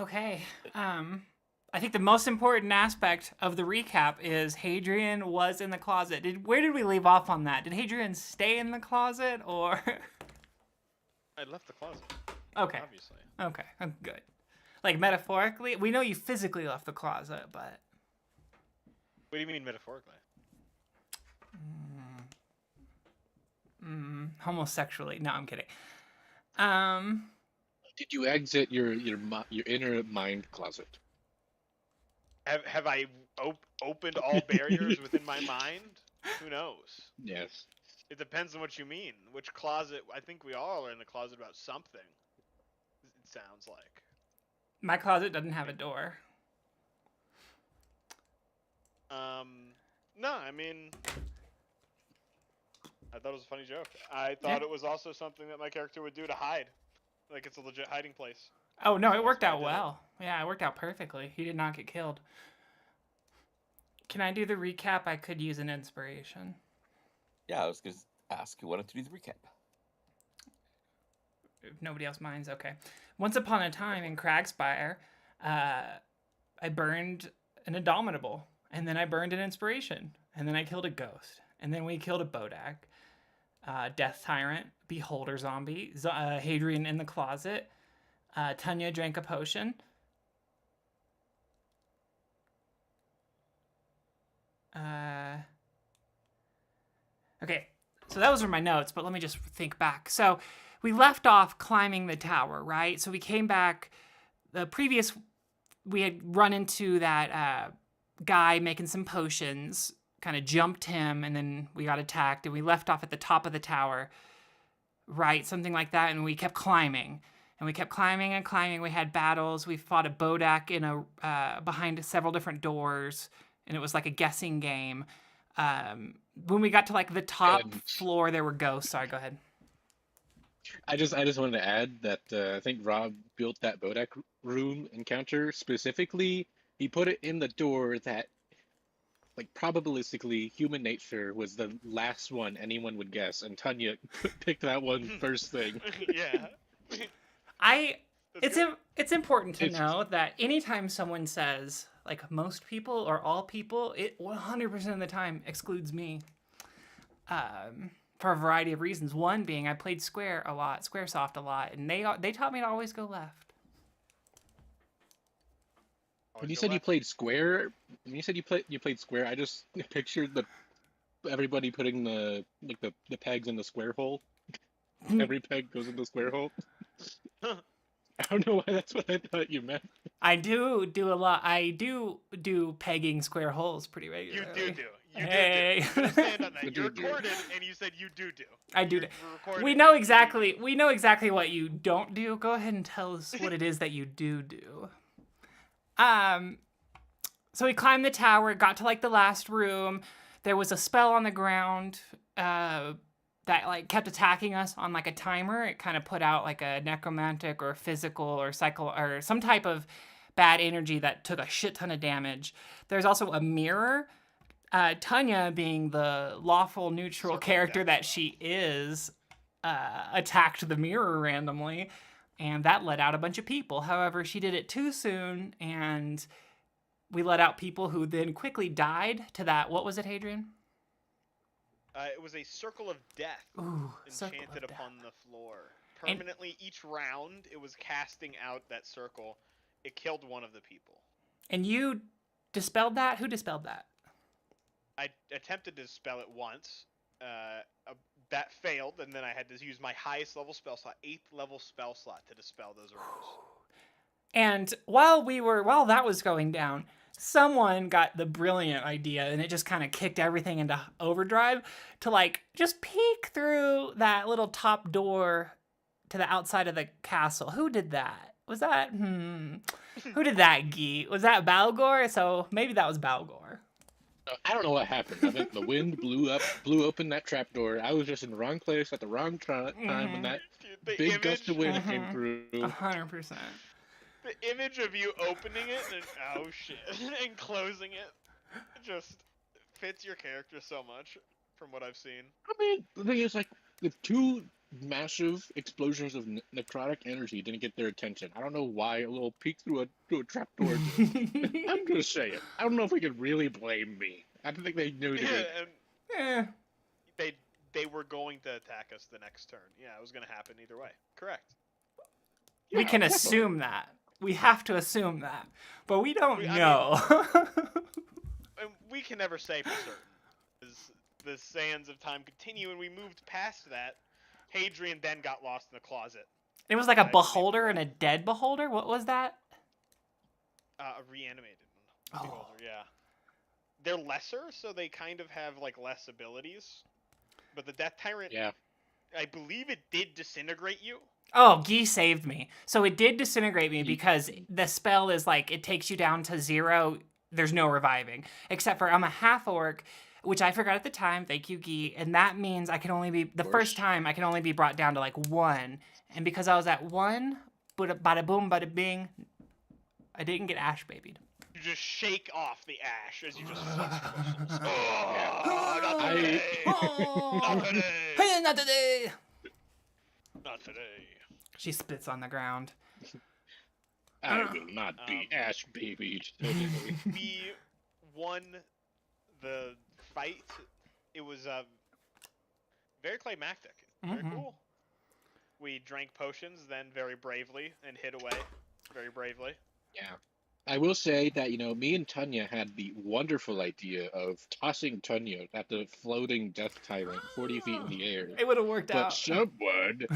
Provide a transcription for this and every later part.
Okay. I think the most important aspect of the recap is Hadrian was in the closet. Where did we leave off on that? Did Hadrian stay in the closet or? I left the closet. Okay. Obviously. Okay. I'm good. Like metaphorically, we know you physically left the closet, but. What do you mean metaphorically? Homosexually. No, I'm kidding. Did you exit your inner mind closet? Have I opened all barriers within my mind? Who knows? Yes. It depends on what you mean. Which closet? I think we all are in the closet about something. It sounds like. My closet doesn't have a door. No, I mean, I thought it was a funny joke. I thought it was also something that my character would do to hide. Like it's a legit hiding place. Oh, no, it worked out well. Yeah, it worked out perfectly. He did not get killed. Can I do the recap? I could use an inspiration. Yeah, I was going to ask who wanted to do the recap. If nobody else minds, okay. Once upon a time in Spire, I burned an Indomitable, and then I burned an Inspiration, and then I killed a Ghost, and then we killed a Bodak, Death Tyrant, Beholder Zombie, Hadrian in the closet, Tanya drank a potion. Okay, so those were my notes, but let me just think back. So we left off climbing the tower, right? So we came back. We had run into that guy making some potions, kind of jumped him, and then we got attacked, and we left off at the top of the tower, right? Something like that, and we kept climbing. And we kept climbing and climbing. We had battles. We fought a Bodak in behind several different doors, and it was like a guessing game. When we got to like the top floor, there were ghosts. Sorry, go ahead. I just wanted to add that I think Rob built that Bodak room encounter specifically. He put it in the door that, like, probabilistically, human nature was the last one anyone would guess, and Tanya picked that one first thing. Yeah. It's important to know that anytime someone says like most people or all people, it 100% of the time excludes me. For a variety of reasons. One being I played Squaresoft a lot, and they taught me to always go left. When you said you played Square, Square, I just pictured everybody putting the pegs in the square hole. Every peg goes in the square hole. I don't know why that's what I thought you meant. I do a lot. I do pegging square holes pretty regularly. You do. Hey. You stand on that. You're recorded, and you said you do. I do. We know exactly what you don't do. Go ahead and tell us what it is that you do. So we climbed the tower, got to like the last room. There was a spell on the ground that like kept attacking us on like a timer. It kind of put out like a necromantic or physical or psycho or some type of bad energy that took a shit ton of damage. There's also a mirror. Tanya, being the lawful neutral character that she is, attacked the mirror randomly, and that let out a bunch of people. However, she did it too soon, and we let out people who then quickly died to that. What was it, Hadrian? It was a circle of death enchanted upon the floor. Permanently, each round, it was casting out that circle. It killed one of the people. And you dispelled that? Who dispelled that? I attempted to dispel it once. That failed, and then I had to use my highest level spell slot, 8th level spell slot, to dispel those runes. And while that was going down, someone got the brilliant idea, and it just kind of kicked everything into overdrive to like just peek through that little top door to the outside of the castle. Who did that? Was that who did that, Gee? Was that Balgor? So maybe that was Balgor. I don't know what happened. I think the wind blew open that trapdoor. I was just in the wrong place at the wrong time when that big gust of wind came through. 100%. The image of you opening it and oh shit and closing it just fits your character so much from what I've seen. I mean, the thing is, like, with two massive explosions of necrotic energy didn't get their attention. I don't know why a little peek through a trapdoor did. I'm gonna say it. I don't know if we could really blame me. I don't think they knew to be. And Eh. they were going to attack us the next turn. Yeah, it was going to happen either way. Correct. We can definitely. assume that. We have to assume that. But we don't I know. And we can never say for certain. As the sands of time continue and we moved past that, Hadrian then got lost in the closet. It was like a I believe beholder you're and a right. dead beholder? What was that? A reanimated Oh. beholder, yeah. They're lesser, so they kind of have like less abilities. But the Death Tyrant, Yeah. I believe it did disintegrate you. Oh, Guy saved me. So it did disintegrate me because the spell is like, it takes you down to 0. There's no reviving. Except for I'm a half orc, which I forgot at the time. Thank you, Guy. And that means I can only be, the first time, I can only be brought down to like 1. And because I was at 1, bada boom, bada bing, I didn't get ash babied. You just shake off the ash as you just I- not today. Not today. Hey, not today. Not today. She spits on the ground. I will not be ash babied today. We won the fight. It was very climactic. Very Mhm. cool. We drank potions, then very bravely, and hid away very bravely. Yeah. I will say that, me and Tanya had the wonderful idea of tossing Tanya at the floating death tyrant 40 feet in the air. It would have worked But out. someone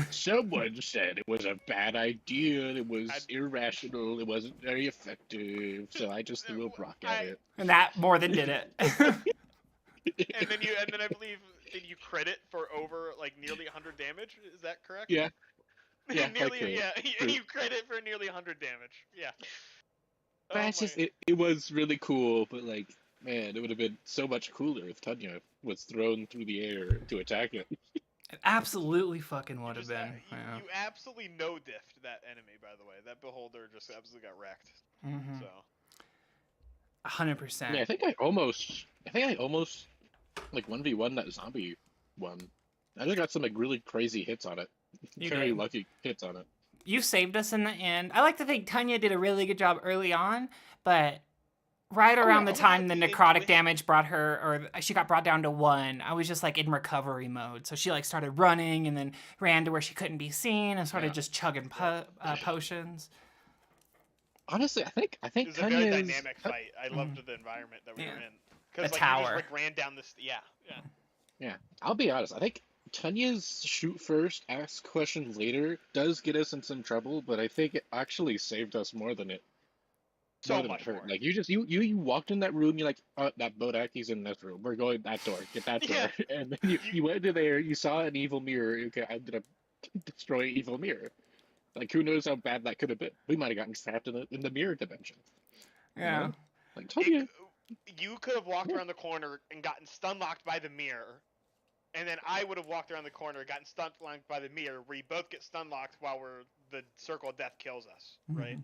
said it was a bad idea, it was I'd- irrational, it wasn't very effective, so I just threw a rock at it. And that more than did it. And then I believe you credit for over like nearly 100 damage. Is that correct? Yeah. Yeah, nearly. okay. Yeah, True. you credit for nearly 100 damage. Yeah. But it's just, it was really cool, but like, man, it would have been so much cooler if Tanya was thrown through the air to attack it. It absolutely fucking would have Just, been. you, Yeah. you absolutely no diffed that enemy, by the way. That beholder just absolutely got wrecked. Mhm. So 100%. Yeah, I think I almost like 1v1 that zombie one. I just got some like really crazy hits on it. You Very did. lucky hits on it. You saved us in the end. I like to think Tanya did a really good job early on, but right around the time the necrotic damage brought her, or she got brought down to 1, I was just like in recovery mode. So she like started running and then ran to where she couldn't be seen and started just chugging potions. Honestly, I think it was a Tanya's very dynamic fight. I loved the environment that we were in. Because The like tower. you just like ran down this. Yeah. Yeah, I'll be honest. I think Tanya's shoot first, ask questions later does get us in some trouble, but I think it actually saved us more than it. So more than it much hurt. more. Like you walked in that room, you're like, oh, that Bodaki's in this room. We're going that door. Get that door. Yeah. And then you went to there. You saw an evil mirror. Okay, I'm gonna destroy evil mirror. Like who knows how bad that could have been? We might have gotten trapped in the mirror dimension. Yeah. You know? Like Tanya. You could have walked around the corner and gotten stun locked by the mirror, and then I would have walked around the corner and gotten stun locked by the mirror, where you both get stun locked while the circle of death kills us, right?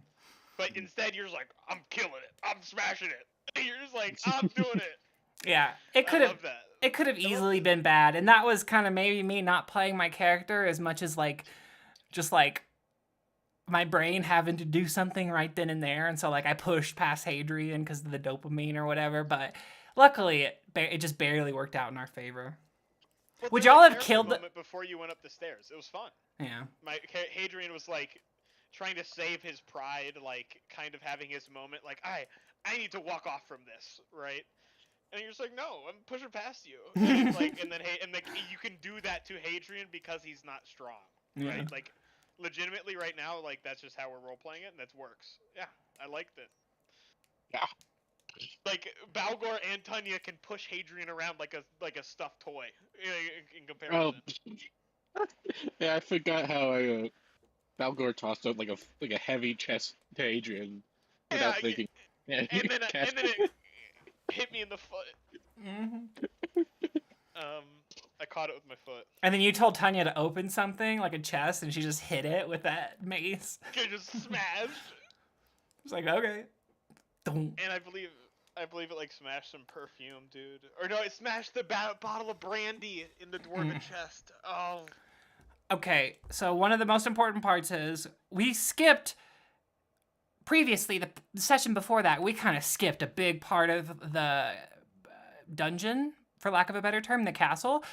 But instead, you're just like, I'm killing it, I'm smashing it. And you're just like, I'm doing it. Yeah. It could I have. love that. It could have easily been bad, and that was kind of maybe me not playing my character as much as like, just like, my brain having to do something right then and there, and so like I pushed past Hadrian because of the dopamine or whatever. But luckily, it just barely worked out in our favor. Well, Would there was y'all a have character killed the- moment before you went up the stairs? It was fun. Yeah. Hadrian was like trying to save his pride, like kind of having his moment, like I need to walk off from this, right? And you're just like, no, I'm pushing past you. And it's like, and then you can do that to Hadrian because he's not strong, right? Yeah. Like, legitimately, right now, like that's just how we're role playing it, and that works. Yeah, I liked it. Yeah. Like Balgor and Tanya can push Hadrian around like a stuffed toy in comparison. Oh, yeah, I forgot how Balgor tossed out like a heavy chest to Adrian without Yeah, thinking. Yeah, and then it hit me in the foot. Mm-hmm. I caught it with my foot. And then you told Tanya to open something like a chest, and she just hit it with that mace. I just smashed. It's like, okay. Don't. And I believe it like smashed some perfume, dude. Or no, it smashed the bottle of brandy in the dwarven chest. Oh. Okay, so one of the most important parts is we skipped previously the session before that. We kind of skipped a big part of the dungeon, for lack of a better term, the castle.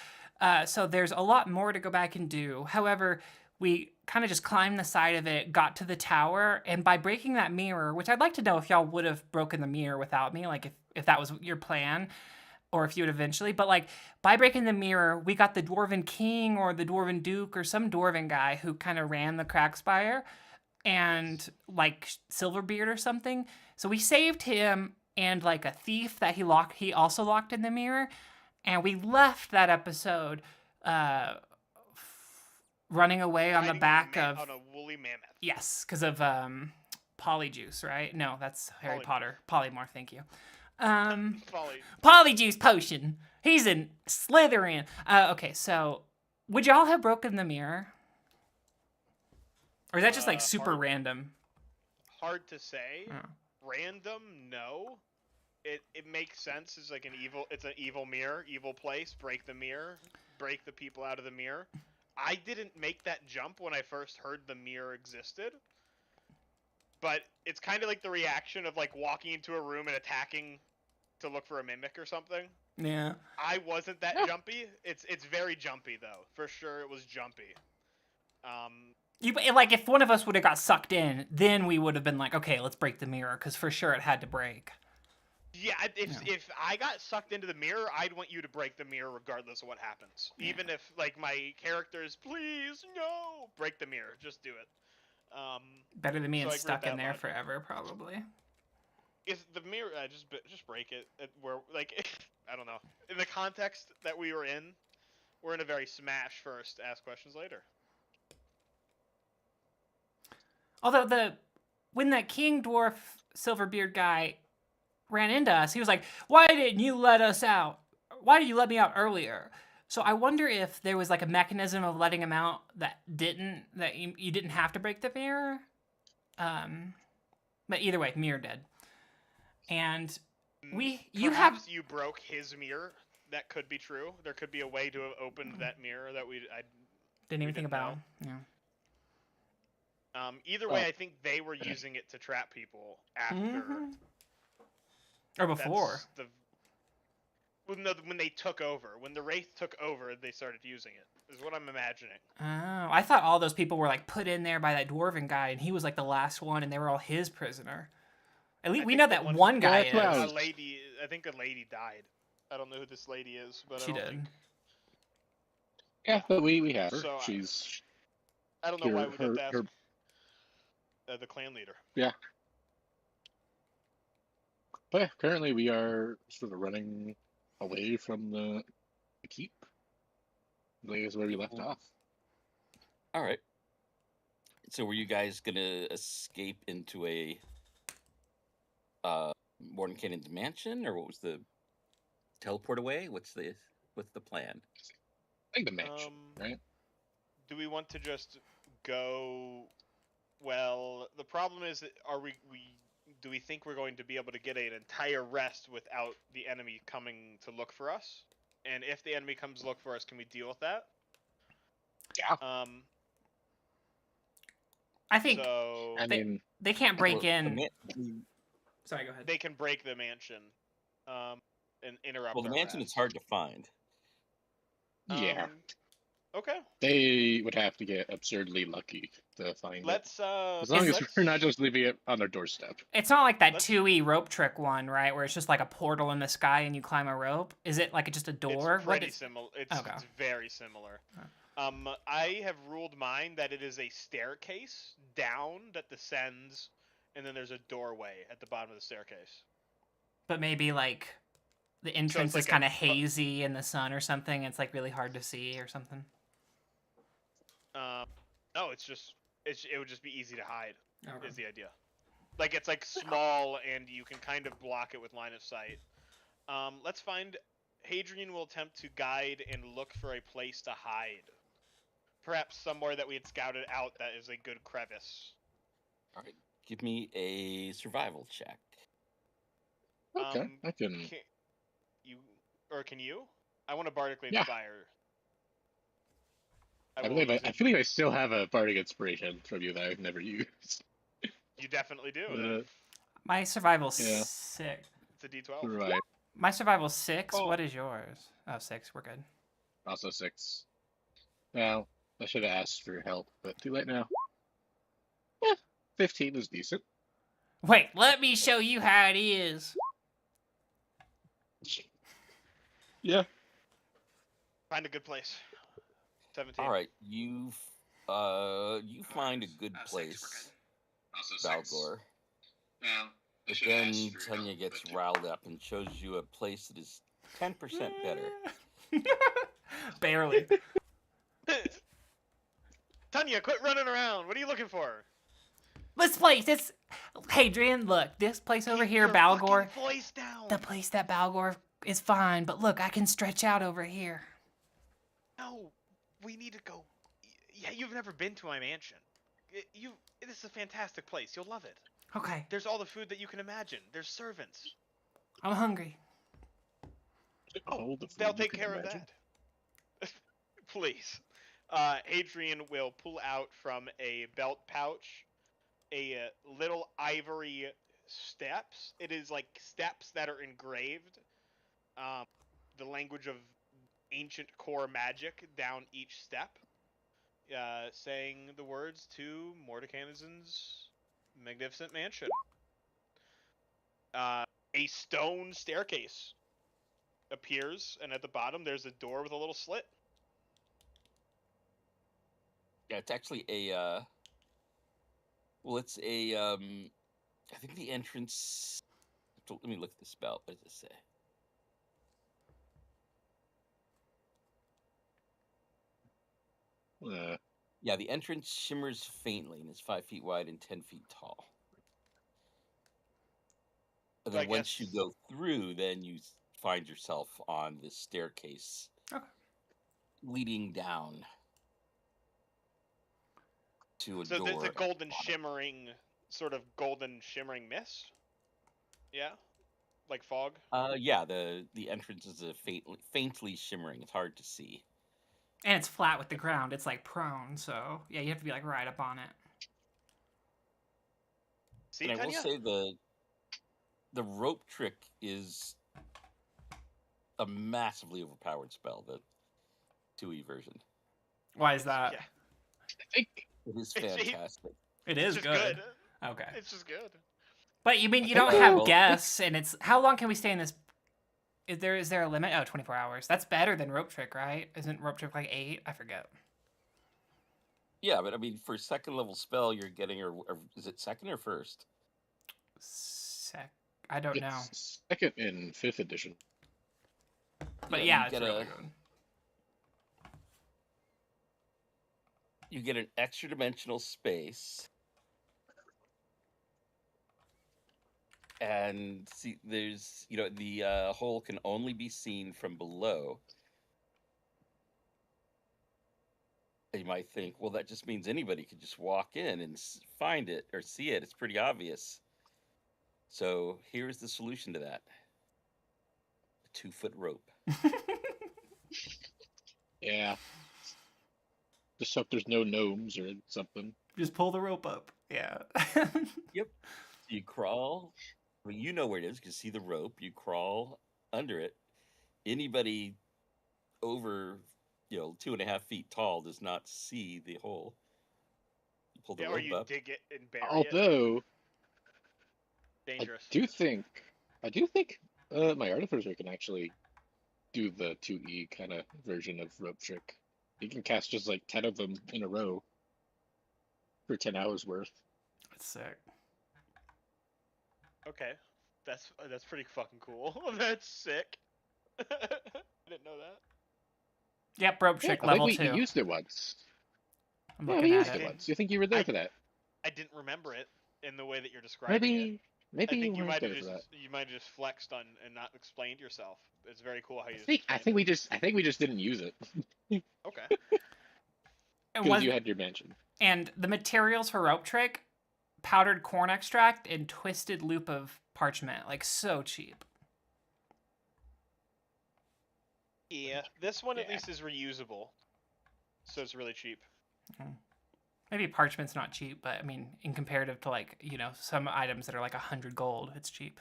So there's a lot more to go back and do. However, we kind of just climbed the side of it, got to the tower, and by breaking that mirror, which I'd like to know if y'all would have broken the mirror without me, like if that was your plan, or if you would eventually, but like by breaking the mirror, we got the dwarven king or the dwarven duke or some dwarven guy who kind of ran the crack spire and like Silverbeard or something. So we saved him and like a thief that he also locked in the mirror, and we left that episode running away on the Riding back on of a woolly mammoth. yes, because of polyjuice, right? No, that's Harry Polymorph. Potter. Polymorph, thank you. Folly. Polyjuice potion. He's in Slytherin. Okay, so would y'all have broken the mirror? Or is that just like super Hard. random? Hard to say. Oh. Random, no. It makes sense. It's like it's an evil mirror, evil place. Break the mirror, break the people out of the mirror. I didn't make that jump when I first heard the mirror existed. But it's kind of like the reaction of like walking into a room and attacking to look for a mimic or something. Yeah. I wasn't that jumpy. It's very jumpy though. For sure it was jumpy. Like if one of us would have got sucked in, then we would have been like, okay, let's break the mirror, because for sure it had to break. Yeah, if I got sucked into the mirror, I'd want you to break the mirror regardless of what happens. Yeah. Even if like my characters, please no, break the mirror, just do it. Better than me so and I agree stuck with in that there logic. forever, probably. If the mirror, just break it. Where like I don't know. In the context that we were in, we're in a very smash first, ask questions later. Although when that king dwarf Silverbeard guy ran into us, he was like, "Why didn't you let us out? Why did you let me out earlier?" So I wonder if there was like a mechanism of letting him out that you didn't have to break the mirror. But either way, mirror dead. And Perhaps you broke his mirror. That could be true. There could be a way to have opened that mirror that I didn't even think didn't about. know. Yeah. Either way, I think they were using it to trap people after. Or before. When they took over. When the Wraith took over, they started using it, is what I'm imagining. Oh, I thought all those people were like put in there by that dwarven guy, and he was like the last one, and they were all his prisoner. At least we know that one guy is. Well, I think a lady died. I don't know who this lady is, but She I don't did. think... yeah, but we have her. So, She's I don't know why we her, have to ask her, the clan leader. yeah. But yeah, currently we are sort of running away from the keep. I think is where we left off. All right. So were you guys gonna escape into a Mordenkainen's mansion, or what was the teleport away? What's the plan? I think the mansion, right? Do we want to just go? Well, the problem is, do we think we're going to be able to get an entire rest without the enemy coming to look for us? And if the enemy comes to look for us, can we deal with that? Yeah. I think So I mean, they can't break in. The Sorry, go ahead. they can break the mansion, and interrupt. well, the our mansion rest. is hard to find. yeah. Okay. They would have to get absurdly lucky to find it. Let's. As long as we're not just leaving it on their doorstep. It's not like that Let's- 2E rope trick one, right? Where it's just like a portal in the sky and you climb a rope. Is it like just a door? It's What pretty is- similar. Okay. It's very similar. Okay. I have ruled mine that it is a staircase down that descends, and then there's a doorway at the bottom of the staircase. But maybe like the entrance like is a kind of fu- hazy in the sun or something. It's like really hard to see or something. No, it would just be easy to hide. Okay. Is the idea. Like it's like small and you can kind of block it with line of sight. Let's find. Hadrian will attempt to guide and look for a place to hide. Perhaps somewhere that we had scouted out that is a good crevice. All right, give me a survival check. Okay, I can. Can you? I want to bardically Yeah. inspire. I will believe use I it. feel like I still have a bardic inspiration from you that I've never used. You definitely do. But, My survival's Yeah. 6. It's a D12. right. My survival's 6. Oh. What is yours? Oh, 6. We're good. Also 6. Well, I should have asked for help, but too late now. Yeah, 15 is decent. Wait, let me show you how it is. Yeah. Find a good place. 17. All right, you find a good place, Balgor. Well, But then Tanya gets riled up and shows you a place that is 10% better. Barely. Tanya, quit running around. What are you looking for? This place, it's... Hadrian, look, this place over Keep here, your Balgor. fucking voice down. The place that Balgor is fine, but look, I can stretch out over here. No, we need to go. Yeah, you've never been to my mansion. This is a fantastic place. You'll love it. Okay, There's all the food that you can imagine. There's servants. I'm hungry. Oh, the They'll food you take can care imagine. of that. Please. Adrian will pull out from a belt pouch a little ivory steps. It is like steps that are engraved. The language of ancient core magic down each step. Saying the words to Mordecaisen's magnificent mansion. A stone staircase appears, and at the bottom there's a door with a little slit. Yeah, it's actually a well, it's a I think the entrance. Let me look at the spell. What does it say? Yeah, the entrance shimmers faintly and is 5 feet wide and 10 feet tall. And So I then once you guess- go through, then you find yourself on this staircase leading down to a So door. there's a at the golden bottom. shimmering, sort of golden shimmering mist. Yeah, like fog. Yeah, the entrance is a faintly shimmering. It's hard to see. And it's flat with the ground. It's like prone, so yeah, you have to be like right up on it. See, And I will Tanya? say the rope trick is a massively overpowered spell, the 2e version. Why is that? Yeah, I think It is It's- fantastic. It it's is just good. good. Okay. It's just good. But you mean you I don't think- have Well- guests, and it's... How long can we stay in this... Is there a limit? Oh, 24 hours. That's better than rope trick, right? Isn't rope trick like 8? I forget. Yeah, but I mean, for second level spell, you're getting, or is it second or first? I don't know. it's second in 5th edition. But you yeah, it's get really a- good. You get an extra dimensional space. And see, there's, the hole can only be seen from below. And you might think, well, that just means anybody could just walk in and find it or see it. It's pretty obvious. So here's the solution to that: a 2-foot rope. Yeah. Just hope there's no gnomes or something. Just pull the rope up. Yeah. You crawl. I mean, you know where it is. You can see the rope. You crawl under it. Anybody over, 2.5 feet tall does not see the hole. You pull the Yeah, or rope you up. dig it and bury it. Although Dangerous. I do think my artificer can actually do the 2e kind of version of rope trick. He can cast just like 10 of them in a row for 10 hours worth. That's sick. Okay, that's pretty fucking cool. That's sick. I didn't know that. Yep, rope trick I level think we 2. used it once. I'm Yeah, looking we at used it. it once. You think you were there I- for that? I didn't remember it in the way that you're describing it. Maybe I think you you weren't might there have for that. just flexed on and not explained yourself. It's very cool how you. I think we just didn't use it Okay. And, because you had your mansion. and the materials for rope trick, powdered corn extract and twisted loop of parchment. Like, so cheap. Yeah, this one at Yeah. least is reusable. so it's really cheap. Maybe parchment's not cheap, but I mean, in comparative to like, you know, some items that are like 100 gold, it's cheap.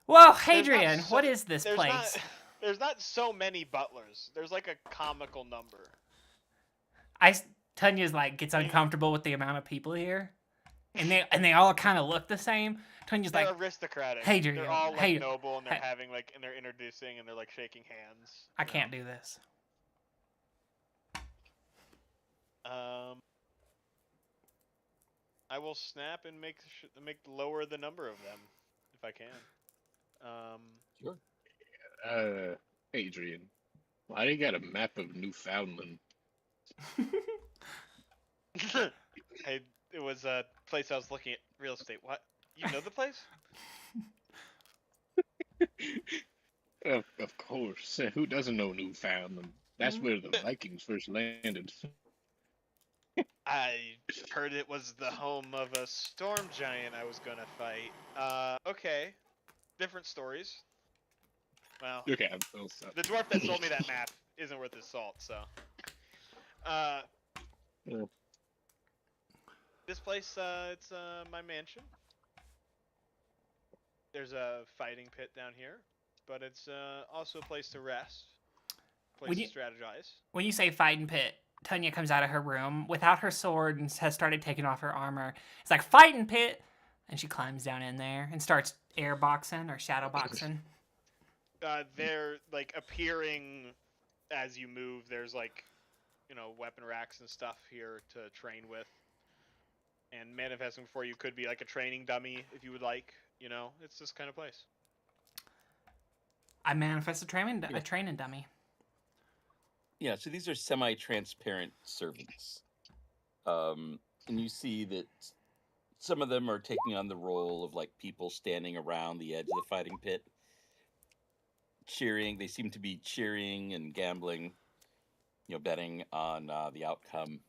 Whoa, Hadrian, what is this place? There's not so many butlers. There's like a comical number. Tanya's like gets uncomfortable with the amount of people here, and they all kind of look the same. Tanya's They're like, aristocratic. Hadrian, They're all like noble, and they're having like, and they're introducing, and they're like shaking hands. I can't do this. I will snap and make lower the number of them if I can. Sure. Adrian, why do you got a map of Newfoundland? Hey, it was a place I was looking at real estate. What? You know the place? Of course. Who doesn't know Newfoundland? That's where the Vikings first landed. I heard it was the home of a storm giant I was gonna fight. Okay. Different stories. Well, Okay, the dwarf that sold me that map isn't worth his salt, so. Yeah. This place, it's my mansion. There's a fighting pit down here, but it's also a place to rest, place to strategize. When you say fighting pit, Tanya comes out of her room without her sword and has started taking off her armor. It's like, fighting pit! And she climbs down in there and starts air boxing or shadow boxing. They're like appearing as you move. There's like, you know, weapon racks and stuff here to train with. And manifesting before you could be like a training dummy if you would like. You know, it's this kind of place. I manifest a training dummy. Yeah, so these are semi-transparent servants. And you see that some of them are taking on the role of like people standing around the edge of the fighting pit, cheering. They seem to be cheering and gambling, you know, betting on the outcome.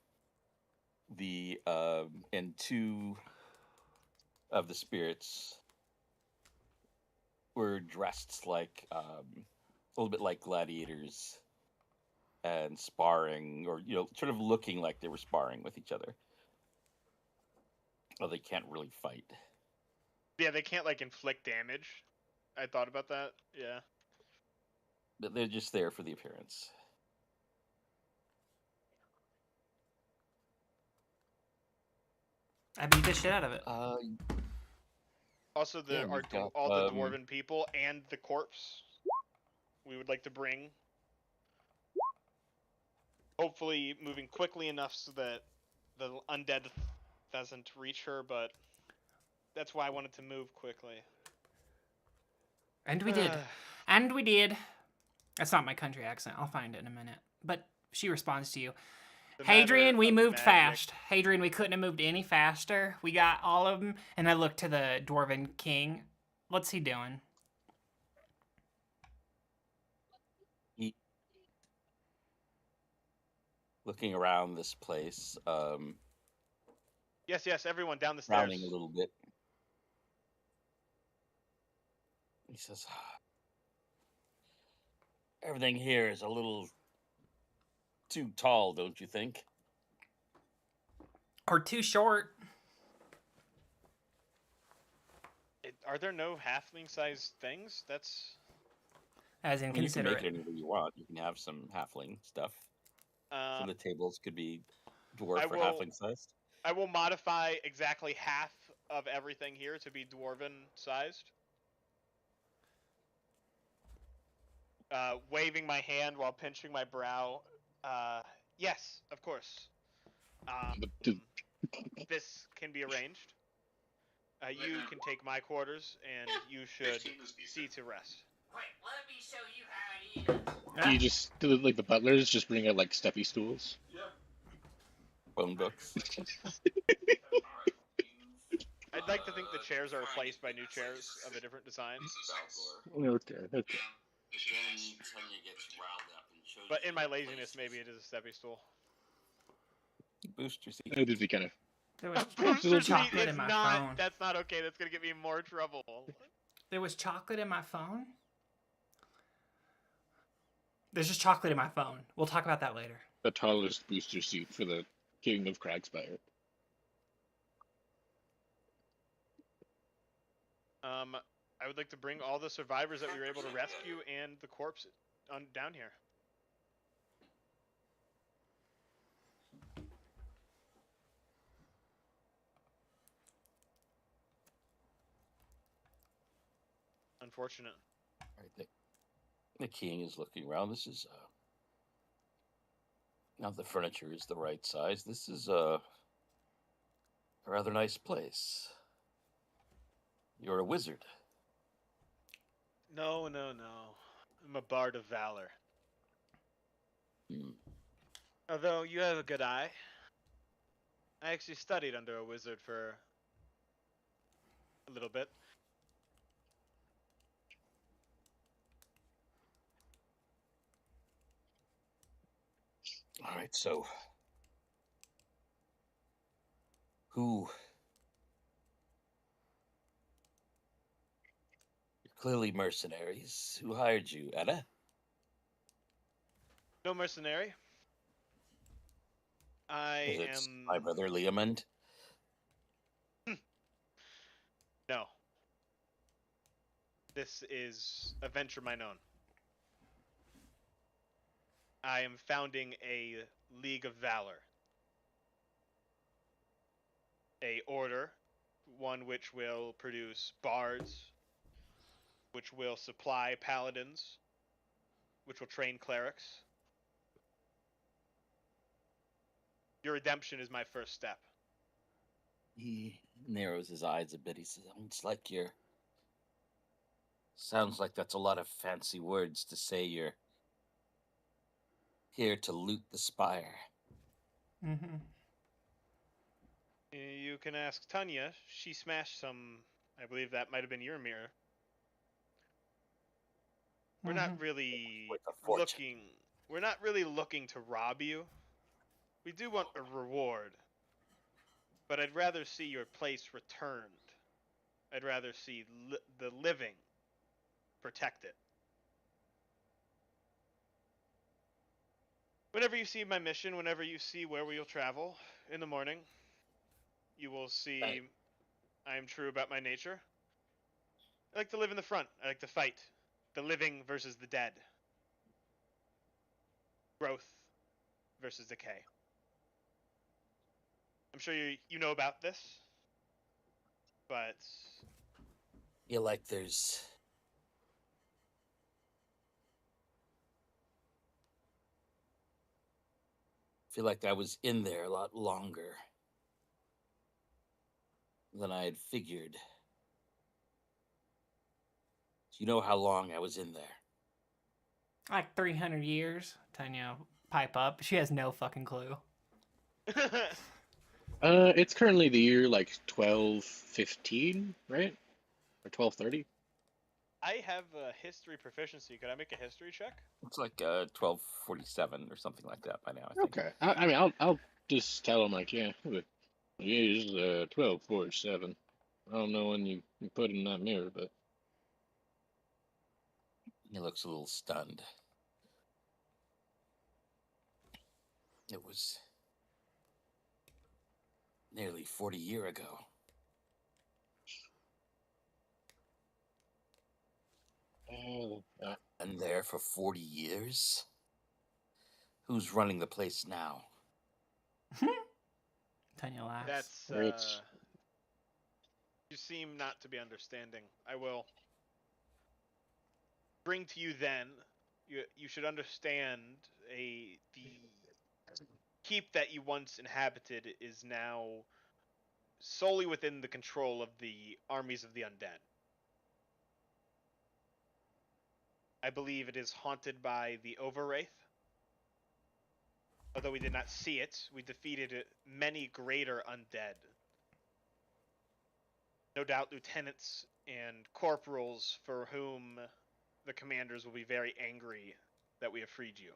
And two of the spirits were dressed like a little bit like gladiators and sparring, or you know, sort of looking like they were sparring with each other. Well, they can't really fight. Yeah, they can't like inflict damage. I thought about that. Yeah. But they're just there for the appearance. I beat the shit out of it. Also, all the dwarven people and the corpse we would like to bring. Hopefully moving quickly enough so that the undead doesn't reach her, but that's why I wanted to move quickly. And we did. And we did. That's not my country accent. I'll find it in a minute. But she responds to you. Hadrian, we moved fast. Hadrian, we couldn't have moved any faster. We got all of them. And I look to the dwarven king. What's he doing? Looking around this place. Yes, everyone down the stairs. Frowning a little bit. He says, everything here is a little too tall, don't you think? Or too short. Are there no halfling-sized things? That's... As in, consider you can make it. it anywhere you want. You can have some halfling stuff. Some of the tables could be dwarf or halfling sized. I will modify exactly half of everything here to be dwarven sized. Waving my hand while pinching my brow. Yes, of course. This can be arranged. You can take my quarters, and you should see to rest. Wait, let me show you how it is. Do you just do like the butlers just bring out like steppy stools? Phone books. I'd like to think the chairs are replaced by new chairs of a different design. Okay. But in my laziness, maybe it is a steppy stool. Booster seat. It would be kind of. There was Booster seat chocolate is in my not. phone. That's not okay. That's gonna get me in more trouble. There was chocolate in my phone? There's just chocolate in my phone. We'll talk about that later. the tallest booster seat for the King of Cragspire. I would like to bring all the survivors that we were able to rescue and the corpse on down here. Unfortunate. All right, the king is looking around. This is now the furniture is the right size. This is a rather nice place. You're a wizard. No. I'm a bard of valor. Hmm. Although you have a good eye. I actually studied under a wizard for a little bit. All right, so who? You're clearly mercenaries. Who hired you, Anna? No mercenary. I Is it am my brother Leomund? no. This is a venture mine own. I am founding a League of Valor. A order, one which will produce bards, which will supply paladins, which will train clerics. Your redemption is my first step. He narrows his eyes a bit. He says, "It's like you're." Sounds like that's a lot of fancy words to say you're here to loot the spire. Mm-hmm. You can ask Tanya. She smashed some. I believe that might have been your mirror. We're not really Worth a fortune. looking. We're not really looking to rob you. We do want a reward, but I'd rather see your place returned. I'd rather see the living protected. Whenever you see my mission, whenever you see where we will travel in the morning, you will see Right. I am true about my nature. I like to live in the front. I like to fight. The living versus the dead. Growth versus decay. I'm sure you know about this, but Feel like there's feel like I was in there a lot longer than I had figured. Do you know how long I was in there? Like 300 years. Tanya pipe up. She has no fucking clue. It's currently the year like 1215, right? Or 1230? I have a history proficiency. Could I make a history check? It's like 1247 or something like that by now, I think. Okay. I mean, I'll just tell him like, yeah, the year is 1247. I don't know when you put it in that mirror, but He looks a little stunned. It was nearly 40 years ago. And there for 40 years? Who's running the place now? Tanya laughs. That's It's you seem not to be understanding. I will bring to you then. You should understand the keep that you once inhabited is now solely within the control of the armies of the undead. I believe it is haunted by the Overwraith. Although we did not see it, we defeated many greater undead. No doubt lieutenants and corporals for whom the commanders will be very angry that we have freed you.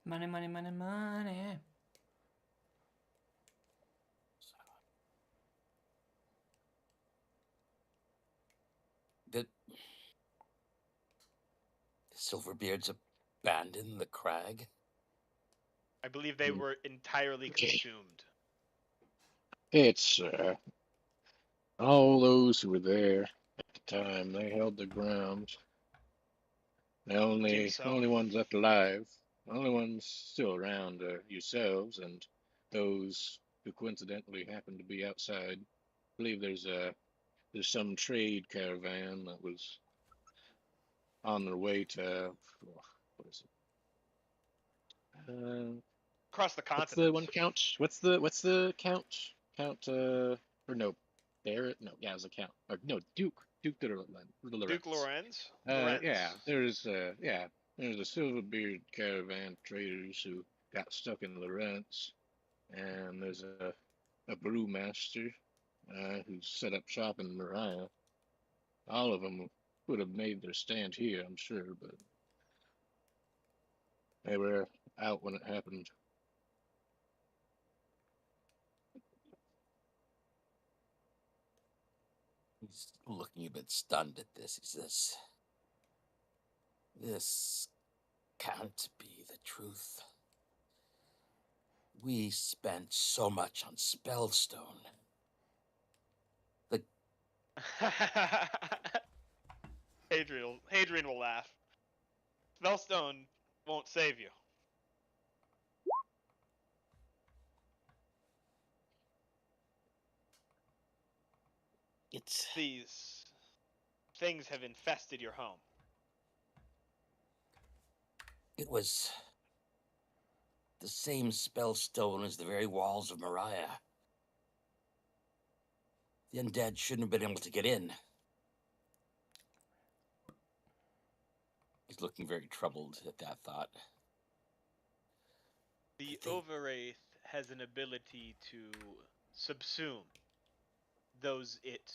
Money, money, money, money. Silverbeards abandoned the crag? I believe they were entirely consumed. It's all those who were there at the time. They held their ground. The Seems so. only ones left alive, the only ones still around are yourselves and those who coincidentally happen to be outside. I believe there's some trade caravan that was on their way to what is it? Across the What's the continent. one count? What's the count? Count or no, Barrett? No, yeah, it was a count. Or no, Duke de Lorenz. Duke Lorenz? Yeah, there's a Silverbeard caravan of traders who got stuck in Lawrence, and there's a brewmaster who set up shop in Mariah. All of them would have made their stand here, I'm sure, but they were out when it happened. He's looking a bit stunned at this. He says, "This can't be the truth. We spent so much on Spellstone. Hadrian will laugh. Spellstone won't save you. These things have infested your home. It was the same Spellstone as the very walls of Mariah. The undead shouldn't have been able to get in." He's looking very troubled at that thought. The Overwraith has an ability to subsume. Those it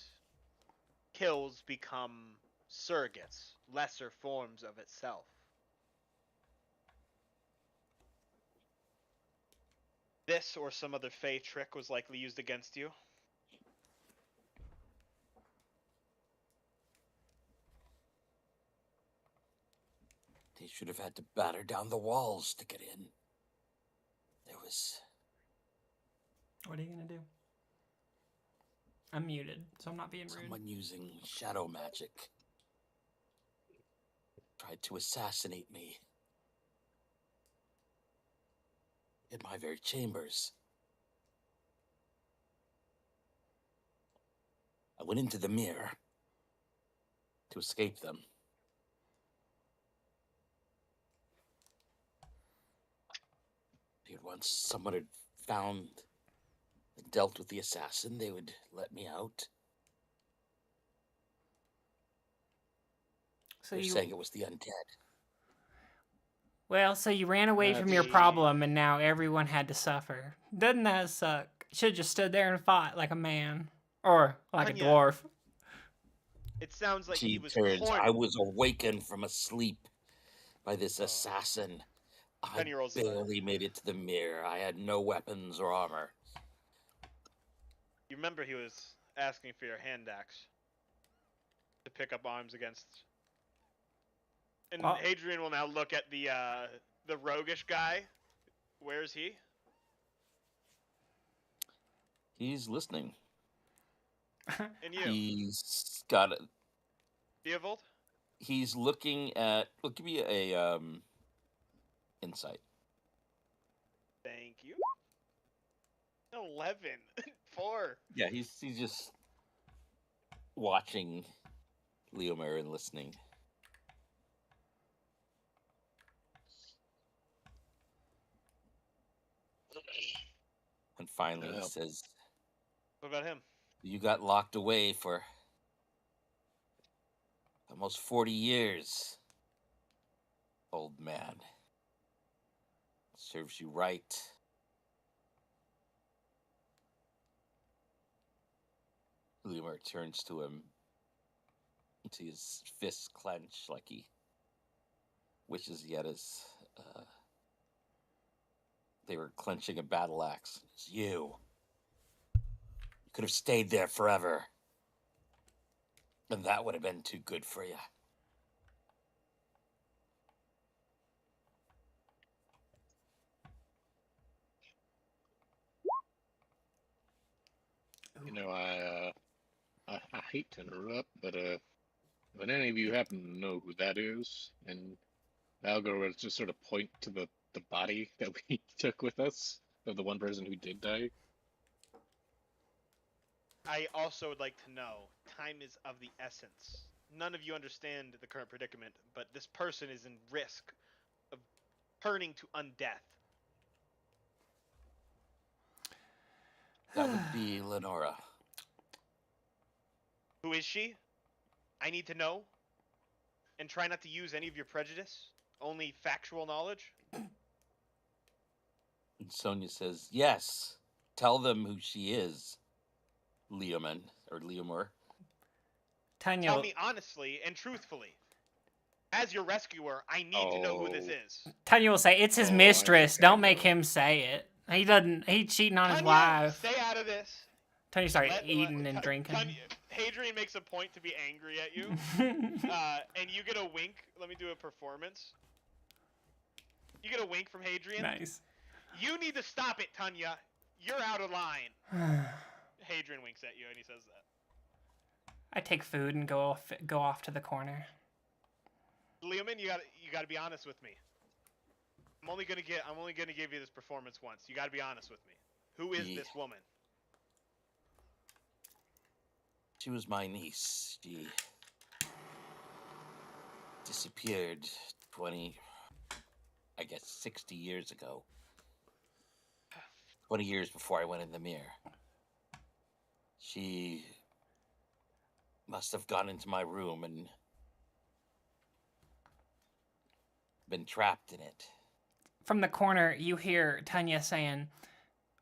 kills become surrogates, lesser forms of itself. This or some other Fey trick was likely used against you. They should have had to batter down the walls to get in. There was... What are you gonna do? I'm muted, so I'm not being rude. someone using shadow magic tried to assassinate me in my very chambers. I went into the mirror to escape them. Once someone had found and dealt with the assassin, they would let me out. So They're you saying it was the undead. Well, so you ran away from your problem, and now everyone had to suffer. Doesn't that suck? Should have just stood there and fought like a man, or like a dwarf. It sounds like he was turns. cornered. I was awakened from a sleep by this assassin. I barely made it to the mirror. I had no weapons or armor. You remember he was asking for your hand axe to pick up arms against. And Hadrian will now look at the roguish guy. Where is he? He's listening. And you? He's got it. Theobald? He's looking at. Well, give me a insight. Thank you. 11. 4. Yeah, he's just watching Leomir and listening. And finally he says, "What about him? You got locked away for almost 40 years, old man. Serves you right." Leomir turns to him. You see his fists clench like he wishes he had his... they were clenching a battle axe. It's you. You could have stayed there forever. And that would have been too good for you. I hate to interrupt, but if any of you happen to know who that is, and Valgor will just sort of point to the body that we took with us of the one person who did die. I also would like to know, time is of the essence. None of you understand the current predicament, but this person is in risk of turning to undeath. That would be Lenora. Who is she? I need to know. And try not to use any of your prejudice. Only factual knowledge. And Sonia says, yes, tell them who she is, Leomund, or Leomor. Tanya, Tell me honestly and truthfully. As your rescuer, I need to know who this is. Tanya will say, it's his Oh, I mistress. think I Don't make know. him say it. He's cheating on his Tanya, wife. stay out of this. Tanya started eating and drinking. Hadrian makes a point to be angry at you. And you get a wink. Let me do a performance. You get a wink from Hadrian. Nice. You need to stop it, Tanya. You're out of line. Hadrian winks at you and he says that. I take food and go off to the corner. Leomund, you gotta be honest with me. I'm only gonna give you this performance once. You gotta be honest with me. Who is this woman? She was my niece. She disappeared 60 years ago. 20 years before I went in the mirror. She must have gone into my room and been trapped in it. From the corner, you hear Tanya saying,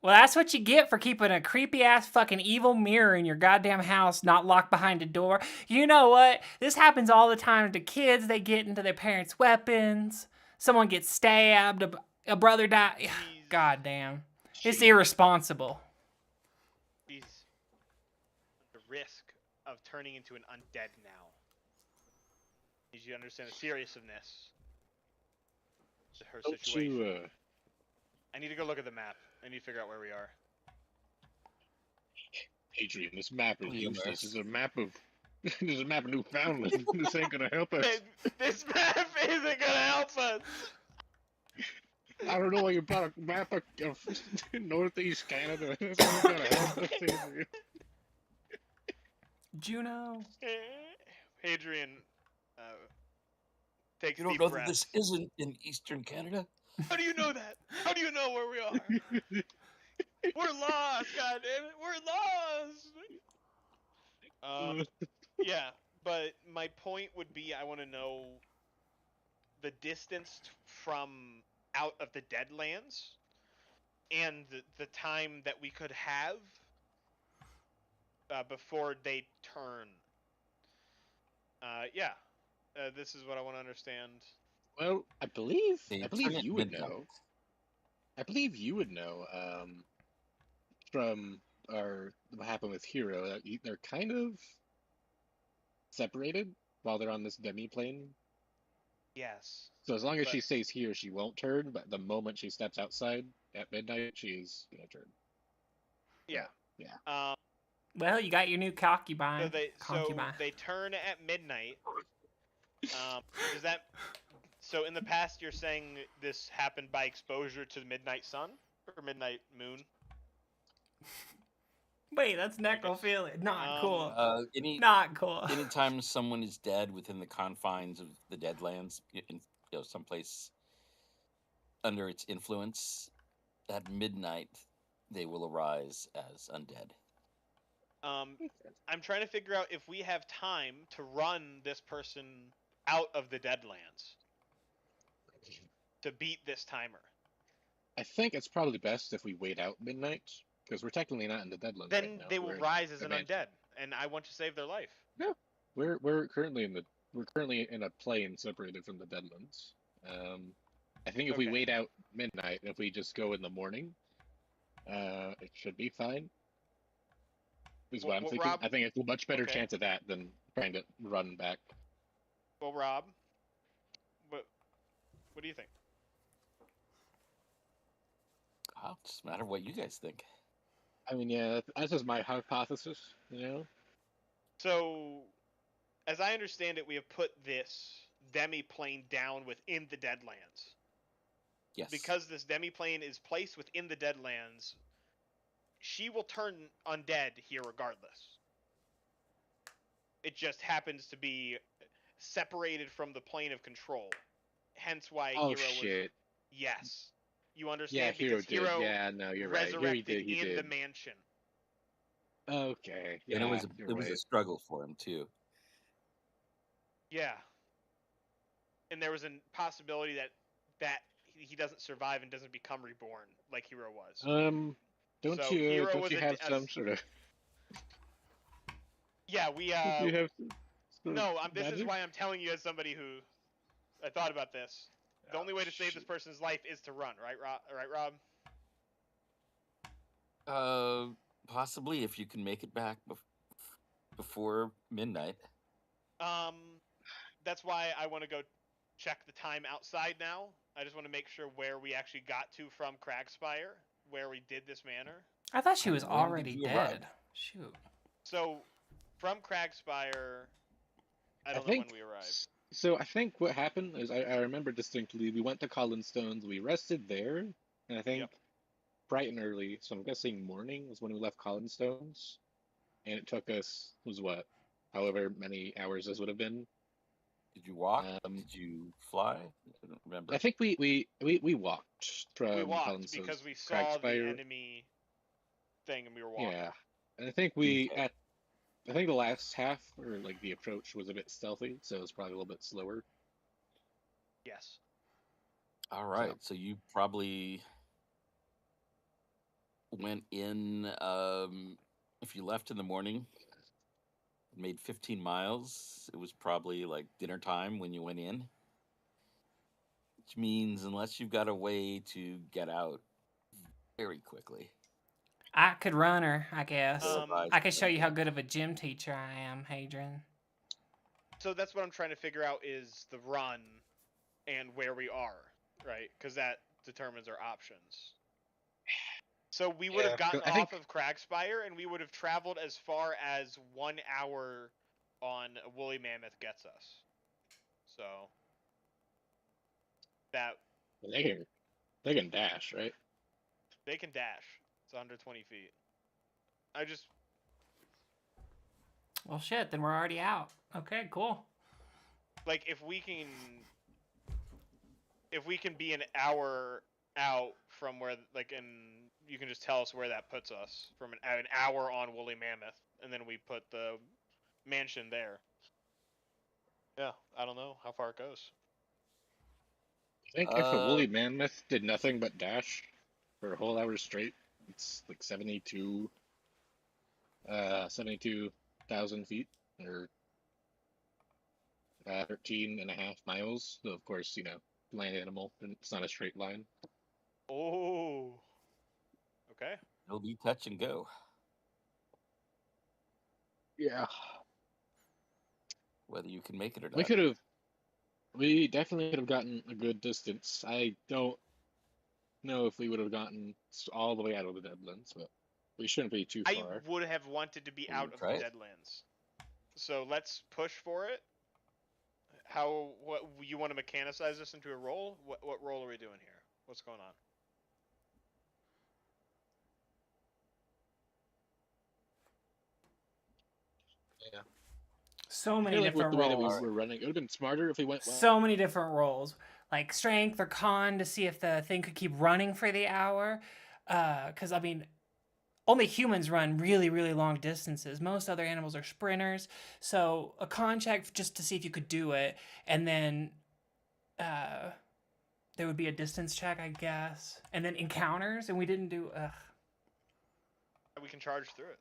well, that's what you get for keeping a creepy-ass fucking evil mirror in your goddamn house not locked behind a door. You know what? This happens all the time to kids. They get into their parents' weapons. Someone gets stabbed. A brother dies. God damn. It's irresponsible. She's at the risk of turning into an undead now. Did you understand the seriousness of her situation? I need to go look at the map. I need to figure out where we are. Adrian, this map is useless. This is a map of Newfoundland. This ain't gonna help us. This map isn't gonna help us. I don't know why you brought a map of Northeast Canada. This ain't gonna help us, Adrian. Juno. Hadrian takes You don't deep know breaths. that this isn't in Eastern Canada? How do you know that? How do you know where we are? We're lost, goddammit. We're lost. Yeah, but my point would be I want to know the distance from out of the Deadlands and the time that we could have before they turn. This is what I want to understand. Well, I believe They turn at you would midnight. know. I believe you would know from what happened with Hero that they're kind of separated while they're on this demi-plane. Yes. So as long as she stays here, she won't turn. But the moment she steps outside at midnight, she's gonna turn. Yeah. Yeah. Well, you got your new concubine. So they turn at midnight. Does that? So in the past, you're saying this happened by exposure to the midnight sun or midnight moon? Wait, that's necrophilia. Not cool. Not cool. Anytime someone is dead within the confines of the Deadlands, in someplace under its influence, at midnight they will arise as undead. I'm trying to figure out if we have time to run this person out of the Deadlands to beat this timer. I think it's probably best if we wait out midnight because we're technically not in the Deadlands. Then right now. they will rise as an undead, and I want to save their life. No, we're currently in a plane separated from the Deadlands. I think if we wait out midnight, if we just go in the morning, it should be fine. Is what I'm thinking. Rob, I think it's a much better chance of that than trying to run back. Well, Rob, what do you think? Oh, it doesn't matter what you guys think. I mean, yeah, that's just my hypothesis, you know? So, as I understand it, we have put this demi-plane down within the Deadlands. Yes. Because this demi-plane is placed within the Deadlands, she will turn undead here regardless. It just happens to be separated from the plane of control. Hence why Oh, Hero was... shit. Yes. You Yeah, understand? Hero Because did. Hero Yeah, no, you're right. Here resurrected he in the did. mansion. Okay, And yeah, it you're was a right. struggle for him too. Yeah. And there was a possibility that he doesn't survive and doesn't become reborn like Hero was. Don't So you Hero don't was you have some sort of yeah, we don't you have some sort of no, this is magic? why I'm telling you as somebody who I thought about this. The only way to save this Shit. person's life is to run, right, Rob? Right, Rob? Possibly if you can make it back before midnight. That's why I want to go check the time outside now. I just want to make sure where we actually got to from Cragspire, where we did this manor. I thought she was When did already you arrive? dead. Shoot. So, from Cragspire, I don't know when we arrived. So. I think what happened is I remember distinctly. We went to Colin Stones. We rested there, and I think Yep. bright and early. So I'm guessing morning was when we left Colin Stones, and it took us was what, however many hours this would have been. Did you walk? Um, Did you fly? I don't remember. I think we walked from We walked Colin Stones because to we saw the Cragspire. enemy thing and we were walking. Yeah, and I think Okay. I think the last half or like the approach was a bit stealthy, so it was probably a little bit slower. Yes. All right. So you probably went in. If you left in the morning, made 15 miles. It was probably like dinner time when you went in. Which means unless you've got a way to get out very quickly. I could run her, I guess. Um, I could show you how good of a gym teacher I am, Hadrian. So that's what I'm trying to figure out is the run and where we are, right? Because that determines our options. So we would have gotten I think off of Cragspire and we would have traveled as far as 1 hour on a woolly mammoth gets us. So that they can dash, right? they can dash. It's 120 feet. I just Well, shit, then we're already out. Okay, cool. like if we can be an hour out from where like and you can just tell us where that puts us from an hour on woolly mammoth and then we put the mansion there. Yeah, I don't know how far it goes. I think if a woolly mammoth did nothing but dash for a whole hour straight, it's like 72,000 feet or 13.5 miles. So of course, land animal, and it's not a straight line. Oh. Okay. It'll be touch and go. Yeah. Whether you can make it or not. We definitely could have gotten a good distance. I don't know if we would have gotten all the way out of the Deadlands, but we shouldn't be too I far. would have wanted to be Will you out of the try it? Deadlands. So let's push for it. What you want to mechanicize this into a roll? What roll are we doing here? What's going on? Yeah. So I many feel like with different the way that we rolls. were running, it would have been smarter if we went well. So many different rolls. Like strength or con to see if the thing could keep running for the hour. Because, I mean, only humans run really, really long distances. Most other animals are sprinters. So a con check just to see if you could do it. And then there would be a distance check, I guess. And then encounters. And we didn't do... We can charge through it.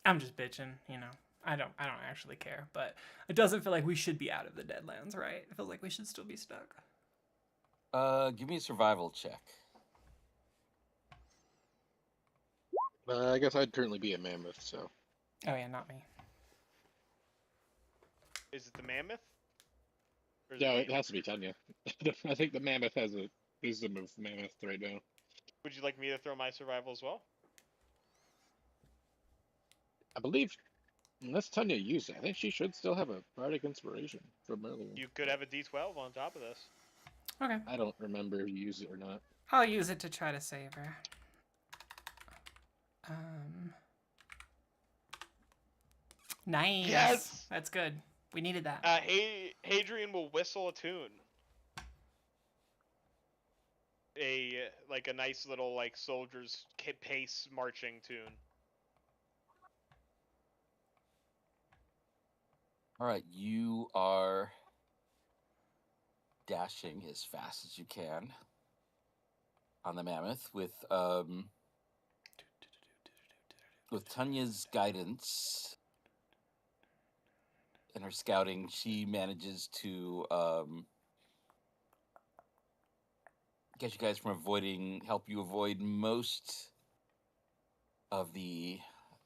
I'm just bitching, I don't actually care, but it doesn't feel like we should be out of the Deadlands, right? It feels like we should still be stuck. Give me a survival check. I guess I'd currently be a mammoth, so. Oh yeah, not me. Is it the mammoth? Or is it Yeah, it me? has to be Tanya. I think the mammoth has a wisdom of mammoth right now. Would you like me to throw my survival as well? I believe, unless Tanya used it, I think she should still have a bardic inspiration from earlier. You could have a D12 on top of this. Okay. I don't remember if you used it or not. I'll use it to try to save her. Nice. Yes! That's good. We needed that. Hadrian will whistle a tune. A nice little like soldiers pace marching tune. All right, you are dashing as fast as you can on the mammoth with Tanya's guidance and her scouting. She manages to get you guys from help you avoid most of the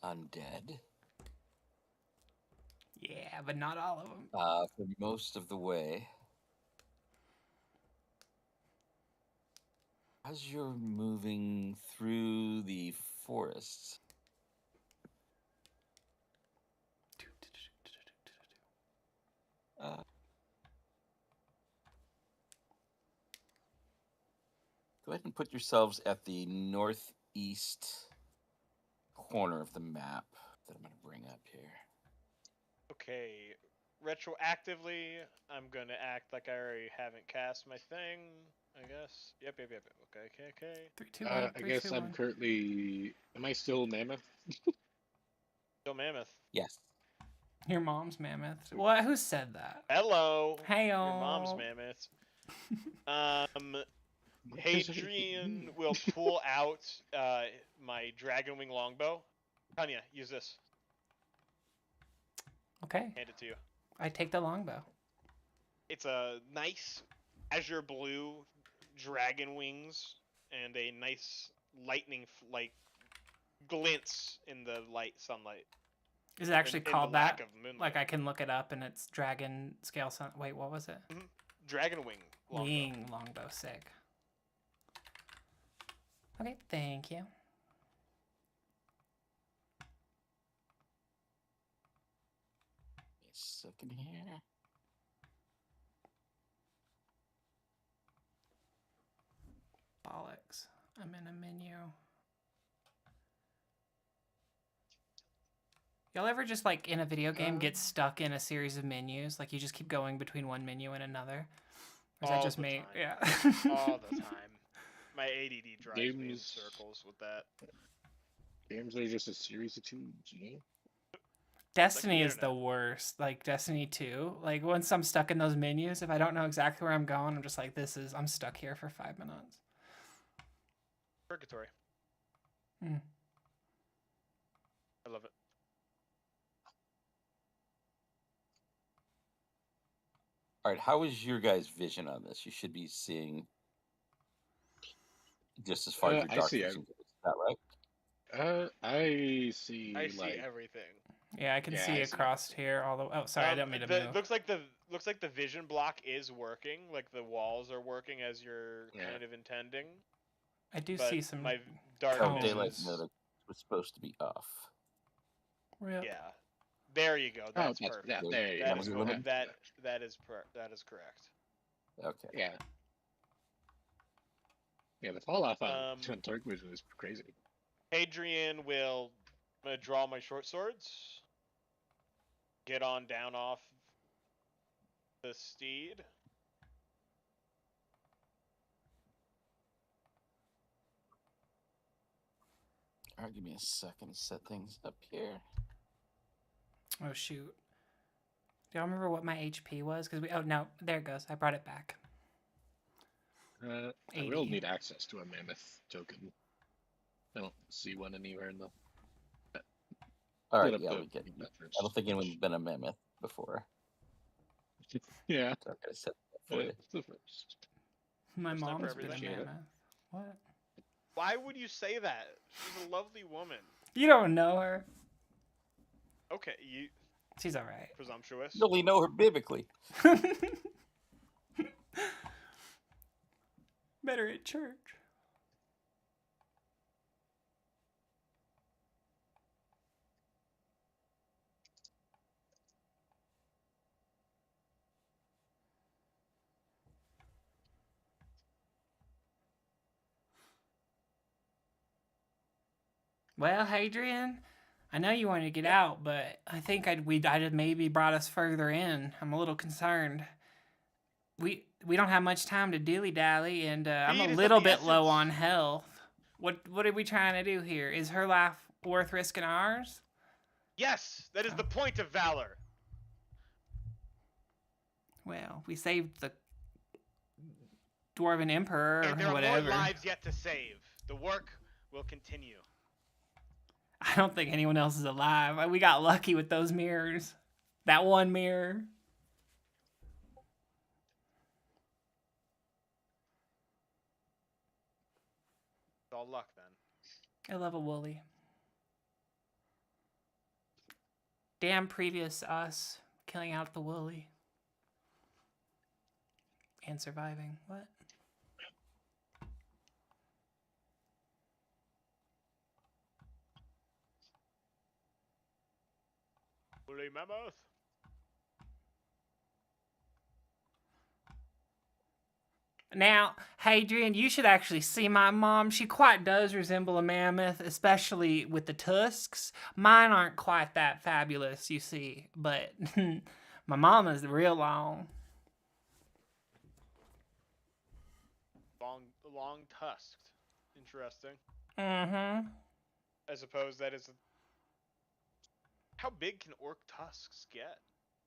undead. Yeah, but not all of them. For most of the way. As you're moving through the forest, go ahead and put yourselves at the northeast corner of the map that I'm going to bring up here. Okay, retroactively, I'm gonna act like I already haven't cast my thing. I guess. Yep. Okay. 3, 2, 1. I guess I'm currently. Am I still mammoth? Still mammoth. Yes. Your mom's mammoth. What? Who said that? Hello. Hey, Your mom's mammoth. Hadrian will pull out my dragon wing longbow. Tanya, use this. Okay. Hand it to you. I take the longbow. It's a nice azure blue dragon wings and a nice lightning like glints in the sunlight. Is it actually in called the that? lack of moonlight. Like I can look it up and it's dragon scale sun. Wait, what was it? Dragon wing longbow. Wing longbow. Sick. Okay, thank you. A second here. Bollocks. I'm in a menu. Y'all ever just like in a video game get stuck in a series of menus? Like you just keep going between one menu and another? Or is that just me? Time. Yeah. All the time. My ADD drives me in circles with that. Games are just a series of tunes, you know? Destiny Like is the worst. Like Destiny 2. Like once I'm stuck in those menus, if I don't know exactly where I'm going, I'm just like, I'm stuck here for 5 minutes. Purgatory. Mm. I love it. All right, how is your guys' vision on this? You should be seeing just as far as your I dark see vision goes. Is that right? I see. I see like, everything. Yeah, I can Yeah, see I see. across here all the. Oh, sorry, I didn't mean to move. Looks like the vision block is working. Like the walls are working as you're kind of intending. I do But see some. my dark Oh, tones. daylight visions. mode was supposed to be off. Real. Yeah. There you go. That's that's, perfect. yeah, there you That go. is That was what- that is correct. Okay. Yeah. Yeah, the fall off on Um, dark vision is crazy. Hadrian will I'm gonna draw my short swords. Get on down off the steed. All right, give me a second to set things up here. Oh shoot. Do y'all remember what my HP was? Because oh no, there it goes. I brought it back. I 80. will need access to a mammoth token. I don't see one anywhere in the. All Put right, up yeah, the- we get. that I don't think anyone's been a mammoth before. Yeah. So I'm gonna set that for you. It's the first. My First time for mom's been a everything. mammoth. What? Why would you say that? She's a lovely woman. You don't know her. Okay, you She's all right. presumptuous. You only know her biblically. Better at church. Well, Hadrian, I know you wanted to get out, but I think I'd have maybe brought us further in. I'm a little concerned. We don't have much time to dilly dally, and I'm a Speed is of little the bit low essence. on health. What are we trying to do here? Is her life worth risking ours? Yes, that is the point of valor. Well, we saved the dwarven emperor And there or are whatever. more lives yet to save. The work will continue. I don't think anyone else is alive. We got lucky with those mirrors. That one mirror. It's all luck then. I love a woolly. Damn previous us killing out the woolly. And surviving. What? Woolly mammoth. Now, Hadrian, you should actually see my mom. She quite does resemble a mammoth, especially with the tusks. Mine aren't quite that fabulous, you see, but my mama's real long. Long tusked. Interesting. Mm-hmm. I suppose that is. How big can orc tusks get?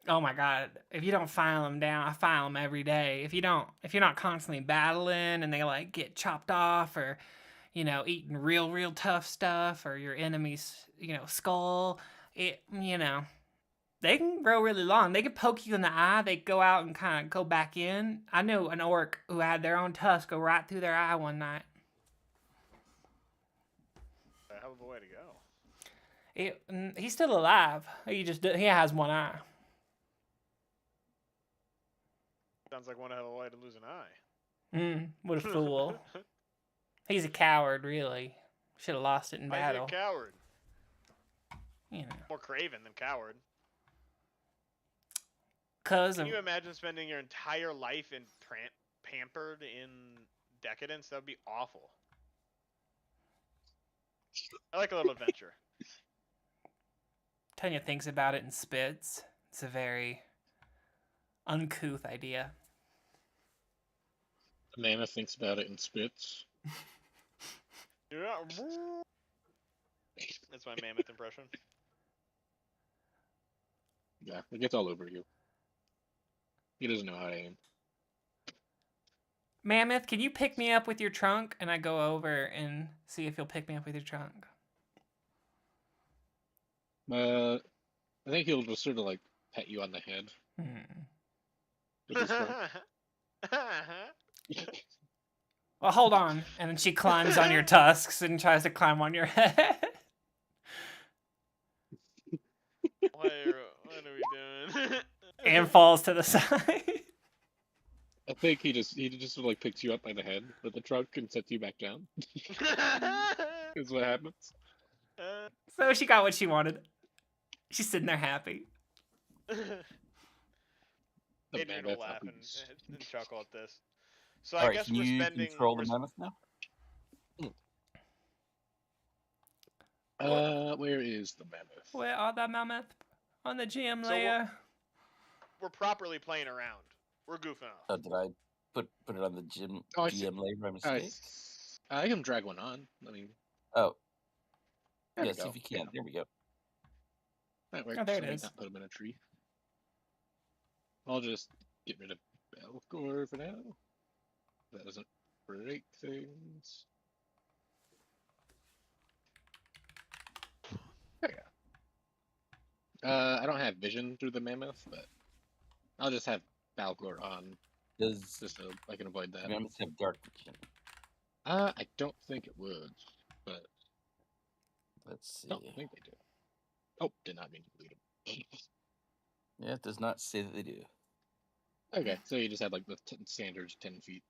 Oh my god, if you don't file them down, I file them every day. If you're not constantly battling and they like get chopped off or, eating real tough stuff or your enemy's, skull, they can grow really long. They can poke you in the eye. They go out and kind of go back in. I know an orc who had their own tusk go right through their eye one night. A hell of a way to go. He's still alive. He has one eye. Sounds like one hell of a way to lose an eye. What a fool. He's a coward, really. Should have lost it in Why is he battle. a coward? You know. More craven than coward. Cause Can you imagine spending your entire life in pampered in decadence? That would be awful. I like a little adventure. Tanya thinks about it and spits. It's a very uncouth idea. The mammoth thinks about it and spits. Yeah. That's my mammoth impression. Yeah, it gets all over you. He doesn't know how to aim. Mammoth, can you pick me up with your trunk? And I go over and see if you'll pick me up with your trunk. I think he'll just sort of like pat you on the head with his trunk. Well, hold on. And then she climbs on your tusks and tries to climb on your head. What are we doing? And falls to the side. I think he just sort of like picks you up by the head with the trunk and sets you back down. Is what happens. So she got what she wanted. She's sitting there happy. The Adrian will mammoth laugh happens. and chuckle at this. So All I right, guess can we're you spending. control the mammoth now? Where is the mammoth? Where are the mammoth? On the gym So layer. We're properly playing around. We're goofing off. Oh, did I put it on the gym Oh, I see. GM layer by mistake? I can drag one on. I mean, Oh, there yeah, we see go. if you can. There we go. That works. Oh, there it I need is. not put him in a tree. I'll just get rid of Belgor for now. That doesn't break things. There you go. I don't have vision through the mammoth, but I'll just have Balgor on Does just so I can avoid that. mammoths have dark vision? I don't think it would, but Let's see. I don't think they do. Oh, did not mean to delete them. Yeah, it does not say that they do. Okay, so you just have like the standard 10 feet.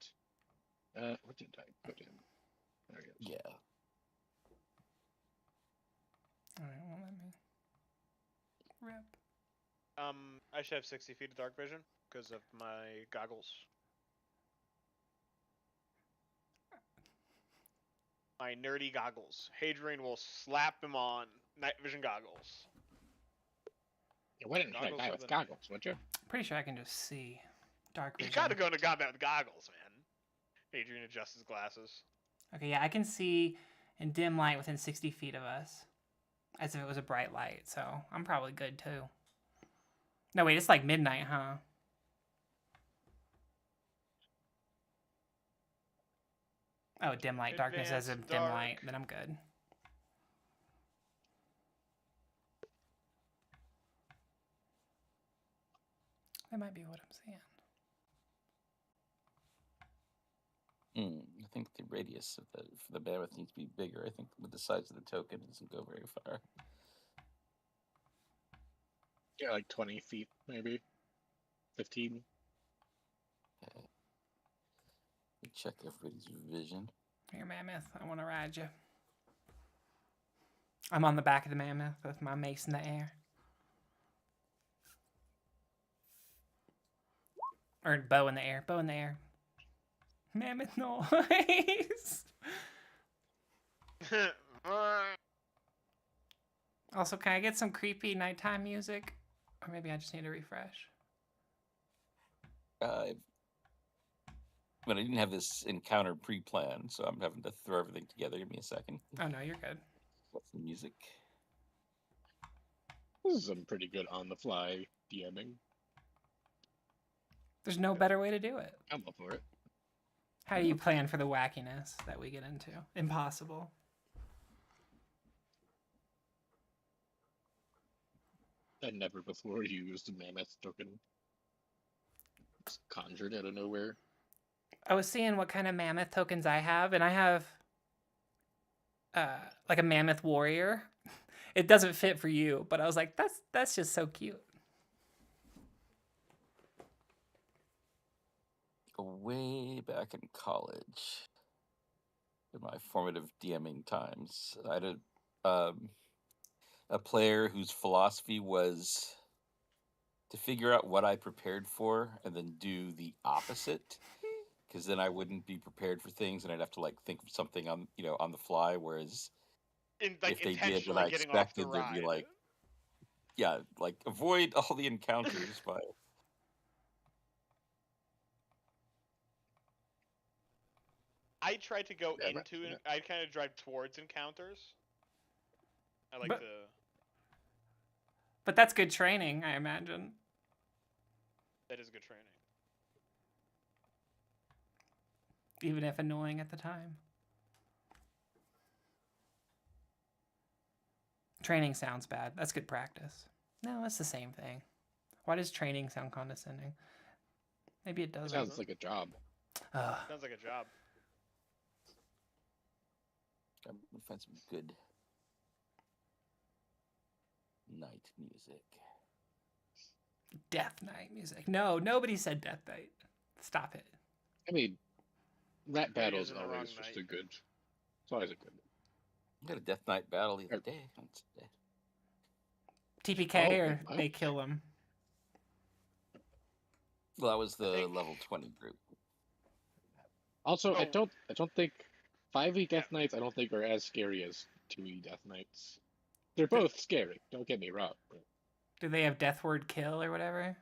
What did I put in? There it is. Yeah. All right, well, let me rip. I should have 60 feet of dark vision because of my goggles. My nerdy goggles. Hadrian will slap them on. Night vision goggles. Yeah, why didn't you Goggles die for with the- goggles, would you? Pretty sure I can just see dark You vision. gotta go into combat with goggles, man. Hadrian adjusts his glasses. Okay, yeah, I can see in dim light within 60 feet of us, as if it was a bright light. So I'm probably good too. No, wait, it's like midnight, huh? Oh, dim light, darkness as a Advanced dim dark. light. Then I'm good. That might be what I'm seeing. I think the radius of the mammoth needs to be bigger. I think with the size of the token, it doesn't go very far. Yeah, like 20 feet, maybe. 15. Let me check everybody's vision. Here, mammoth. I want to ride you. I'm on the back of the mammoth with my mace in the air. Or bow in the air. Bow in the air. Mammoth noise. Also, can I get some creepy nighttime music? Or maybe I just need a refresh. But I didn't have this encounter pre-planned, so I'm having to throw everything together. Give me a second. Oh, no, you're good. What's the music? This is some pretty good on-the-fly DMing. There's no better way to do it. I'm up for it. How do you plan for the wackiness that we get into? Impossible. I never before used a mammoth token. It's conjured out of nowhere. I was seeing what kind of mammoth tokens I have, and I have like a mammoth warrior. It doesn't fit for you, but I was like, that's just so cute. Way back in college, in my formative DMing times, I had a player whose philosophy was to figure out what I prepared for and then do the opposite, because then I wouldn't be prepared for things and I'd have to like think of something on on the fly. Whereas if they did what I intentionally getting off the expected, they'd be ride. like, yeah, like avoid all the encounters by. I try to go Yeah, into yeah. it. I kind of drive towards encounters. I like But- to. But that's good training, I imagine. That is good training. Even if annoying at the time. Training sounds bad. That's good practice. No, it's the same thing. Why does training sound condescending? Maybe it It doesn't. sounds like a job. Sounds like a job. I'm gonna find some good night music. Death Knight music. No, nobody said Death Knight. Stop it. I mean, rap Maybe battle it is is in the wrong always just night. a good. It's always a good. I had a Death Knight battle the other day. TPK Oh, or wow. they kill him. Well, that was the think- level 20 group. Also, I Oh. don't think 5e Death Knights I don't think are as scary as 2e Death Knights. They're both scary. Don't get me wrong. But, Do they have Death Word Kill or whatever?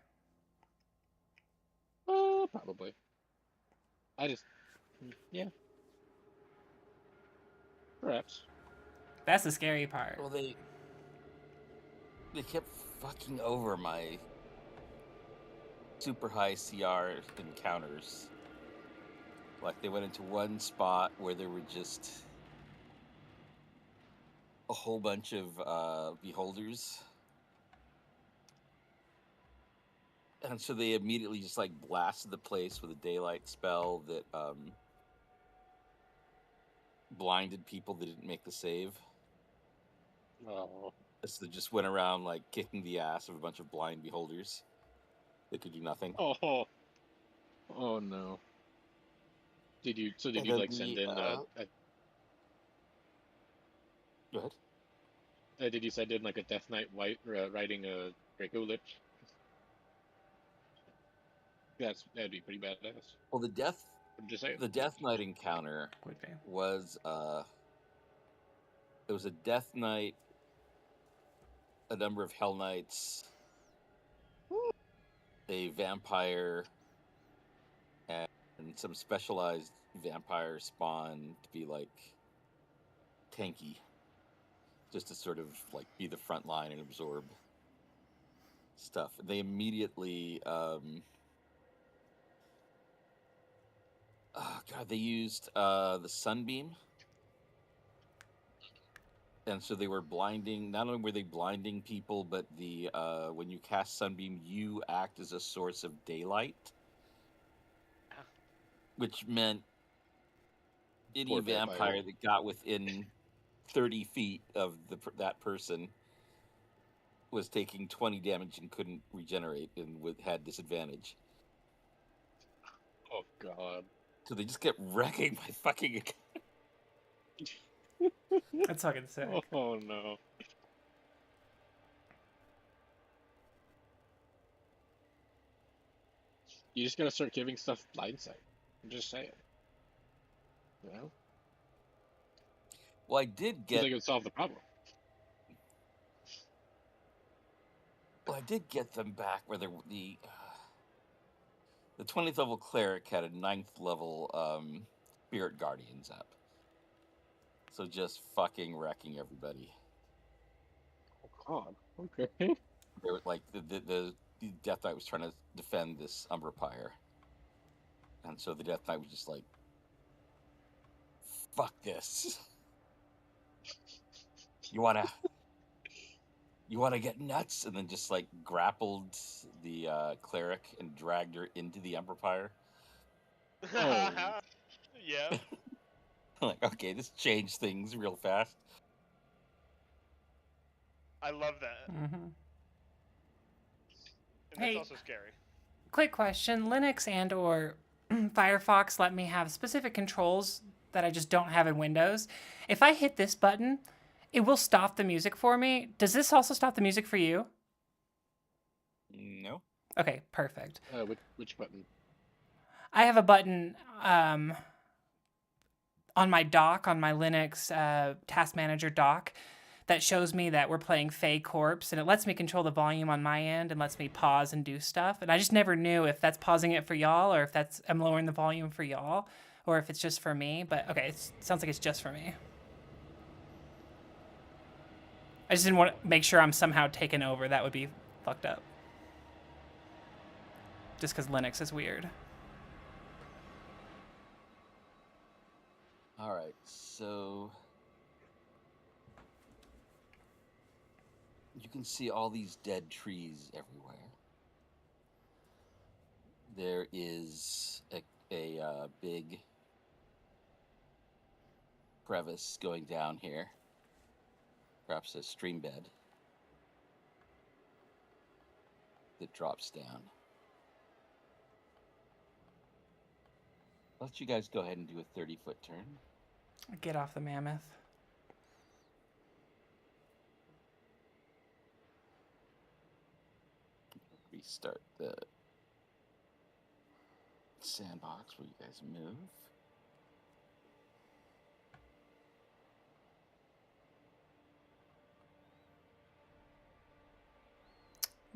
probably. I just, yeah. Perhaps. That's the scary part. Well, they kept fucking over my super high CR encounters. Like they went into one spot where there were just a whole bunch of beholders. And so they immediately just like blasted the place with a daylight spell that blinded people that didn't make the save. Oh, So they just went around like kicking the ass of a bunch of blind beholders that could do nothing. oh, oh no. Did you And you then like send the in go ahead. did you send in like a Death Knight riding a Draco Lich? That'd be pretty badass. Well, I'm just saying. the Death Knight encounter Would be. was it was a Death Knight, a number of Hell Knights, a vampire, and some specialized vampire spawn to be like tanky, just to sort of like be the front line and absorb stuff. They immediately oh god, they used the sunbeam, and so they were blinding. Not only were they blinding people, but the when you cast sunbeam, you act as a source of daylight, which meant any Poor vampire. vampire that got within 30 feet of that person was taking 20 damage and couldn't regenerate and had disadvantage. Oh god. So they just kept wrecking my fucking account. That's fucking sick. Oh no. You just gotta start giving stuff blind sight. I'm just saying. You know? Well, I did I get think it would solve the problem. them back where the 20th level cleric had a 9th level spirit guardians up. So just fucking wrecking everybody. Oh god. Okay. They were like the Death Knight was trying to defend this Umbra Pyre. And so the Death Knight was just like, fuck this. You wanna get nuts? And then just like grappled the cleric and dragged her into the Umbra Pyre. Oh. Yeah. Like, okay, this changed things real fast. I love that. Mm-hmm. And Hey. that's also scary. Quick question: Linux and or Firefox let me have specific controls that I just don't have in Windows. If I hit this button, it will stop the music for me. Does this also stop the music for you? No. Okay, perfect. Which button? I have a button on my dock, on my Linux task manager dock, that shows me that we're playing Fey Corpse, and it lets me control the volume on my end and lets me pause and do stuff. And I just never knew if that's pausing it for y'all or if I'm lowering the volume for y'all or if it's just for me. But okay, it sounds like it's just for me. I just didn't want to make sure I'm somehow taken over. That would be fucked up. Just because Linux is weird. All right, so you can see all these dead trees everywhere. There is a big crevice going down here, perhaps a stream bed that drops down. I'll let you guys go ahead and do a 30-foot turn. Get off the mammoth. Restart the sandbox where you guys move.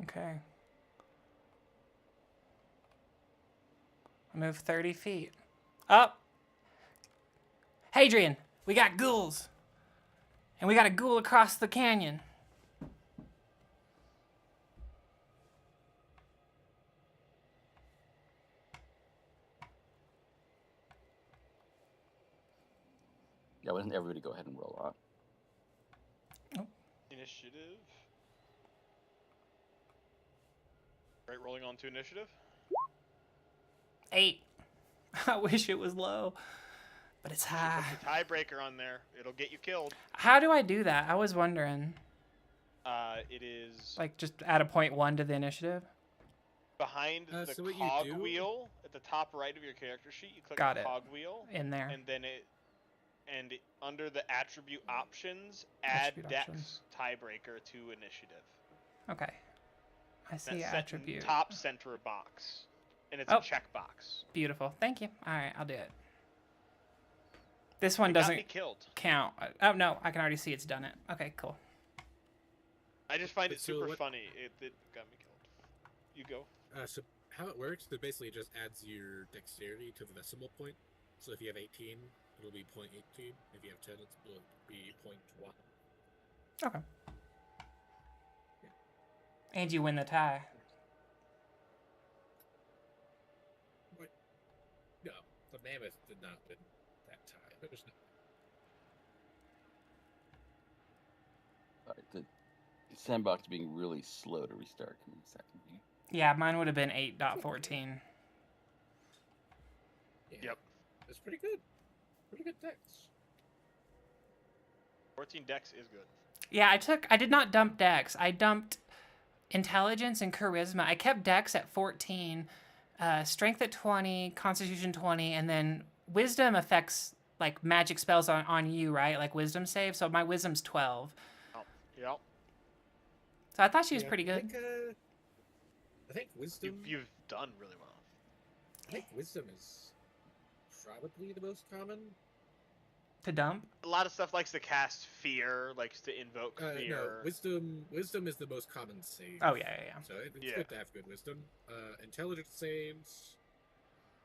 Okay. I move 30 feet. Up. Hadrian, we got ghouls. And we got a ghoul across the canyon. Yeah, why doesn't everybody go ahead and roll on? Initiative. Right, rolling on to initiative. 8. I wish it was low, but it's high. Put the tiebreaker on there. It'll get you killed. How do I do that? I was wondering. It is. Like, just add a .1 to the initiative? Behind the so what you cog do- wheel at the top right of your character sheet, you click Got the it. cog wheel, In there. and then under the attribute options, add Attribute Dex options. tiebreaker to initiative. Okay. I see That's set in attribute. top center box, and it's Oh. a checkbox. Beautiful. Thank you. All right, I'll do it. This one It got me doesn't killed. count. Oh no, I can already see it's done it. Okay, cool. I just find But it so super what- funny. It got me killed. You go. So how it works, it basically just adds your dexterity to the decimal point. So if you have 18, it'll be 0.18. If you have 10, it'll be 0.1. Okay. And you win the tie. No, the mammoth did not win that tie. There's no... Alright, the sandbox being really slow to restart. Give me a second here. Yeah, mine would have been 8.14. Yeah, Yep. It's pretty good. Pretty good dex. 14 Dex is good. Yeah, I did not dump Dex. I dumped Intelligence and Charisma. I kept Dex at 14, Strength at 20, Constitution 20, and then Wisdom affects like magic spells on you, right? Like Wisdom save. So my Wisdom's 12. Oh, yep. So I thought she was Yeah, pretty good. I think wisdom. You've done really well. I think wisdom is probably the most common. To dump? A lot of stuff likes to cast fear, likes to invoke No, fear. wisdom is the most common save. Oh, yeah. So it's Yeah. good to have good wisdom. Intelligence saves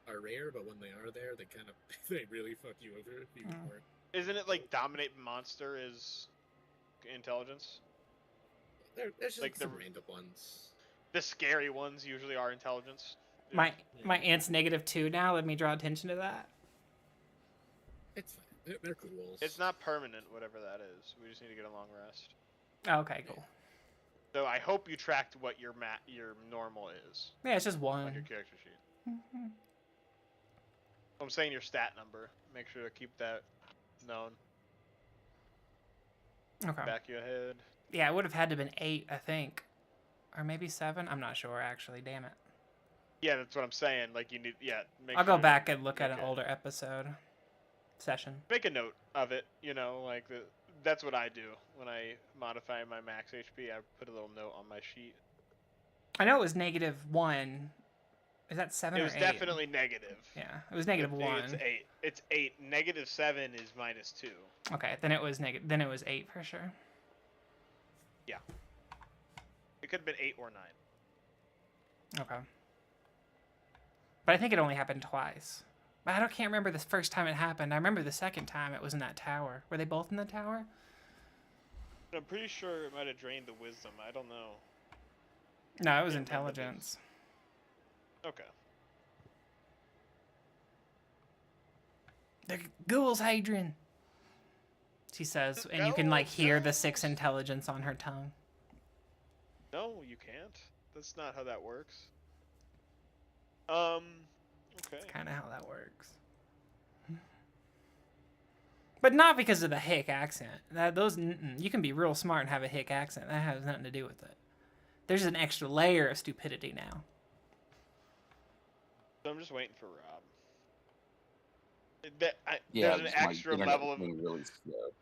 are rare, but when they are there, they kind of they really fuck you over if you Mm. weren't. Isn't it like dominate monster is intelligence? There's just Like some the- random ones. The scary ones usually are intelligence. My aunt's -2 now. Let me draw attention to that. It's fine. They're cool. It's not permanent, whatever that is. We just need to get a long rest. Oh, okay, cool. So I hope you tracked what your normal is Yeah, it's just on your one. character sheet. I'm saying your stat number. Make sure to keep that known. Okay. Back you ahead. Yeah, it would have had to have been 8, I think. Or maybe 7? I'm not sure, actually. Damn it. Yeah, that's what I'm saying. Like you need, make I'll go sure- back and look at an okay. older episode session. Make a note of it. You know, like that's what I do when I modify my max HP. I put a little note on my sheet. I know it was -1. Is that 7 It or was 8? definitely negative. Yeah, it was -1. It's 8. It's 8. -7 is -2. Okay, then it was negative. Then it was 8 for sure. It could have been 8 or 9. Okay. But I think it only happened twice. But can't remember the first time it happened. I remember the second time it was in that tower. Were they both in the tower? I'm pretty sure it might have drained the wisdom. I don't know. No, it was Can't remember intelligence. Okay. The ghouls, Hadrian. She says, and you can like hear the 6 intelligence on her tongue. No, you can't. That's not how that works. Okay. Kind of how that works. But not because of the hick accent. You can be real smart and have a hick accent. That has nothing to do with it. There's an extra layer of stupidity now. So I'm just waiting for Rob. Yeah, There's an just my extra internet level of, being really slow.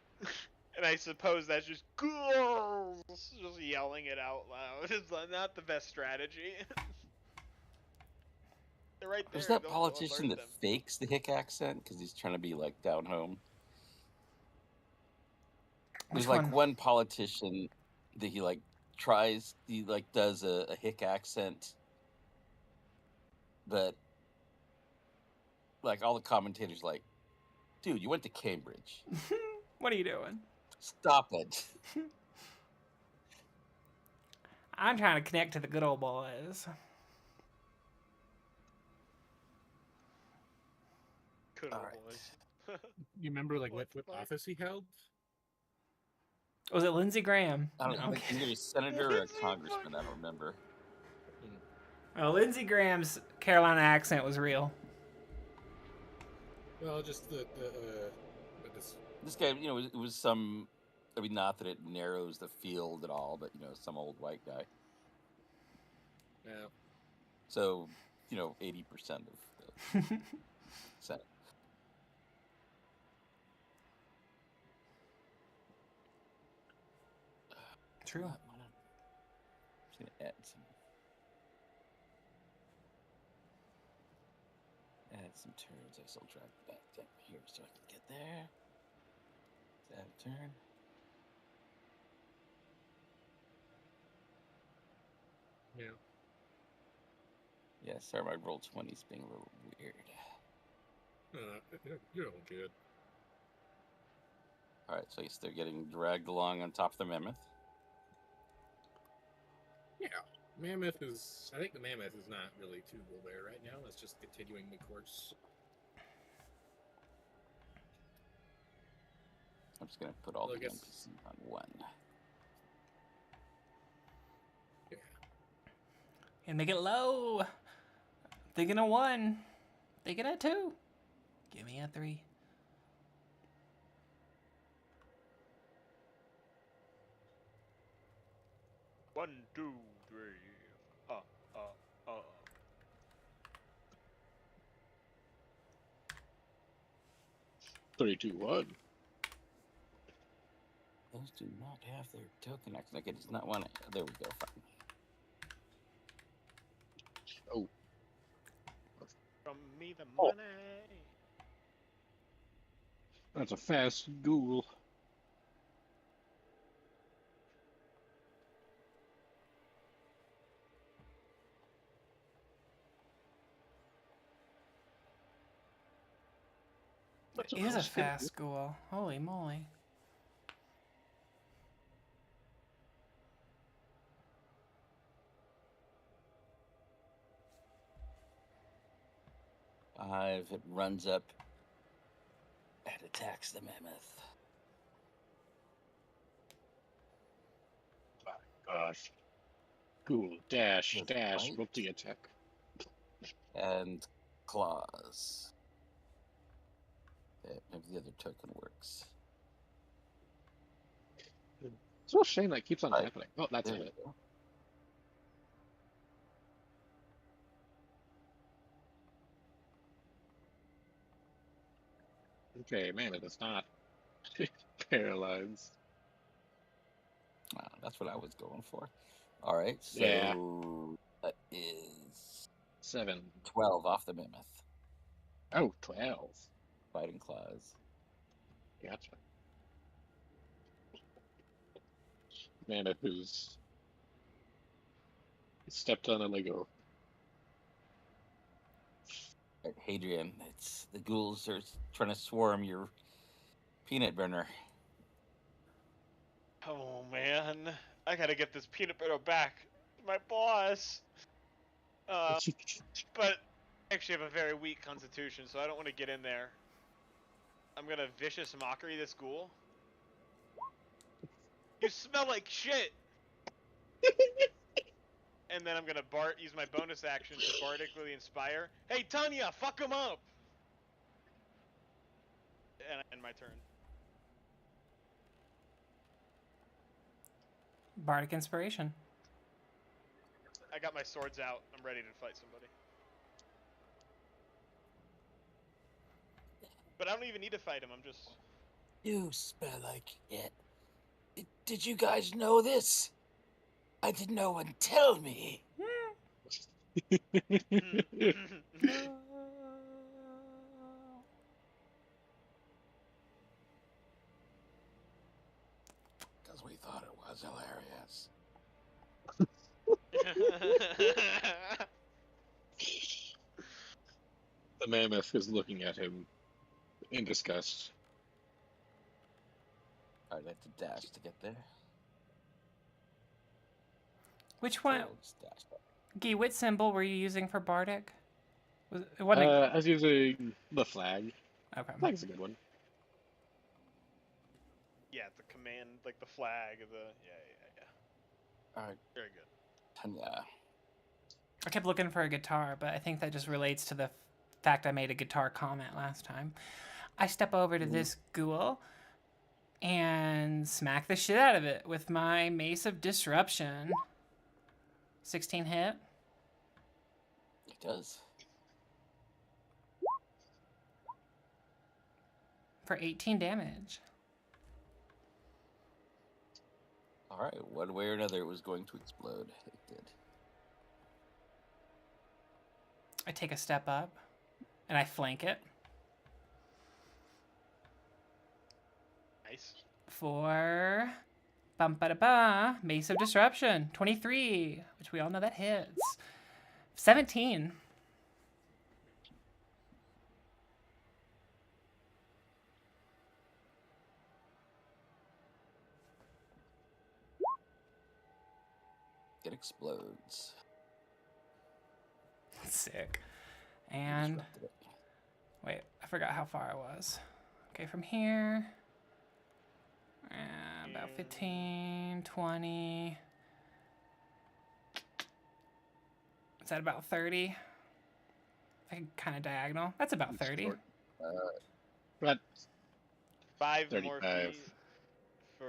and I suppose that's just ghouls just yelling it out loud. It's not the best strategy. They're right there. There's that don't politician alert that them. fakes the hick accent because he's trying to be like down home. There's Which like one politician that he does a hick accent, but like all the commentators like, dude, you went to Cambridge. What are you doing? Stop it. I'm trying to connect to the good old boys. Good old Alright. boys. You remember like What what the fuck? office he held? Was it Lindsey Graham? I don't know. Okay. He's either a senator or a congressman. I don't remember. Oh, Lindsey Graham's Carolina accent was real. Well, just this, This guy, it was some. I mean, not that it narrows the field at all, but some old white guy. yeah. So, 80% of the set. True. I'm just gonna add some turns. I still drag the back down here so I can get there. Let's add a turn. Yeah. Yeah, sorry, my roll 20's being a little weird. You're all good. All right, so they're getting dragged along on top of the mammoth. Yeah. Mammoth is. I think the mammoth is not really too there right now. It's just continuing the course. I'm just gonna put all Well, I the guess- NPCs on one. Yeah. And make it low. Thinking a 1. Thinking a 2. Give me a 3. One, two, three. 3, 2, 1. Those do not have their token action. Okay, it's not one. There we go. Fine. Oh, From me the Oh. money. that's a fast ghoul. It is a fast school. Holy moly. It runs up and attacks the mammoth. Gosh. Ghoul, dash, With dash, bite? multi attack. And claws. Yeah, maybe the other token works. It's a shame that keeps on Right. happening. Oh, that's There it. we go. Okay, man, it is not paralyzed. That's what I was going for. All right, so Yeah. that is 7. 12 off the mammoth. Oh, 12. Fighting claws. Gotcha. Mammoth who's stepped on a Lego. Right, Hadrian, it's the ghouls are trying to swarm your peanut burner. Oh man, I gotta get this peanut butter back to my boss. But I actually have a very weak constitution, so I don't want to get in there. I'm gonna vicious mockery this ghoul. You smell like shit. And then I'm gonna use my bonus action to bardically inspire. Hey Tanya, fuck him up. And I end my turn. Bardic Inspiration. I got my swords out. I'm ready to fight somebody. But I don't even need to fight him. I'm just. You smell like it. Did you guys know this? I didn't know one tell me. Because we thought it was hilarious. The mammoth is looking at him in disgust. I'd have to dash to get there. Which one? So I'll just dash up. Gee, what symbol were you using for Bardic? It wasn't I was using the flag. okay. Flag's a good one. Yeah, the command, like the flag, yeah. All right, Very good. Tanya. I kept looking for a guitar, but I think that just relates to the fact I made a guitar comment last time. I step over to this ghoul and smack the shit out of it with my Mace of Disruption. 16 hit. does. For 18 damage. All right, one way or another, it was going to explode. It did. I take a step up, and I flank it. Nice. For bum ba da ba, Mace of Disruption, 23, which we all know that hits. 17. It explodes. Sick. You And disrupted it. wait, I forgot how far I was. Okay, from here, about 15, 20. Is that about 30? I can kind of diagonal. That's about 30. Short. But 5 more 35. feet for.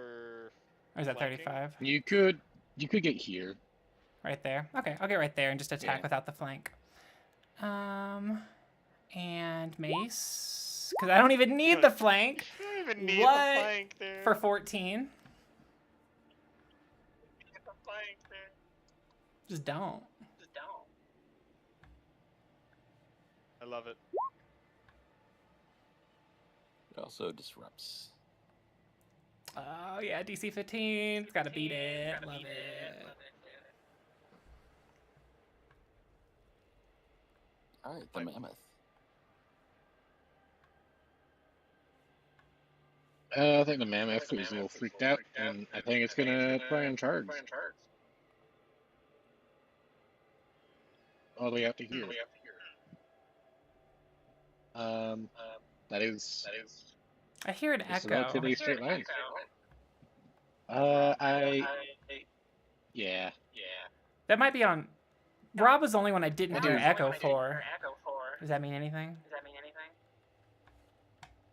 Or is that flanking? 35? you could get here. Right there. Okay, I'll get right there and just attack Yeah. without the flank. And mace, because I don't even need the flank You don't even need What? the flank there. for 14. Just don't. I love it. It also disrupts. Oh yeah, DC 15. Gotta beat it. Love it. All right, the mammoth. I think the mammoth is a little freaked out, and I think it's gonna try and charge. All the way out to here. That is I hear an it's a echo. relatively straight line. Yeah. That might be on. Rob was the only one I didn't hear Dude. echo for. Does that mean anything?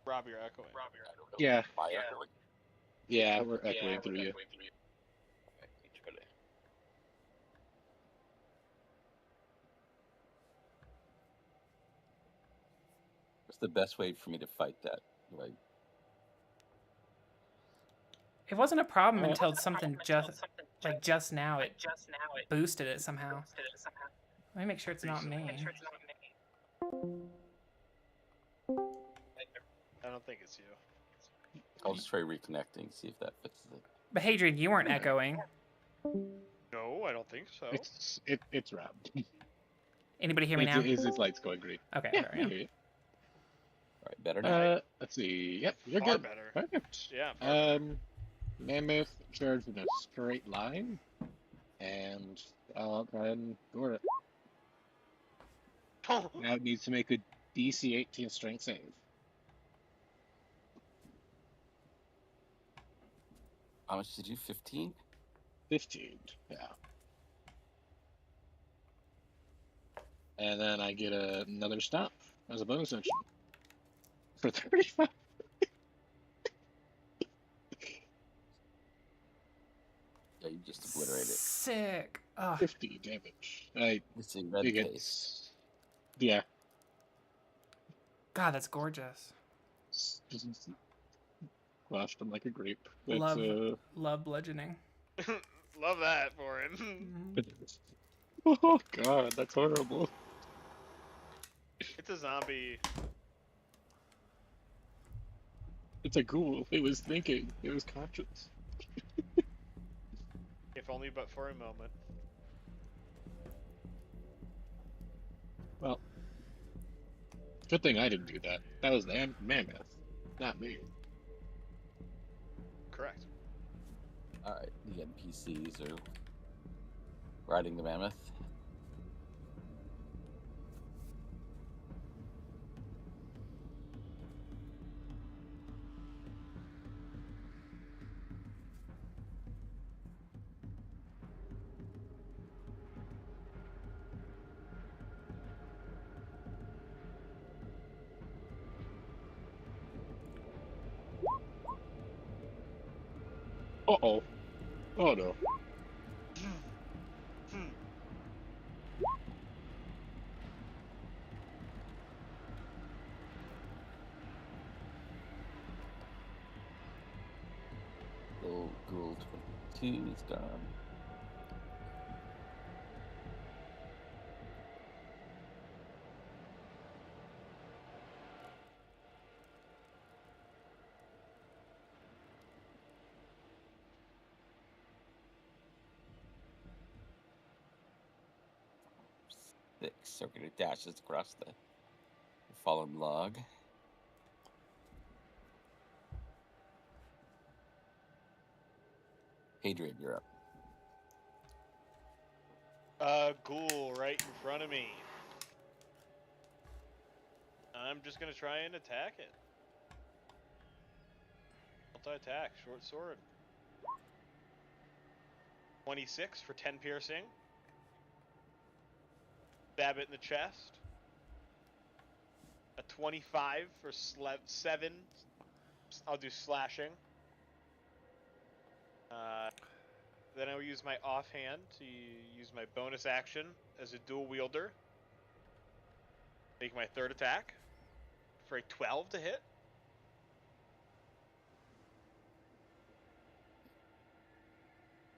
Rob, you're echoing. I don't know. Yeah. Am I echoing? Yeah, we're echoing through you. Okay, try to- What's the best way for me to fight that? Like, It wasn't a problem Oh. until something just now it boosted it somehow. Let me make sure it's not me. I don't think it's you. I'll just try reconnecting, see if that fixes it. But Hadrian, you weren't echoing. No, I don't think so. It's Rob. Anybody hear me now? His light's going green. Okay, Yeah, there I we go. hear you. All right, better now. Let's see. Yep, you're Far good. better. Perfect. Yeah. Far better. Mammoth charged in a straight line, and I'll try and gore it. Oh, Now it needs to make a DC 18 strength save. How much did you? 15? 15, yeah. And then I get another stop as a bonus action for 35. Yeah, you just obliterated it. Sick. Oh, 50 damage. It's in red It face. gets, yeah, God, that's gorgeous. just squashed him like a grape. Love bludgeoning. love that for him. Oh god, that's horrible. It's a zombie. It's a ghoul. It was thinking. It was conscious. If only but for a moment. Well, good thing I didn't do that. That was the mammoth, not me. Correct. All right, the NPCs are riding the mammoth. Uh-oh. Oh no. Ghoul 22 is gone. Six circular dashes across the fallen log. Hadrian, you're up. Ghoul right in front of me. I'm just gonna try and attack it. Multi-attack, short sword. 26 for 10 piercing. Stab it in the chest. A 25 for 7. I'll do slashing. Then I will use my offhand to use my bonus action as a dual wielder. Make my third attack for a 12 to hit.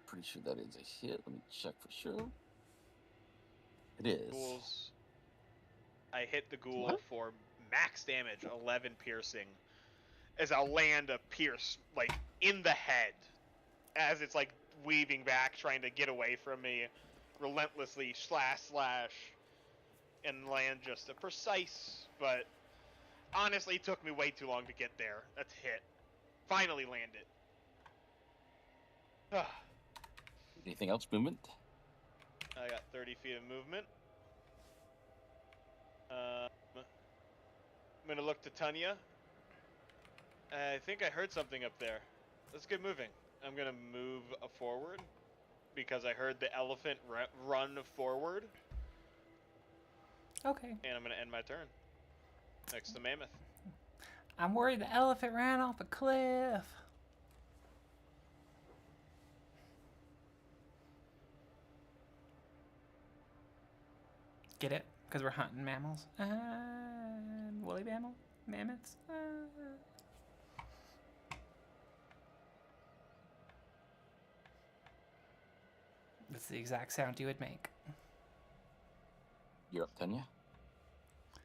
Pretty sure that is a hit. Let me check for sure. It is. Ghouls. I hit the ghoul What? for max damage, 11 piercing, as I'll land a pierce like in the head, as it's like weaving back, trying to get away from me, relentlessly slash, and land just a precise, but honestly took me way too long to get there. That's hit. Finally landed. Anything else? Movement? I got 30 feet of movement. I'm gonna look to Tanya. I think I heard something up there. Let's get moving. I'm gonna move forward because I heard the elephant run forward, Okay. and I'm gonna end my turn next to Mammoth. I'm worried the elephant ran off a cliff. Get it? Because we're hunting mammals. Woolly mammoths. That's the exact sound you would make. You're up, Tanya.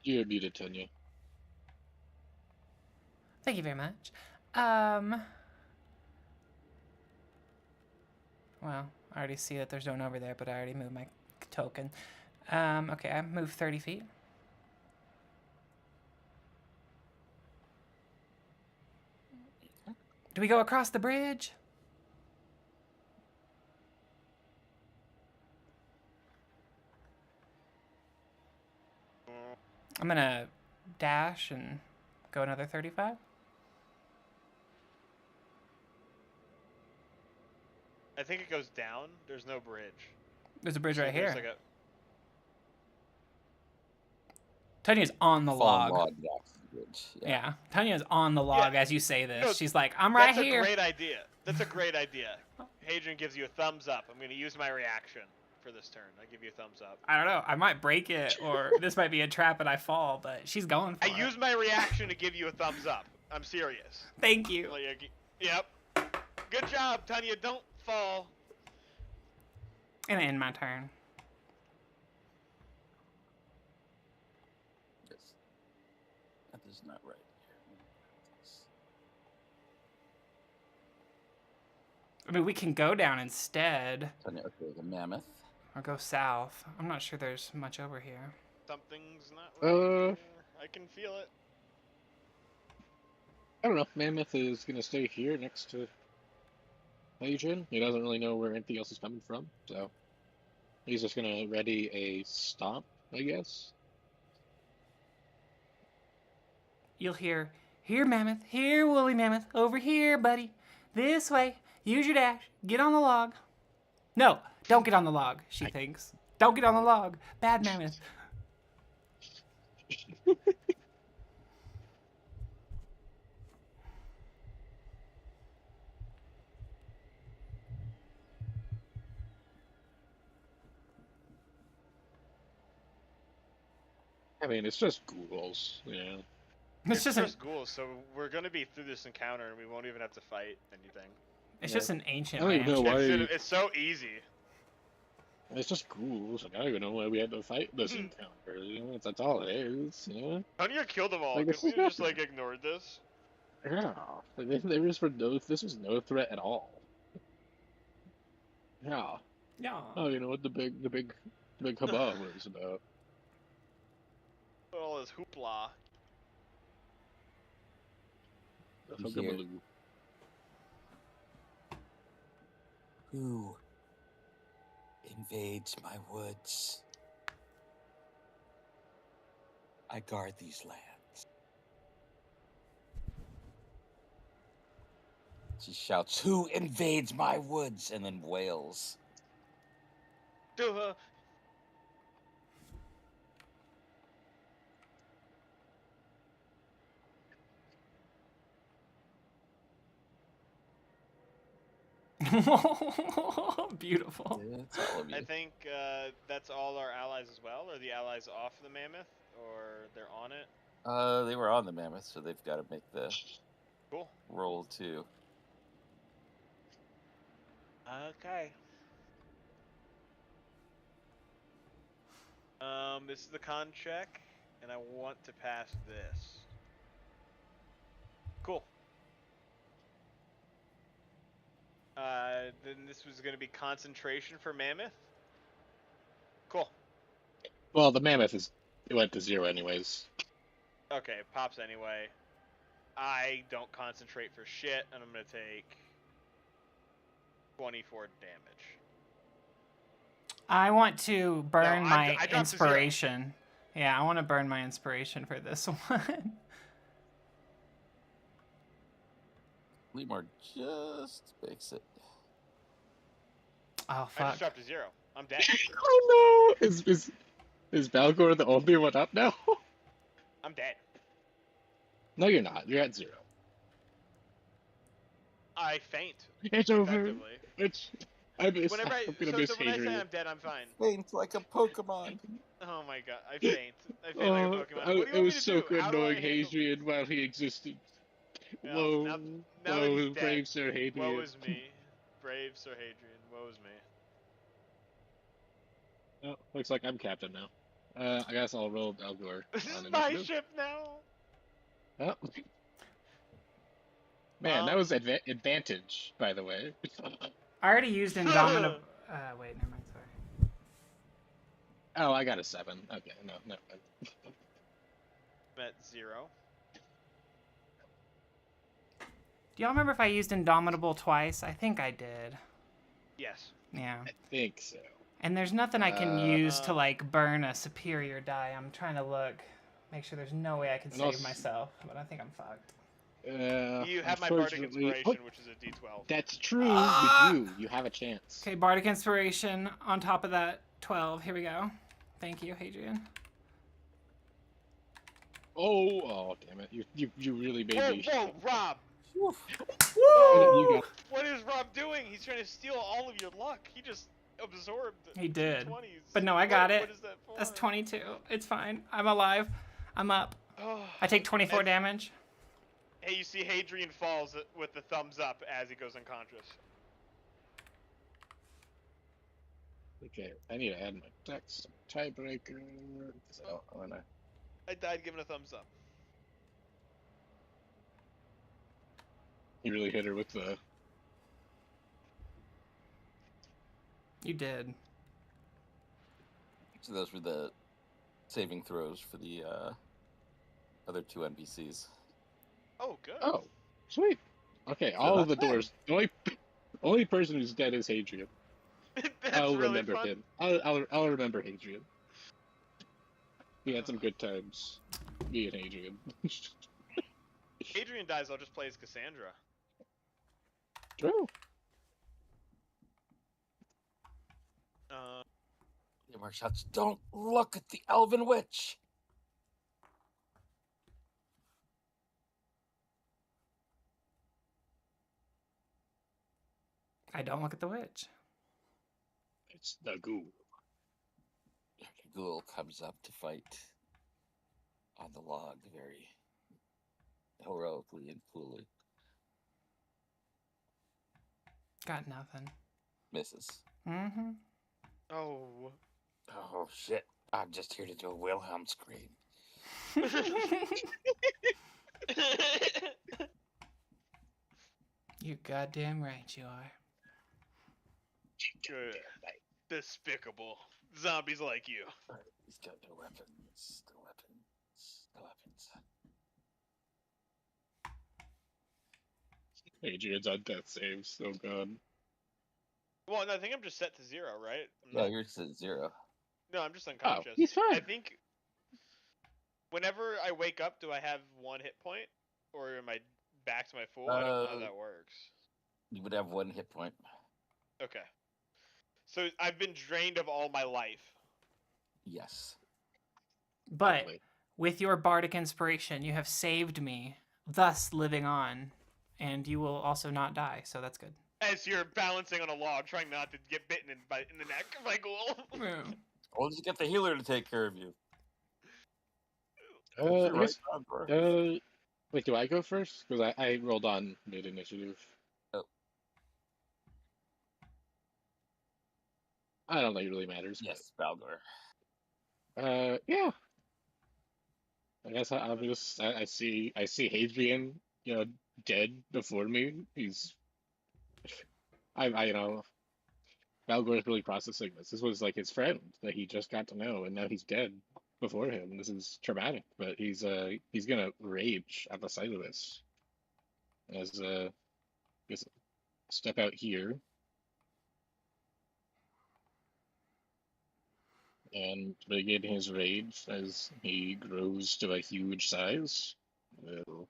You're muted, Tanya. Thank you very much. Well, I already see that there's no one over there, but I already moved my token. Okay, I moved 30 feet. Do we go across the bridge? I'm gonna dash and go another 35. I think it goes down. There's no bridge. There's a bridge So right there's here. like Tanya's on the Fallen log. log across the bridge. Yeah, Tanya's on the log as you say this. No, She's like, I'm right That's here. a great idea. That's a great idea. Hadrian gives you a thumbs up. I'm going to use my reaction for this turn. I give you a thumbs up. I don't know. I might break it, or this might be a trap and I fall, but she's going for I it. use my reaction to give you a thumbs up. I'm serious. Thank you. Like, yep. Good job, Tanya. Don't fall. And end my turn. Yes. That is not right. I mean, we can go down instead, Tanya, okay, the mammoth. or go south. I'm not sure there's much over here. Something's not right here. I can feel it. I don't know. Mammoth is gonna stay here next to Adrian. He doesn't really know where anything else is coming from, so he's just gonna ready a stomp, I guess. You'll hear, here, mammoth, here, woolly mammoth, over here, buddy. This way. Use your dash. Get on the log. No, don't get on the log, she thinks. Don't get on the log. Bad mammoth. I mean, it's just ghouls, you know. It's just first ghouls, so we're going to be through this encounter and we won't even have to fight anything. It's Yeah. just an ancient I don't even know mansion. why. It's so easy. It's just cool. It's like, I don't even know why we had to fight this encounter. You know, that's all it is. You know, Honey, killed them all. Like, Could this we is have just nothing. like ignored this? yeah. Like, there was for no. This was no threat at all. Yeah. Yeah. Oh, you know what the big hubbub was about. All this hoopla. The You hear- huggabaloo. Who invades my woods? I guard these lands. She shouts, "Who invades my woods?" and then wails. Duh. Beautiful. It's all of I you. think that's all our allies as well. Are the allies off the mammoth, or they're on it? They were on the mammoth, so they've got to make the Cool. roll too. Okay. This is the con check, and I want to pass this. Cool. Then this was going to be concentration for mammoth. Cool. Well, the mammoth it went to 0 anyways. Okay, it pops anyway. I don't concentrate for shit, and I'm going to take 24 damage. I want to burn I my dropped to 0. inspiration. Yeah, I want to burn my inspiration for this one. Lemar just makes it. Oh, I just fuck. dropped to 0. I'm dead. Oh no! Is Balgor the only one up now? I'm dead. No, you're not. You're at 0. I faint. It's over. Effectively. I'm Whenever gonna miss so when I say Hadrian. I'm dead, I'm fine. Faint like a Pokemon. Oh my god, I faint. I faint like a Pokemon. What do you It want me was to so do? good How do I knowing handle? Hadrian while he existed. Yeah, Whoa, now that he's whoa, dead, brave Sir Hadrian. woe is me. Brave Sir Hadrian, woe is me. Oh, looks like I'm captain now. I guess I'll roll Balgor This on is my initiative. ship now. Oh. Man, that was advantage, by the way. I already used Indomitable. Wait, never mind. Sorry. Oh, I got a 7. Okay, no. I'm at 0. Do y'all remember if I used Indomitable twice? I think I did. Yes. Yeah. I think so. And there's nothing I can use to, Um, like, burn a superior die. I'm trying to look. Make sure there's no way I can And save also- myself. But I think I'm fucked. You have my bardic Unfortunately- inspiration, which is a D12. That's true. Ah! You do. You have a chance. Okay, Bardic Inspiration on top of that 12. Here we go. Thank you, Hadrian. Oh, damn it! You really made Whoa, me. whoa, Rob! You got What is Rob doing? He's trying to steal all of your luck. He just absorbed. He did. 20s. But no, I got it. What is that for? That's 22. It's fine. I'm alive. I'm up. Oh. I take 24 And- damage. Hey, you see Hadrian falls with the thumbs up as he goes unconscious. Okay, I need to add my dex tiebreaker. So I'm gonna. I died giving a thumbs up. You really hit her with the. You did. So those were the saving throws for the other 2 NPCs. Oh, good. Oh, sweet. Okay, So all of the not bad. doors. The only person who's dead is Hadrian. That's I'll really remember fun. him. I'll remember Hadrian. We had some good times. Me and Hadrian. Hadrian dies, I'll just play as Cassandra. True. Lemar shouts, "Don't look at the elven witch!" I don't look at the witch. It's the ghoul. Ghoul comes up to fight on the log very heroically and coolly. Got nothing. Misses. Mm-hmm. Oh. Oh shit! I'm just here to do a Wilhelm scream. You goddamn right you are. Good. Despicable. Zombies like you. He's got no weapons. No weapons. No weapons. Adrian's on death saves. Oh god. Well, no, I think I'm just set to 0, right? Yeah, yours is 0. No, I'm just Oh, unconscious. he's I fine. think whenever I wake up, do I have 1 hit point? Or am I back to my full? I don't know how that works. You would have 1 hit point. Okay. So I've been drained of all my life. Yes. But Lovely. with your bardic inspiration, you have saved me, thus living on, and you will also not die, so that's good. As you're balancing on a log, trying not to get bitten in the neck by ghoul. We'll just get the healer to take care of you. I Right, guess. Barbara? Wait, do I go first? Because I rolled on mid initiative. Oh. I don't think it really matters. Yes, Balgor. But, yeah. I guess I see Hadrian, dead before me. Balgor's really processing this. This was like his friend that he just got to know, and now he's dead before him. This is traumatic, but he's gonna rage at the sight of this. As just step out here and begin his rage as he grows to a huge size. We'll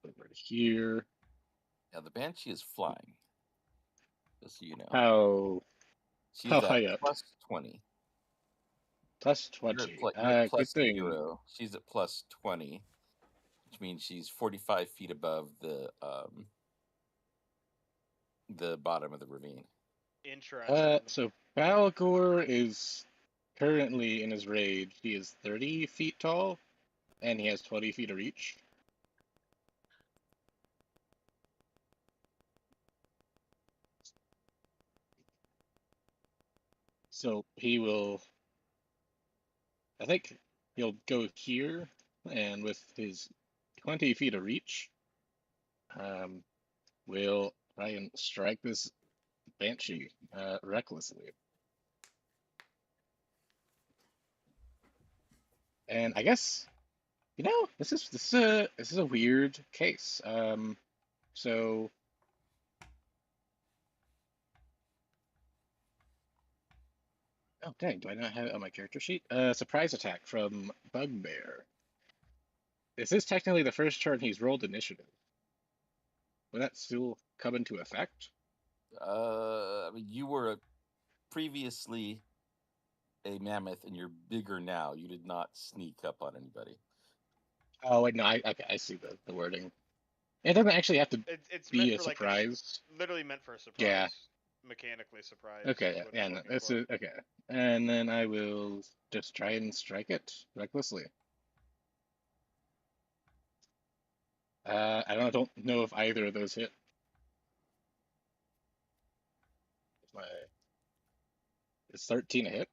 over here. Yeah, the Banshee is flying. Just so you know. How She's at high up? plus 20. Plus You're at 20. you're at Good plus thing. 0. She's at plus 20, which means she's 45 feet above the bottom of the ravine. Interesting. So Balgor is currently in his rage. He is 30 feet tall, and he has 20 feet of reach. So he will, I think he'll go here, and with his 20 feet of reach, will try and strike this Banshee recklessly. And I guess, this is a weird case. So oh dang, do I not have it on my character sheet? Surprise attack from Bugbear. This is technically the first turn he's rolled initiative. Will that still come into effect? I mean, you were previously a mammoth, and you're bigger now. You did not sneak up on anybody. Oh wait, no, I see the wording. It doesn't actually have to It's be meant a for surprise. literally meant for a surprise. Yeah. Mechanically surprise. Okay, is what yeah, I'm no, looking this for. is okay. And then I will just try and strike it recklessly. I don't know if either of those hit. Is 13 a hit?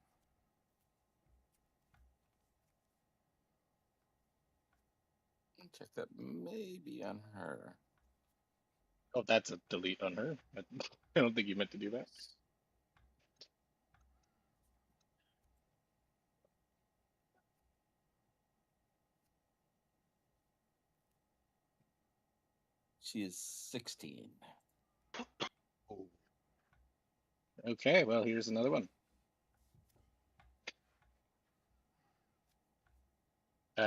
Check that maybe on her. Oh, that's a delete on her. I don't think you meant to do that. She is 16. Okay, well, here's another one.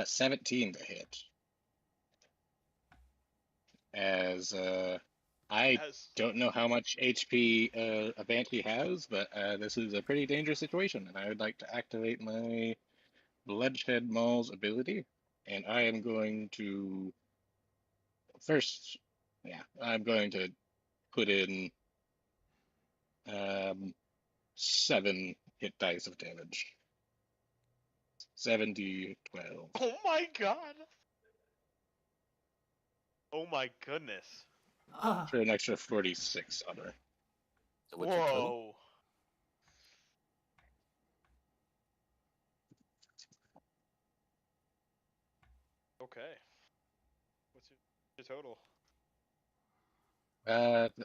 17 to hit. As I don't know how much HP a Banshee has, but this is a pretty dangerous situation, and I would like to activate my Bloodshed Maul's ability. And I am going to first, I'm going to put in 7 hit dice of damage. 7d12. Oh my god! Oh my goodness. Ugh. for an extra 46 on her. So what's your total? Whoa. Okay. What's your total?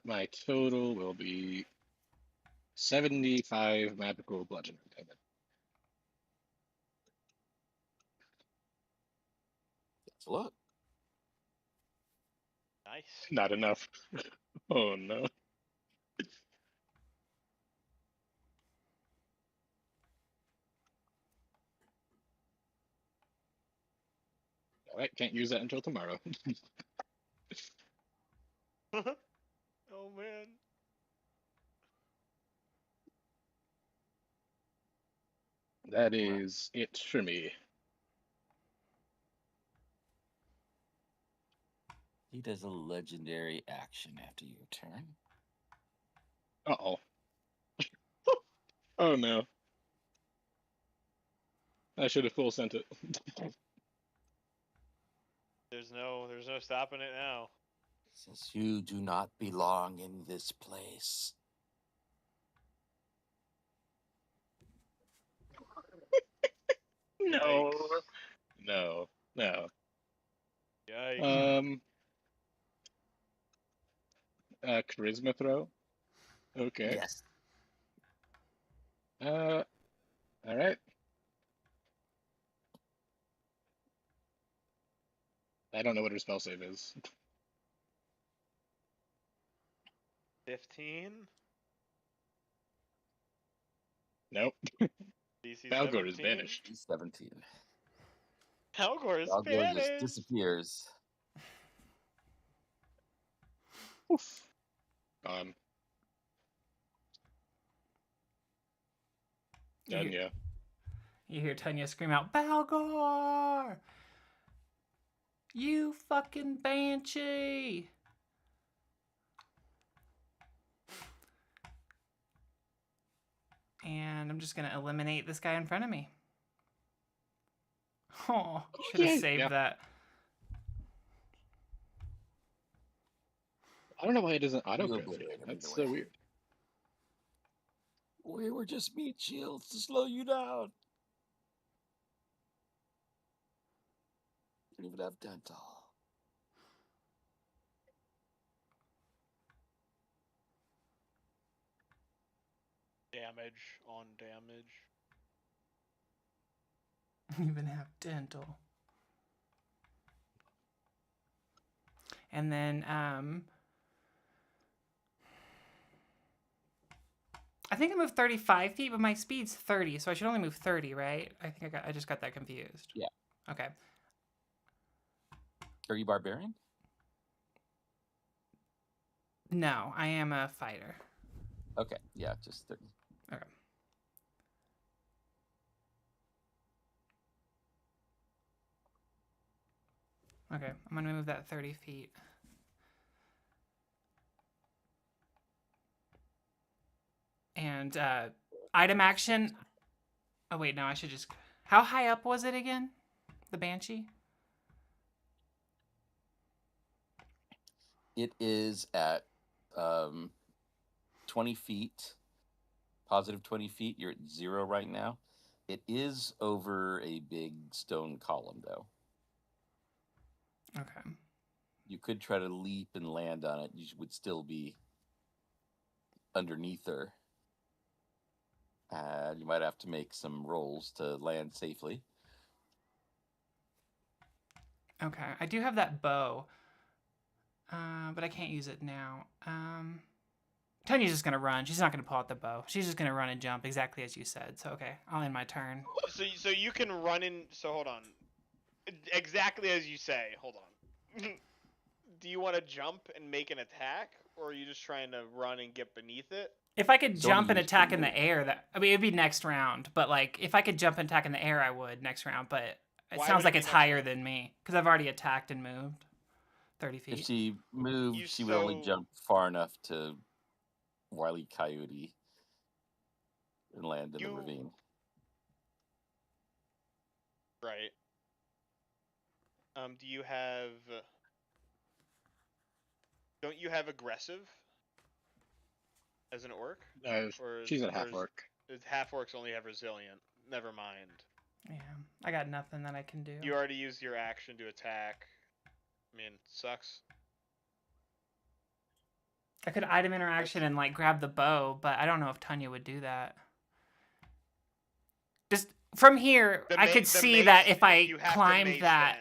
My total will be 75 magical bludgeoning damage. That's a lot. Nice. Not enough. Oh no. Alright, can't use that until tomorrow. Oh man. That is it for me. He does a legendary action after your turn. Uh-oh. Oh no. I should have full sent it. There's no stopping it now. Says you do not belong in this place. No. No. No. Yikes. Charisma throw. Okay. Yes. All right. I don't know what her spell save is. 15. Nope. DC Balgor is 17. banished. He's 17. Halgor is Balgor just banished. disappears. Oof. Gone. Done, yeah. You hear Tanya scream out, Balgor! You fucking banshee! And I'm just gonna eliminate this guy in front of me. Oh, should have Okay, saved yeah. that. I don't know why it doesn't auto You crit. obliterate him That's either so way. weird. We were just meat shields to slow you down. You don't even have dental. Damage on damage. Even have dental. And then I think I moved 35 feet, but my speed's 30, so I should only move 30, right? I just got that confused. Yeah. Okay. Are you barbarian? No, I am a fighter. Okay, yeah, just 30. Okay. Okay, I'm gonna move that 30 feet. And item action. Oh wait, no, I should just. How high up was it again? The banshee. It is at 20 feet, positive 20 feet. You're at 0 right now. It is over a big stone column, though. Okay. You could try to leap and land on it. You would still be underneath her. You might have to make some rolls to land safely. Okay, I do have that bow, but I can't use it now. Tanya's just gonna run. She's not gonna pull out the bow. She's just gonna run and jump exactly as you said. So okay, I'll end my turn. So you can run in. So hold on. Exactly as you say. Hold on. Do you want to jump and make an attack, or are you just trying to run and get beneath it? If I could So only jump and use attack for in the move. air, it'd be next round. But like, if I could jump and attack in the air, I would next round. But it Why sounds would it like be it's next higher round? than me because I've already attacked and moved 30 If feet. she moved, You she would only so- jump far enough to Wile E. Coyote and land in the ravine. Right. Do you have Don't you have aggressive as an orc? Or She's a or half orc. half orcs only have resilient. Never mind. Yeah, I got nothing that I can do. You already used your action to attack. I mean, sucks. I could item interaction and like grab the bow, but I don't know if Tanya would do that. Just from here, I could see that if I climbed that,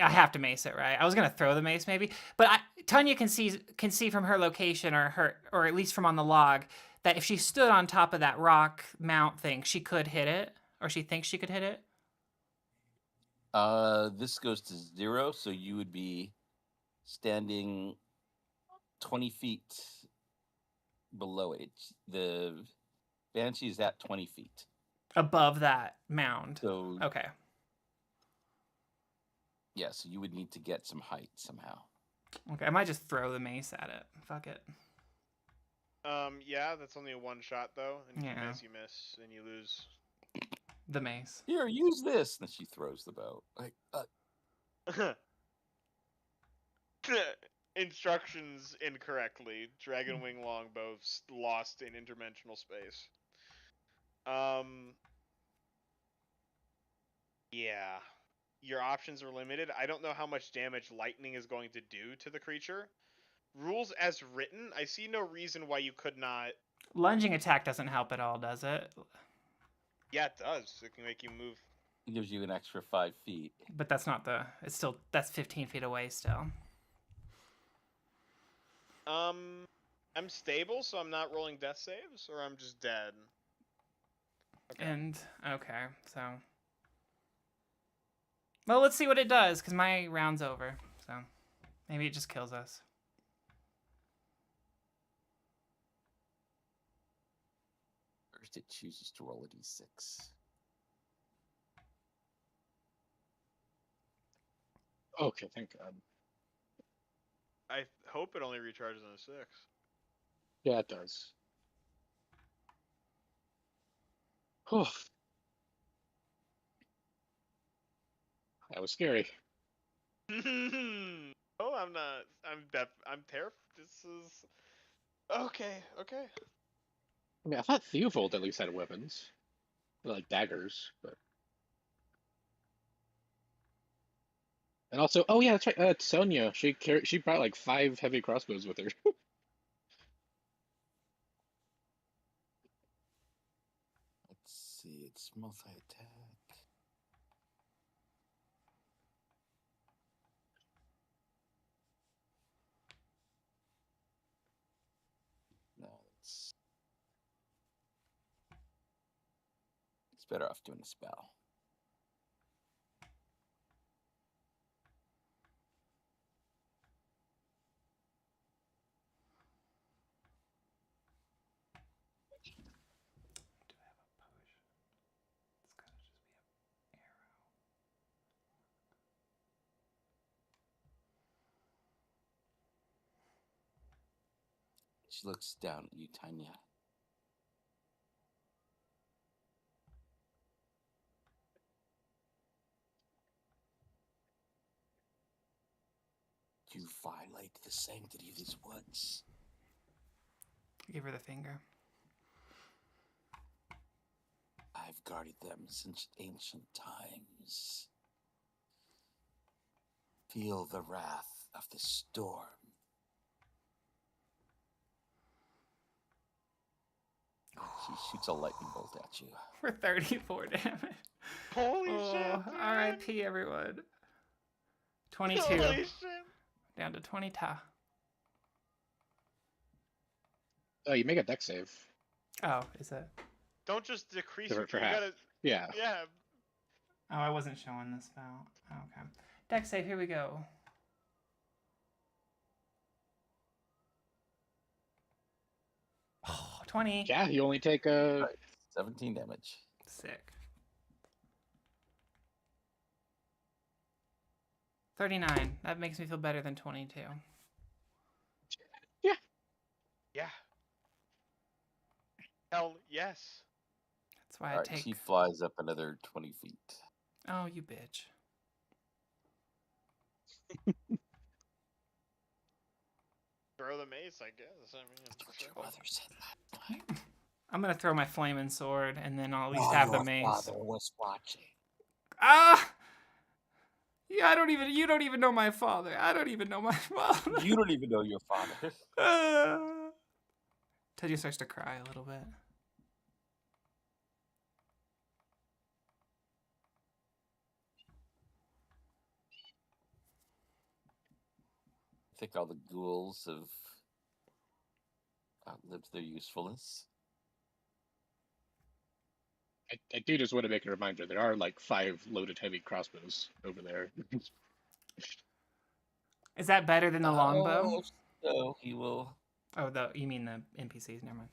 I have to mace it, right? I was gonna throw the mace maybe, but Tanya can see from her location or at least from on the log that if she stood on top of that rock mount thing, she could hit it, or she thinks she could hit it. This goes to 0, so you would be standing 20 feet below it. The Banshee is at 20 feet. Above that mound. So, okay. Yeah, so you would need to get some height somehow. Okay, I might just throw the mace at it. Fuck it. Yeah, that's only a one shot though, and Yeah. you miss, and you lose. The mace. Here, use this. And she throws the bow. Like, Instructions incorrectly. Dragon wing longbow lost in interdimensional space. Yeah. Your options are limited. I don't know how much damage lightning is going to do to the creature. Rules as written, I see no reason why you could not. Lunging attack doesn't help at all, does it? Yeah, it does. It can make you move. it gives you an extra 5 feet. But that's not that's 15 feet away still. I'm stable, so I'm not rolling death saves, or I'm just dead. Okay. And okay, so well, let's see what it does, because my round's over. So maybe it just kills us. First, it chooses to roll a d6. Okay, thank God. I hope it only recharges on a 6. Yeah, it does. Whew. That was scary. Oh, I'm not. I'm terrified. This is. Okay. I mean, I thought Theofold at least had weapons. Like daggers, but. And also, oh yeah, that's right. Sonia, she brought like 5 heavy crossbows with her. Let's see, it's multi-attack. No, it's better off doing a spell. She looks down at you, Tanya. You violate the sanctity of these woods. Give her the finger. I've guarded them since ancient times. Feel the wrath of the storm. She shoots a lightning bolt at you. For 34 damage. Holy shit! Dude. R.I.P. everyone. 22. Holy shit! Down to 20 ta. Oh, you make a deck save. Oh, is it? Don't just decrease For it. half. You gotta. Yeah. Yeah. Oh, I wasn't showing the spell. Oh, okay. Deck save, here we go. Oh, 20. Yeah, you only take 17 damage. Sick. 39. That makes me feel better than 22. Yeah. Hell yes. That's why I Alright, take... she flies up another 20 feet. Oh, you bitch. burrow the mace, I guess. I mean, That's what sure. your mother said last night. I'm gonna throw my flaming sword, and then I'll at least While have the your mace. father was watching. Ah! Yeah, you don't even know my father. I don't even know my father. You don't even know your father. Teddy starts to cry a little bit. I think all the ghouls have outlived their usefulness. I do just want to make a reminder. There are like 5 loaded heavy crossbows over there. Is that better than the longbow? So he will. Oh, you mean the NPCs? Never mind.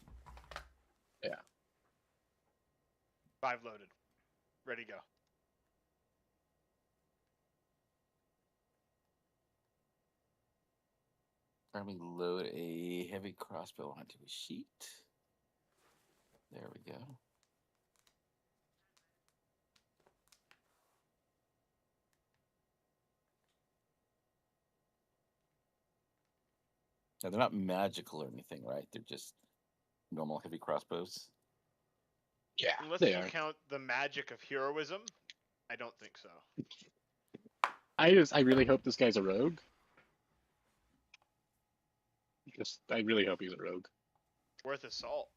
Yeah. 5 loaded. Ready to go. Let me load a heavy crossbow onto a sheet. There we go. Now, they're not magical or anything, right? They're just normal heavy crossbows. Yeah, Unless they you are. count the magic of heroism, I don't think so. I really hope this guy's a rogue. I really hope he's a rogue. Worth assault.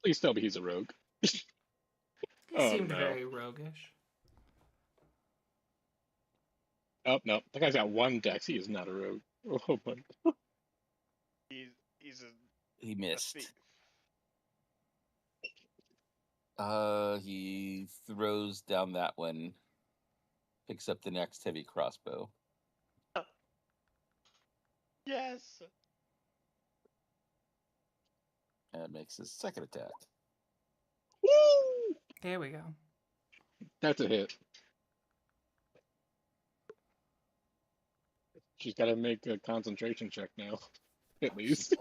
Please tell me he's a rogue. He Oh, seemed no. very roguish. Oh no, that guy's got 1 dex. He is not a rogue. Oh my. He's He a missed. thief. He throws down that one, picks up the next heavy crossbow. Yes. And makes his second attack. Woo! There we go. That's a hit. She's got to make a concentration check now, at least.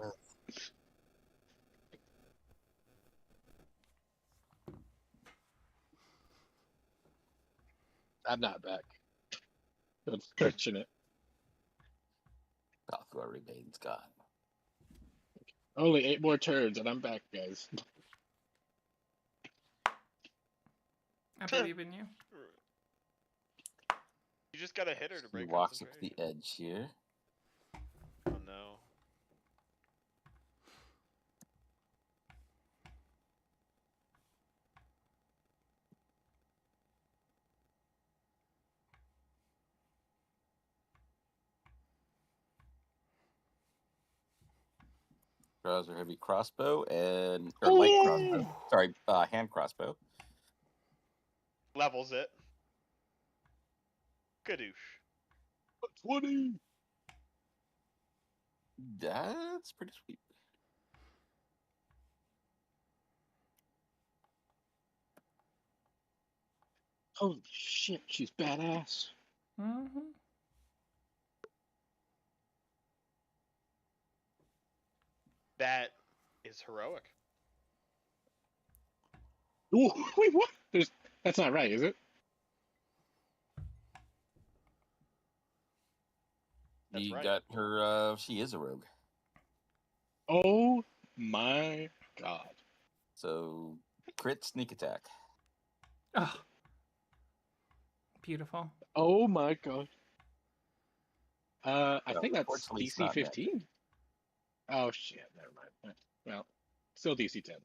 I'm not back. Unfortunate. Falcor remains gone. Only 8 more turns and I'm back, guys. I believe in you. You just gotta hit her to He break walks up to concentration. the edge here. Oh no. Draws her heavy crossbow or light crossbow. Sorry, hand crossbow. Levels it. Kadoosh. 20! That's pretty sweet. Holy shit, she's badass. Mm-hmm. That is heroic. Ooh, wait, what? That's not right, is it? That's You right. got her. She is a rogue. Oh my god. So crit sneak attack. Oh. Beautiful. Oh my god. I No, think that's unfortunately, it's DC not 15. Oh shit, never mind. Well, still DC 10.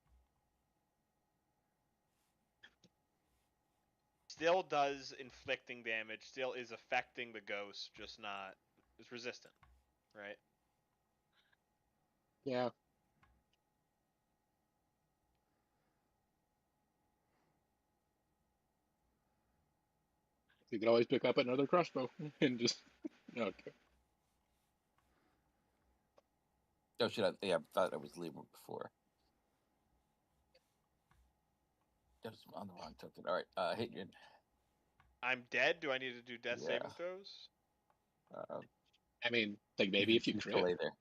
Still does inflicting damage. Still is affecting the ghost. Just not. Is resistant. Right. Yeah. You could always pick up another crossbow and just. Okay. Oh shit! I thought I was leaving before. That was on the wrong token. All right, Hadrian. I'm dead. Do I need to do death Yeah. saving throws? I mean, like You maybe can if you choose to crit. lay there.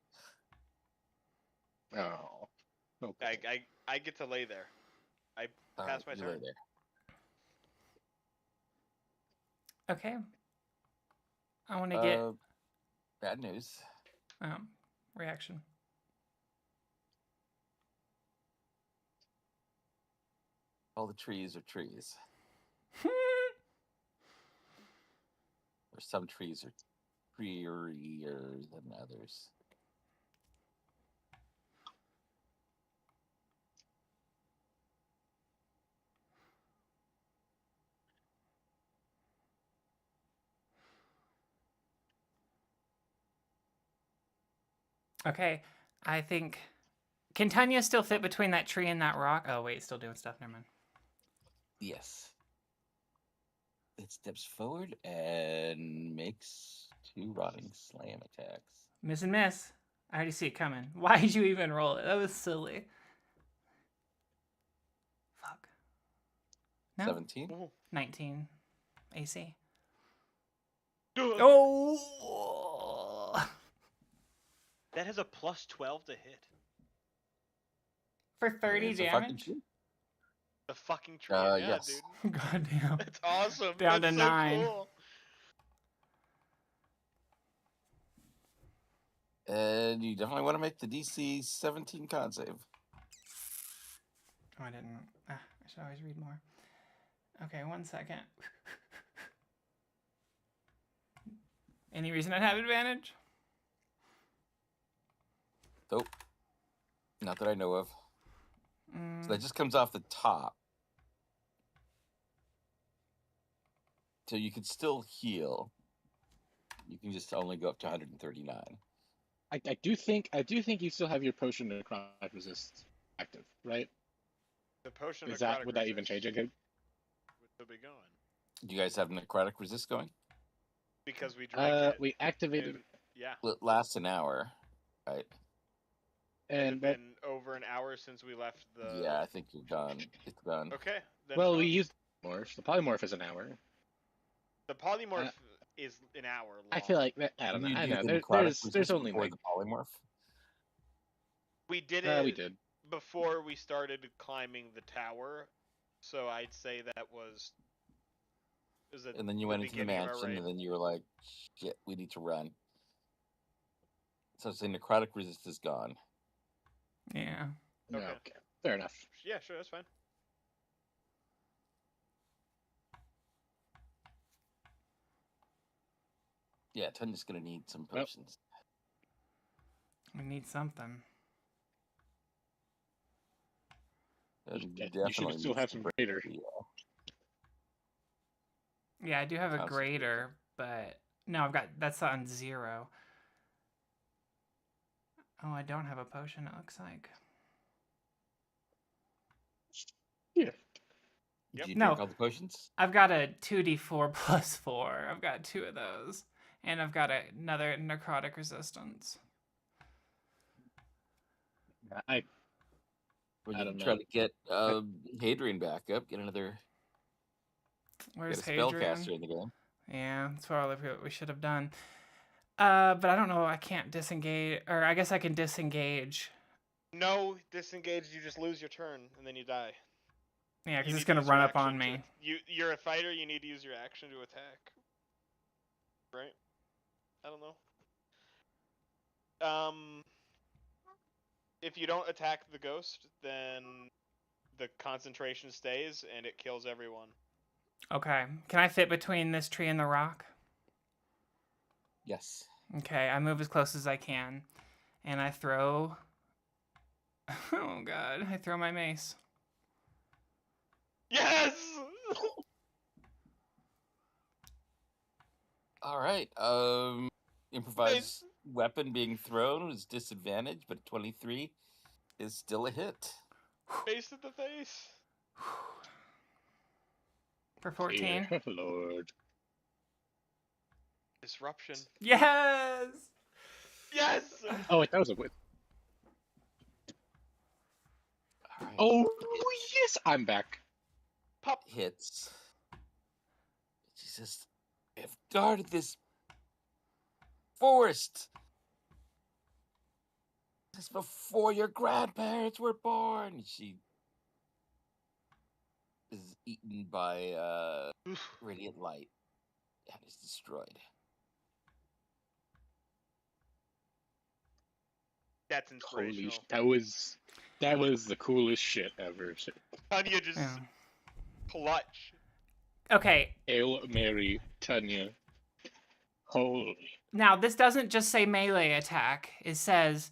Oh. Okay. I get to lay there. I All pass right, my you lay turn. there. Okay. I want to get Bad news. reaction. All the trees are trees. Or some trees are treeier than others. Okay, I think. Can Tanya still fit between that tree and that rock? Oh wait, still doing stuff. Never mind. Yes. It steps forward and makes 2 rotting slam attacks. Miss and miss. I already see it coming. Why did you even roll it? That was silly. Fuck. No. 17. Ooh. 19 AC. Ugh. Oh! That has a plus 12 to hit. For 30 It's a fucking damage? tree. The fucking tree. Yeah, Yes. dude. Goddamn. That's awesome. Down That's to so 9. cool. And you definitely want to make the DC 17 con save. Oh, I didn't. I should always read more. Okay, 1 second. Any reason I'd have advantage? Nope. Not that I know of. Mm, So that just comes off the top. So you can still heal. You can just only go up to 139. I do think you still have your potion of necrotic resist active, right? The potion Is of that necrotic would that even resist change it? Good? would still be going Do you guys have necrotic resist going? because we drank it. We activated and- yeah. Well, it lasts an hour, right? Has and it but been over an hour since we left the? Yeah, I think you're done. It's done. Okay. Then well, it's we gone. used polymorph. The polymorph is an hour. The polymorph is an hour long. I feel like that. I don't Didn't know. you I do know. the There, necrotic there's resist only before like the polymorph? we did it we did. before we started climbing the tower, so I'd say that was. And then you went into the mansion, and then you were like, "Shit, we need to run." So the necrotic resist is gone. yeah. No, Okay. okay. Fair enough. Yeah, sure, that's fine. Yeah, Tanya's gonna need some Well, potions. We need something. You should still have some greater. Yeah, I do have a Concentration. greater, but no, I've got that's on 0. Oh, I don't have a potion. It looks like. Yeah. Yep. Did you No. drink all the potions? I've got a 2d4 plus 4. I've got 2 of those, and I've got another necrotic resistance. I When I you don't try know. to get Hadrian back up, get another Where's get a spellcaster Hadrian? in the game. Yeah, that's probably what we should have done. But I don't know. I can't disengage, or I guess I can disengage. No, disengage. You just lose your turn and then you die. Yeah, because You it's need to gonna use run your up on action me. You're a fighter. You need to use your action to attack. Right? I don't know. If you don't attack the ghost, then the concentration stays and it kills everyone. Okay. Can I fit between this tree and the rock? Yes. Okay, I move as close as I can, and I throw. Oh God! I throw my mace. Yes. All right. Improvised weapon being thrown is disadvantage, but 23 is still a hit. Face in the face. For 14. Dear Lord. Disruption. Yes. Yes. Oh wait, that was a whip. All right. Oh yes, I'm back. Pop. Hits. She says, "I've guarded this forest Just before your grandparents were born. She is eaten by radiant light and is destroyed. That's Holy inspirational. that was the coolest shit ever. Tanya just Yeah. clutch. Okay, Hail Mary, Tanya. Holy. now this doesn't just say melee attack. It says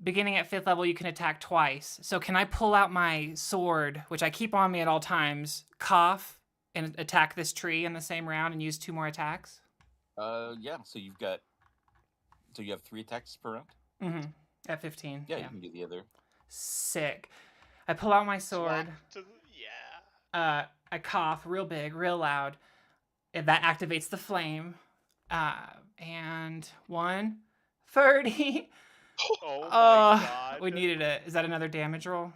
beginning at 5th level, you can attack twice. So can I pull out my sword, which I keep on me at all times, cough, and attack this tree in the same round and use 2 more attacks? Yeah. So you have 3 attacks per round. Mm-hmm. At 15. Yeah, you can do the other. Sick. I pull out my sword. Swap to yeah. I cough real big, real loud. And that activates the flame. And 130. Oh my god. We needed it. Is that another damage roll?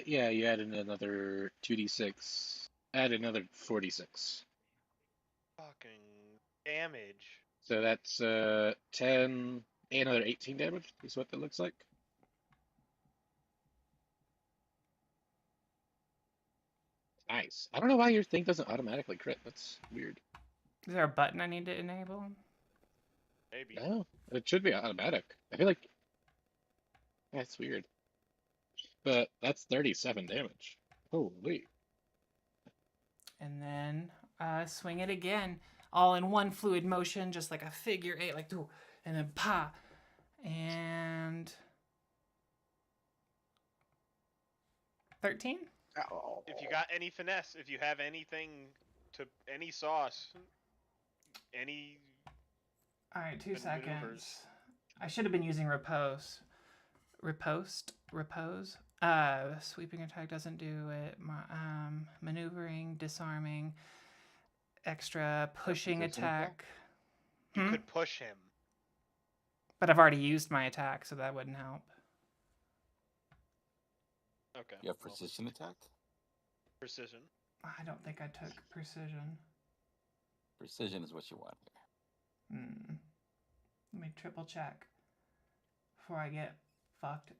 Yeah, you add in another 2d6. Add another 46. Fucking damage. So that's 10, another 18 damage is what that looks like. Nice. I don't know why your thing doesn't automatically crit. That's weird. Is there a button I need to enable? Maybe. No, it should be automatic. I feel like that's weird. But that's 37 damage. Holy. And then swing it again. All in one fluid motion, just like a figure 8, like do, and then pa. And 13? If you got any finesse, if you have anything to any sauce, any All right, 2 Good seconds. maneuvers. I should have been using repose. Repose. Sweeping attack doesn't do it. Maneuvering, disarming, extra pushing Position attack. you Hmm? could push him. But I've already used my attack, so that wouldn't help. Okay. You have well, precision attack. precision. I don't think I took precision. Precision is what you want here. Let me triple check before I get fucked.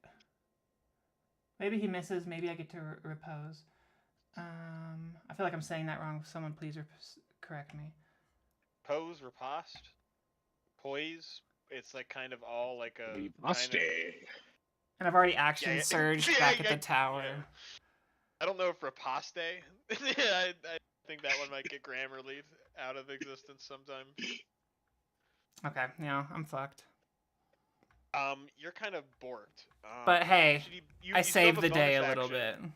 Maybe he misses. Maybe I get to repose. I feel like I'm saying that wrong. Someone please correct me. Pose, riposte, poise. It's like kind of all like a Riposte. kind of, And I've already action yeah. surged Yeah, back at yeah, the tower. yeah. I don't know if riposte. I think that one might get Grammarly out of existence sometime. Okay, yeah, I'm fucked. You're kind of borked. But hey, you I still have saved the bonus day a little bit. action.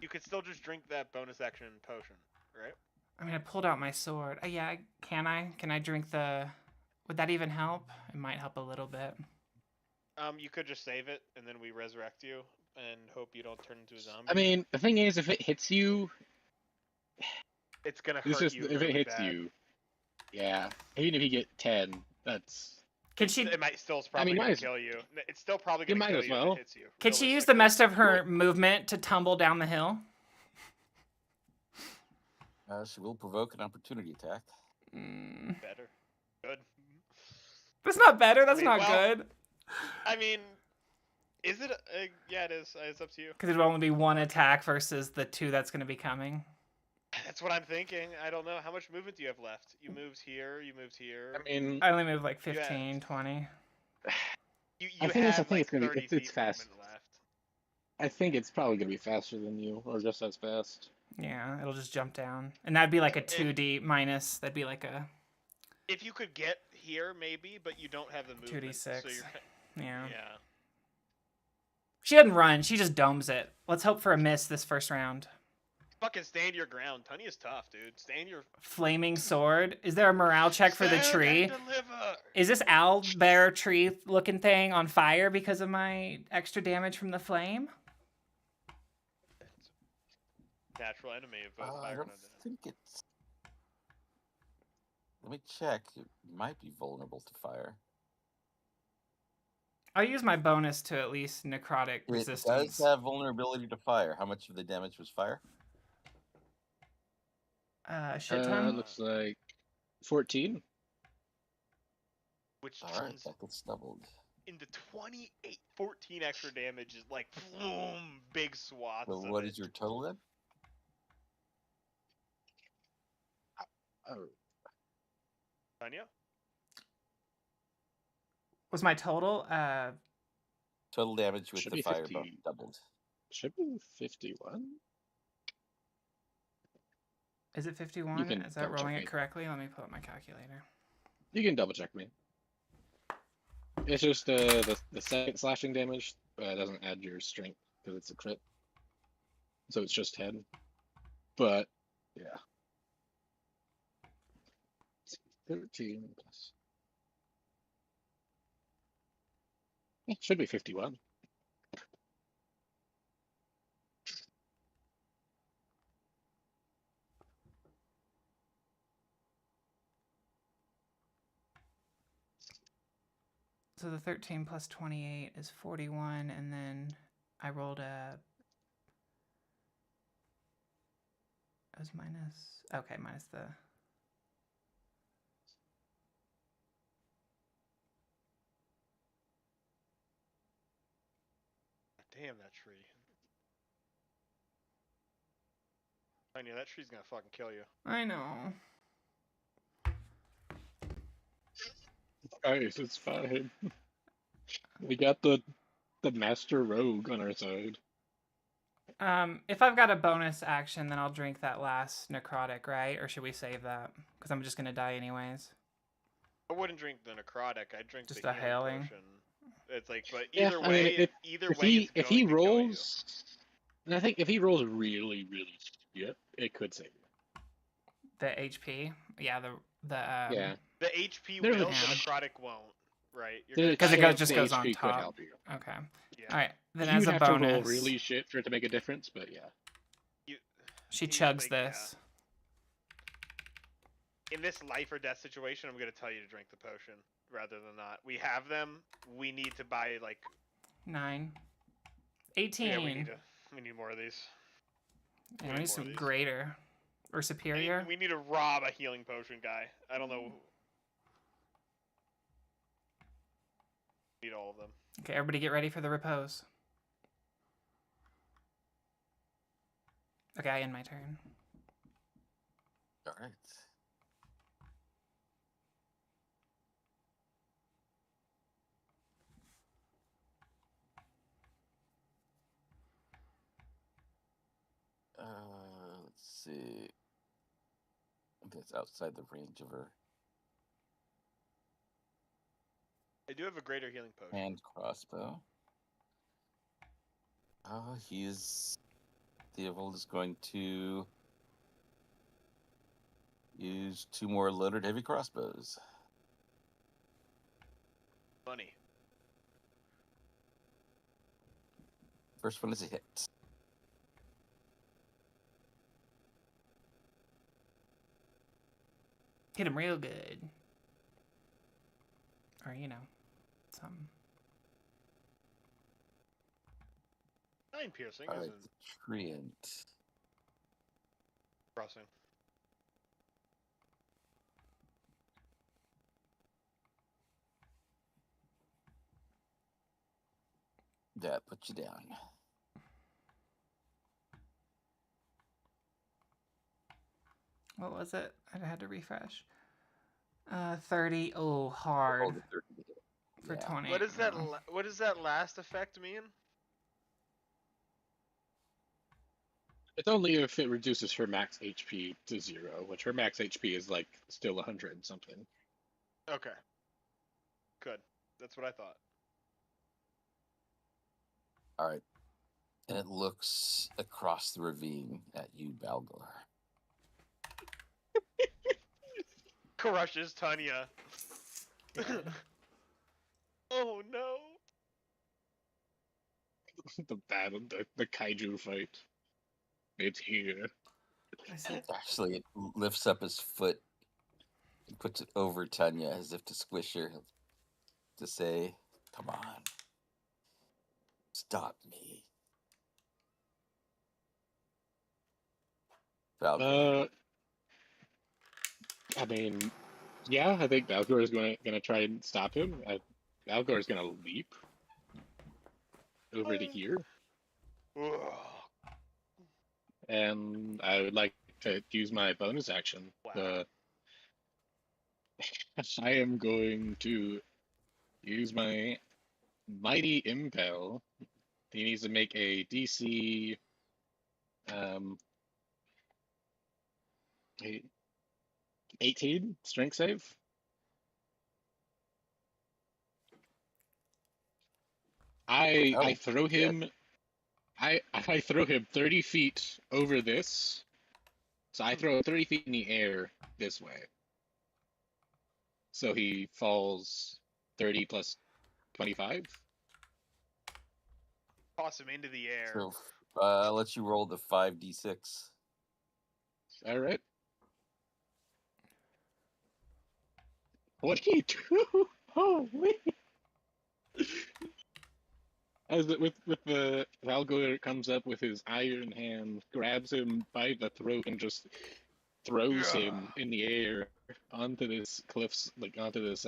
You could still just drink that bonus action potion, right? I mean, I pulled out my sword. Yeah, can I? Can I drink the... Would that even help? It might help a little bit. You could just save it, and then we resurrect you, and hope you don't turn into a zombie. I mean, the thing is, if it hits you, it's gonna it's hurt just you. if it really hits bad. you, yeah. Even if you get 10, that's. Can she? It might still probably might gonna as- kill you. It's still probably You gonna might kill as you if well. it hits you. Can she use the realistically. rest of her movement to tumble down the hill? She will provoke an opportunity attack. Better. Good. That's not better. That's mean, not well- good. I mean, is it? Yeah, it is. It's up to you. Because it would only be 1 attack versus the 2 that's going to be coming. That's what I'm thinking. I don't know. How much movement do you have left? You moved here. You moved here. I mean, I only moved like Yeah. 15, 20. You I think have it's like gonna be- 30 it's feet fast. movement left. I think it's probably gonna be faster than you, or just as fast. Yeah, it'll just jump down. And that'd be like a 2D minus. That'd be like a If you could get here, maybe, but you don't have the movement. 2d6. So you're, Yeah. yeah. She doesn't run. She just domes it. Let's hope for a miss this first round. Fucking stand your ground. Tanya's tough, dude. Stand your. Flaming sword. Is there a morale check for the Stand tree? and deliver. Is this owlbear tree looking thing on fire because of my extra damage from the flame? Natural enemy of both I fire don't and undead. think it's. Let me check. It might be vulnerable to fire. I'll use my bonus to at least necrotic It resistance. does have vulnerability to fire. How much of the damage was fire? Shit ton. Looks like 14. which All right, turns that gets doubled. into 14 extra damage. Is like boom, big swaths. So of what it. is your total then? Oh, Tanya? Was my total? Total damage with Should the be fire 50. buff doubled. should be 51. Is it You 51? can Is that double check rolling me. it correctly? Let me pull up my calculator. You can double check me. It's just the second slashing damage doesn't add your strength because it's a crit, so it's just 10. But yeah, 13 plus. It should be 51. So the 13 plus 28 is 41, and then I rolled a. It was minus. Okay, minus the. Damn that tree. Tanya, that tree's gonna fucking kill you. I know. Guys, it's fine. We got the master rogue on our side. If I've got a bonus action, then I'll drink that last necrotic, right? Or should we save that? Because I'm just gonna die anyways. I wouldn't drink the necrotic. I'd drink Just the a healing hailing. potion. It's like, but Yeah, either I way, mean, either if way, he it's if going he to kill you. rolls, and I think if he rolls really shit, it could save you. The HP, yeah, the Yeah, The HP There's a will, the chance. necrotic won't. Right? You're there's a because it chance just the goes on HP could top. help you. Okay. Yeah. All right. Then You'd as a have to roll bonus, really shit for it to make a difference, but yeah. she he's chugs like, this. In this life or death situation, I'm gonna tell you to drink the potion rather than not. We have them. We need to buy like 9, 18. Yeah, we need more of these. Yeah, we need need more some of these. greater or superior. We need to rob a healing potion guy. I don't know. Need all of them. Okay, everybody get ready for the repose. Okay, I end my turn. All right. Let's see. That's outside the range of her I do have a greater healing potion. hand crossbow. Theobald is going to use 2 more loaded heavy crossbows. Money. First one is a hit. Hit him real good. Or, something. 9 piercing All right, isn't the treant. crossing. That puts you down. What was it? I had to refresh. 30. Oh, hard. Roll the 30 to hit. For Yeah. 20. What does that? no. What does that last effect mean? It's only if it reduces her max HP to 0, which her max HP is like still 100 and something. Okay. Good. That's what I thought. All right. And it looks across the ravine at you, Balgor. Crushes Tanya. Oh no. The battle, the kaiju fight. It's here. I said, Actually, it lifts up his foot and puts it over Tanya as if to squish her, to say, "Come on, stop me." Falcon. I mean, Yeah, I think Valgor is gonna try and stop him. Valgor is gonna leap over to here, Ugh. and I would like to use my bonus action. Wow. I am going to use my mighty impel. He needs to make a DC um 18 strength save. I Oh, throw yeah. him. I throw him 30 feet over this. So I throw 30 feet in the air this way. So he falls 30 plus 25. Toss him into the air. So I'll let you roll the 5d6. All right. 22. Holy. With the Valgor comes up with his iron hand, grabs him by the throat, and just throws him in the air onto this onto this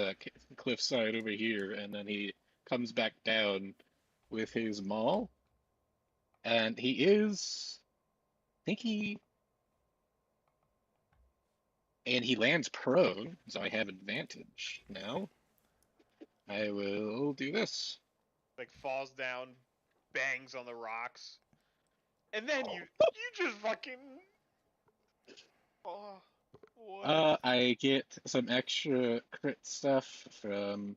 cliff side over here, and then he comes back down with his maul, and I think he lands prone, so I have advantage now. I will do this. Like falls down, bangs on the rocks, and then you just fucking. Oh, what? I get some extra crit stuff from.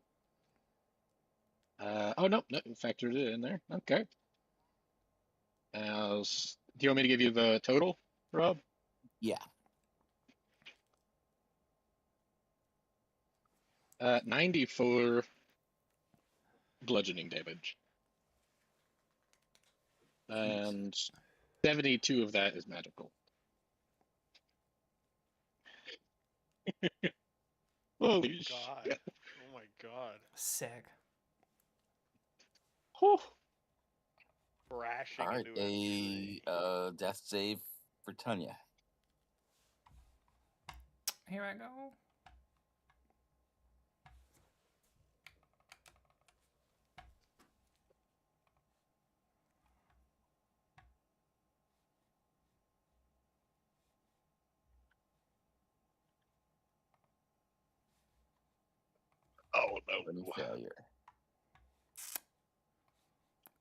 Oh no, no, factored it in there. Okay. Do you want me to give you the total, Rob? Yeah. 94 bludgeoning damage. And 72 of that is magical. Holy God. shit. Oh my god. Sick. Whew. Crashing All right. into a tree. Death save for Tanya. Here I go. Oh Any no. failure.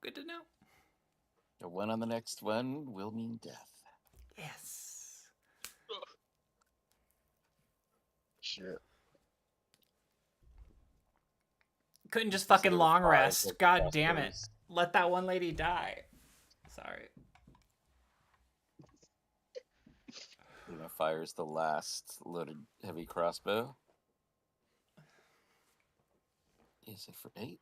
Good to know. A 1 on the next one will mean death. Yes. Sure. Couldn't just Instead fucking of a long 5, rest. the God damn it. crossbows. Let that one lady die. Sorry. Luna fires the last loaded heavy crossbow. Is it for 8?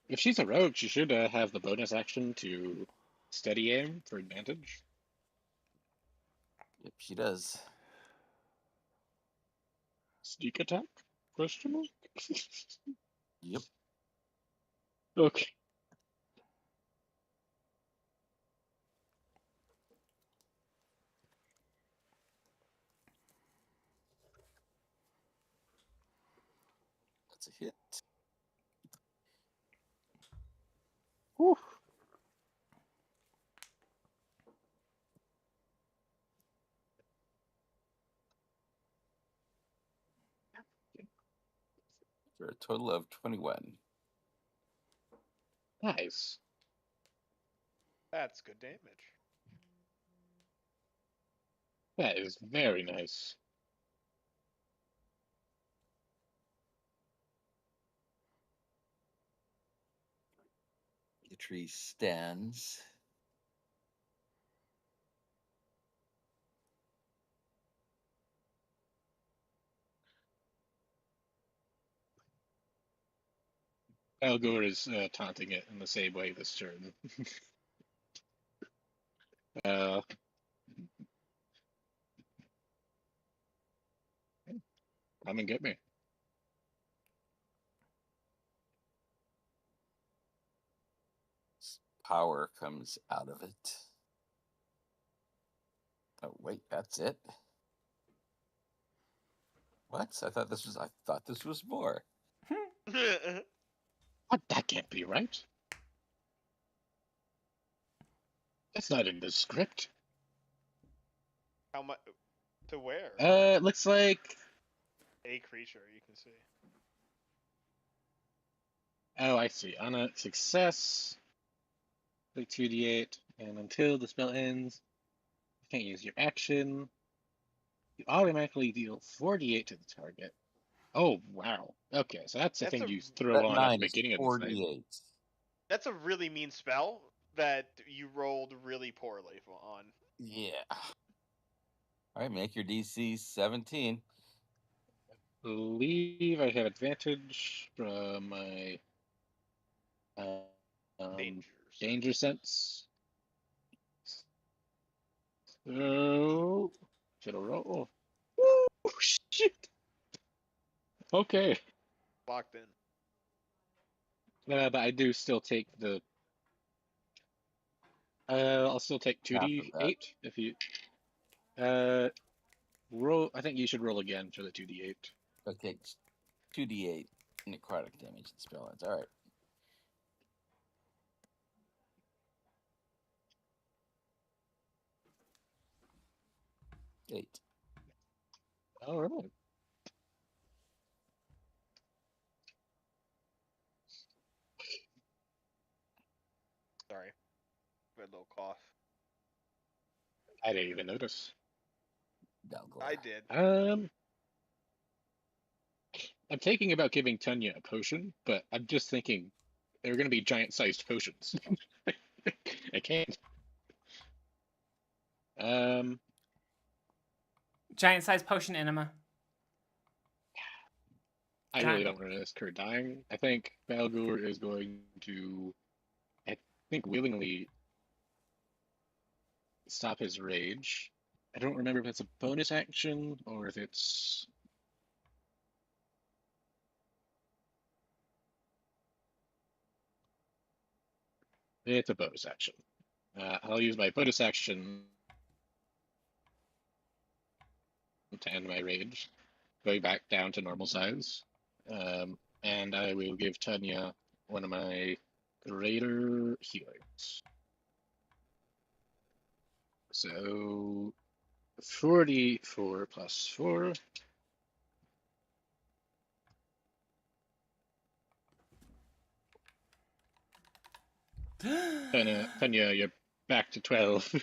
If she's a rogue, she should have the bonus action to steady aim for advantage. Yep, she does. Sneak attack? Question mark? Yep. Okay. That's a hit. Whew. For a total of 21. Nice. That's good damage. That is very nice. The tree stands. Algor is taunting it in the same way this turn. uh, Come and get me. Power comes out of it. Oh wait, that's it. What? I thought this was more. What? That can't be right. That's not in the script. How much? To where? Looks like. A creature, you can see. Oh, I see. On a success, click 2d8, and until the spell ends, you can't use your action. You automatically deal 4d8 to the target. Oh, wow. Okay, so that's the That's thing a you throw That on at the 9 is beginning of the fight. 48. That's a really mean spell that you rolled really poorly on. Yeah. All right, make your DC 17. Believe I have advantage from my Danger. danger sense. So, should I roll? Woo, shit. Okay. Locked in. But I do still take the. I'll still take Half of that. 2d8 if you. Roll. I think you should roll again for the 2d8. Okay, 2d8 necrotic damage and spell ends. All right. Eight. All right. Sorry. I had a little cough. I didn't even notice. Dalgor. I did. I'm thinking about giving Tanya a potion, but I'm just thinking they're going to be giant-sized potions. I can't. Giant sized potion enema. I really don't want to risk her dying. I think Balgur is going to, I think, willingly stop his rage. I don't remember if it's a bonus action or if it's. It's a bonus action. I'll use my bonus action to end my rage, going back down to normal size. And I will give Tanya one of my greater healings. So 44 plus 4. Tanya, you're back to 12.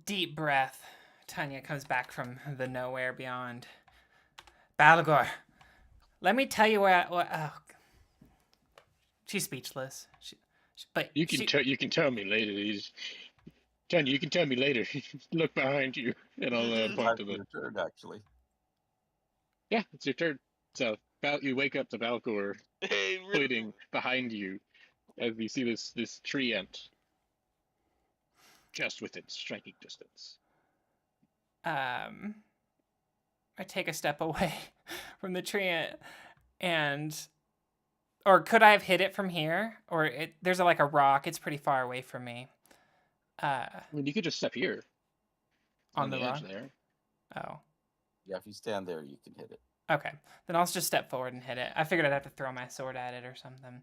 Deep breath. Tanya comes back from the nowhere beyond. Balagor, let me tell you oh. She's speechless. You can tell me later. Tanya, you can tell me later. Look behind you, and I'll point to the. Your turn, actually. Yeah, it's your turn. So you wake up to Balcor pointing behind you as you see this tree ant just within striking distance. I take a step away from the tree or could I have hit it from here? Or there's like a rock. It's pretty far away from me. I mean, you could just step here. On the edge rock? there. Oh. Yeah, if you stand there, you can hit it. Okay. Then I'll just step forward and hit it. I figured I'd have to throw my sword at it or something.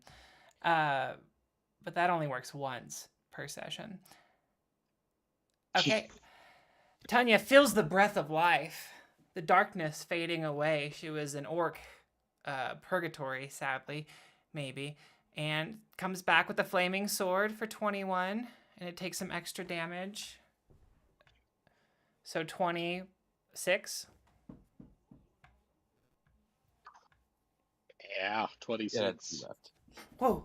But that only works once per session. Okay. Tanya feels the breath of life. The darkness fading away. She was an orc. Purgatory, sadly. Maybe. And comes back with a flaming sword for 21. And it takes some extra damage. So 26. Yeah, 26. Yeah, that's left. Whoa.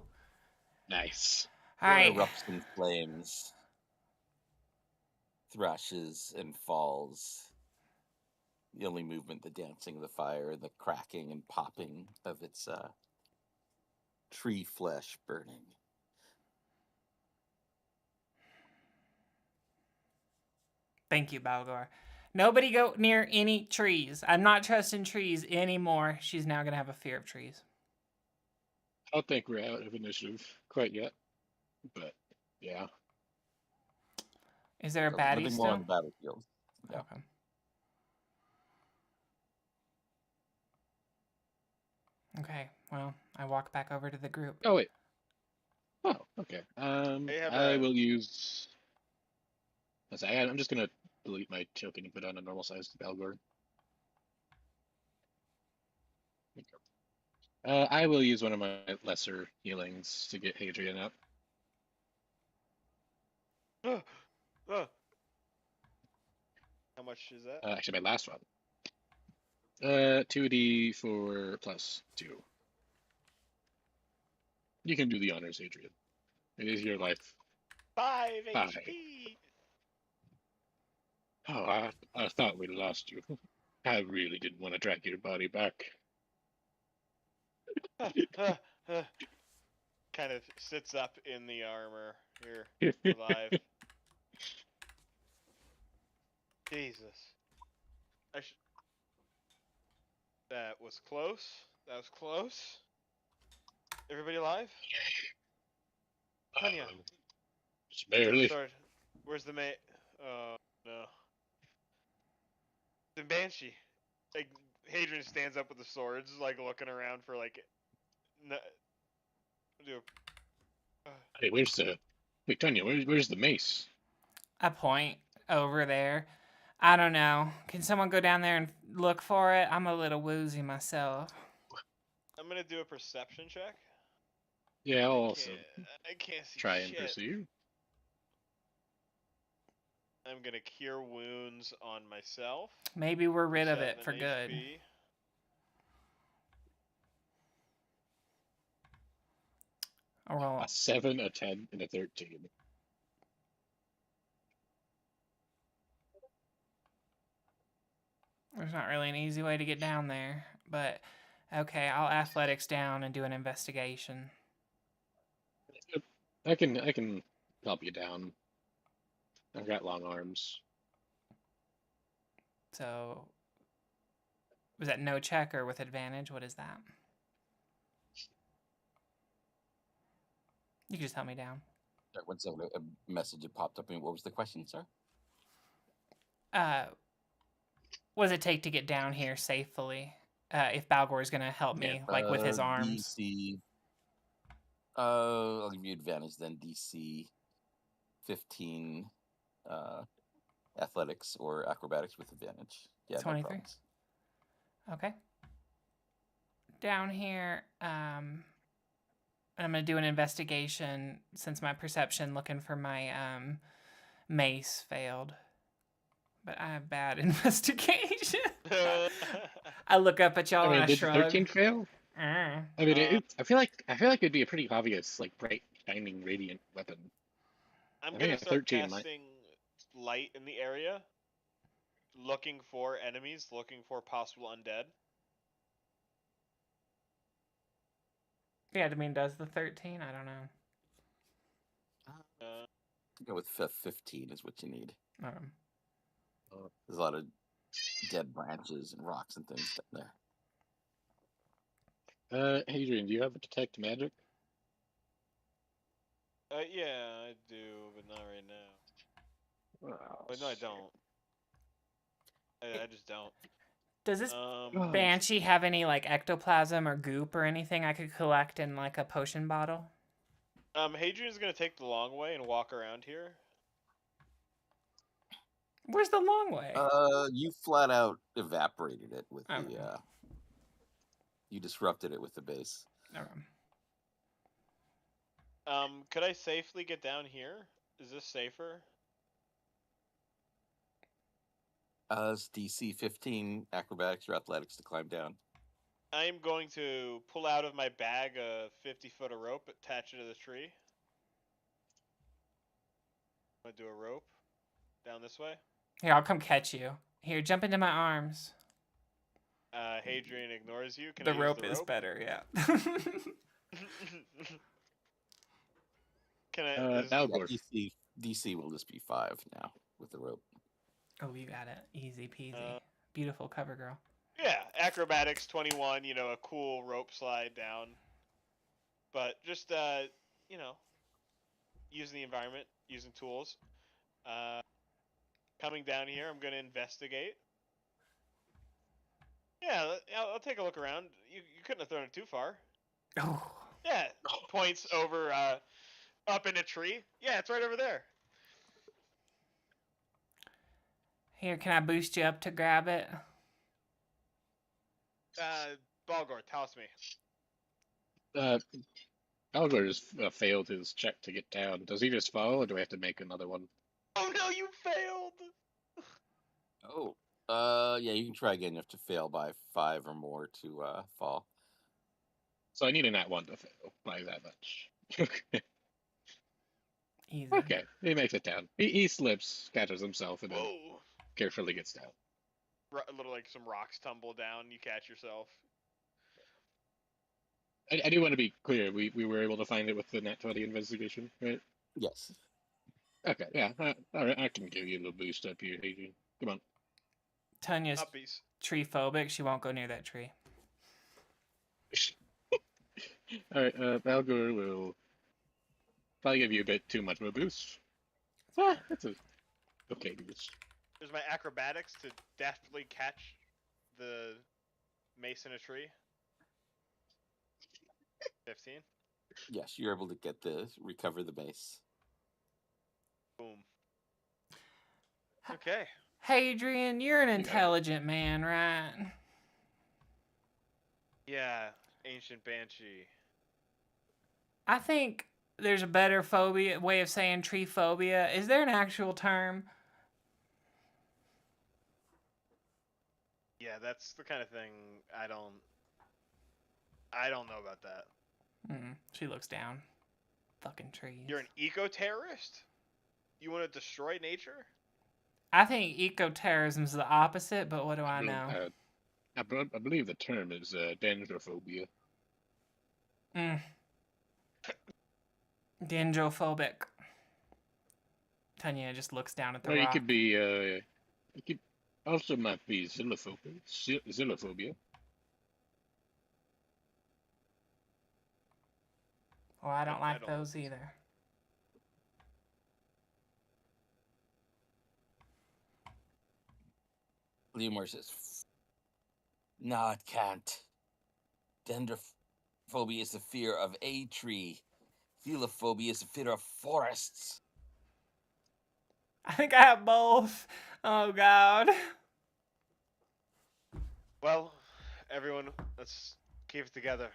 Nice. All right. Erupts in flames, thrashes and falls. The only movement, the dancing of the fire, the cracking and popping of its tree flesh burning. Thank you, Balgor. Nobody go near any trees. I'm not trusting trees anymore. She's now going to have a fear of trees. I don't think we're out of initiative quite yet, but yeah. Is there a So baddie living more on still? the battlefield. Yeah. Okay. Okay. Well, I walk back over to the group. Oh wait. Oh, okay. have I a- will use. I'm just gonna delete my token and put on a normal sized Balgor. I will use one of my lesser healings to get Hadrian up. How much is that? Actually, my last one. 2d4 plus 2. You can do the honors, Hadrian. It is your life. 5 5. HP. Oh, I thought we lost you. I really didn't want to drag your body back. Kind of sits up in the armor. Here, alive. Jesus. That was close. That was close. Everybody alive? Tanya. Just barely. Sword. Where's the mate? Oh no. The Banshee. Like Hadrian stands up with the swords, like looking around for like. No, Hey, where's the... Wait, Tanya, where's the mace? A point over there. I don't know. Can someone go down there and look for it? I'm a little woozy myself. I'm gonna do a perception check. Yeah, I'll also I can't see try and shit. perceive. I'm gonna cure wounds on myself. Maybe we're rid of it 7 for good. HP. Oh, well, A 7, a 10, and a 13. there's not really an easy way to get down there. But, okay, I'll athletics down and do an investigation. I can help you down. I've got long arms. So, was that no check or with advantage? What is that? You can just help me down. Sorry, one second, a message had popped up. What was the question, sir? What does it take to get down here safely? If Balgor is going to help me, like with his arms. DC. I'll give you advantage then. DC 15 athletics or acrobatics with advantage. Yeah, 23. no problems. Okay. Down here, I'm going to do an investigation since my perception looking for my mace failed. But I have bad investigation. I look up at y'all I mean, and I did shrug. the 13 fail? Uh, I mean, I feel like it'd be a pretty obvious, like, bright, shining, radiant weapon. I'm I gonna think a start 13 might- casting light in the area, looking for enemies, looking for possible undead. yeah, I mean, does the 13? I don't know. Uh, Go with 15 is what you need. There's a lot of dead branches and rocks and things down there. Hadrian, do you have a detect magic? yeah, I do, but not right now. Oh, But no, I shit. don't. I just don't. Does this Oh. Banshee have any, like, ectoplasm or goop or anything I could collect in, like, a potion bottle? Hadrian's gonna take the long way and walk around here. Where's the long way? You flat out evaporated it with Oh. the. You disrupted it with the base. Okay. Could I safely get down here? Is this safer? It's DC 15 acrobatics or athletics to climb down. I am going to pull out of my bag a 50-foot of rope, attach it to the tree. I'm gonna do a rope down this way. Here, I'll come catch you. Here, jump into my arms. Hadrian ignores you. Can The I use rope the is rope? better, yeah. Can I? Balgor. DC will just be 5 now with the rope. Oh, you got it. Easy peasy. Beautiful cover girl. Yeah, acrobatics 21. You know, a cool rope slide down. But just you know, using the environment, using tools. coming down here. I'm gonna investigate. Yeah, I'll take a look around. You couldn't have thrown it too far. Oh. Yeah, points over up in a tree. Yeah, it's right over there. Here, can I boost you up to grab it? Balgor, toss me. Algor just failed his check to get down. Does he just fall, or do we have to make another one? Oh no, you failed! Oh, yeah, you can try again. You have to fail by 5 or more to fall. So I need a nat 1 to fail by that much. Easy. Okay, he makes it down. He slips, catches himself, and then Whoa! carefully gets down. A little like some rocks tumble down. You catch yourself. I do want to be clear. We were able to find it with the nat 20 investigation, right? Yes. Okay, yeah. All right, I can give you a little boost up here, Adrian. Come on. Tanya's Uppies. tree phobic. She won't go near that tree. All right, Balgor will probably give you a bit too much of a boost. That's a okay boost. There's my acrobatics to deftly catch the mace in a tree. 15. Yes, you're able to recover the base. Boom. Okay. Hadrian, you're an intelligent man, right? Yeah, ancient banshee. I think there's a better way of saying tree phobia. Is there an actual term? Yeah, that's the kind of thing I don't know about that. She looks down. Fucking trees. You're an eco-terrorist? You want to destroy nature? I think eco-terrorism is the opposite, but what do I know? I believe the term is dendrophobia. Dendrophobic. Tanya just looks down at the Or you rock. could be, it could also might be xylophobia. Xylophobia. Well, I don't I like don't- those either. Leomore says, "No, it can't. Dendrophobia is the fear of a tree. Philophobia is the fear of forests." I think I have both. Oh, God. Well, everyone, let's keep it together.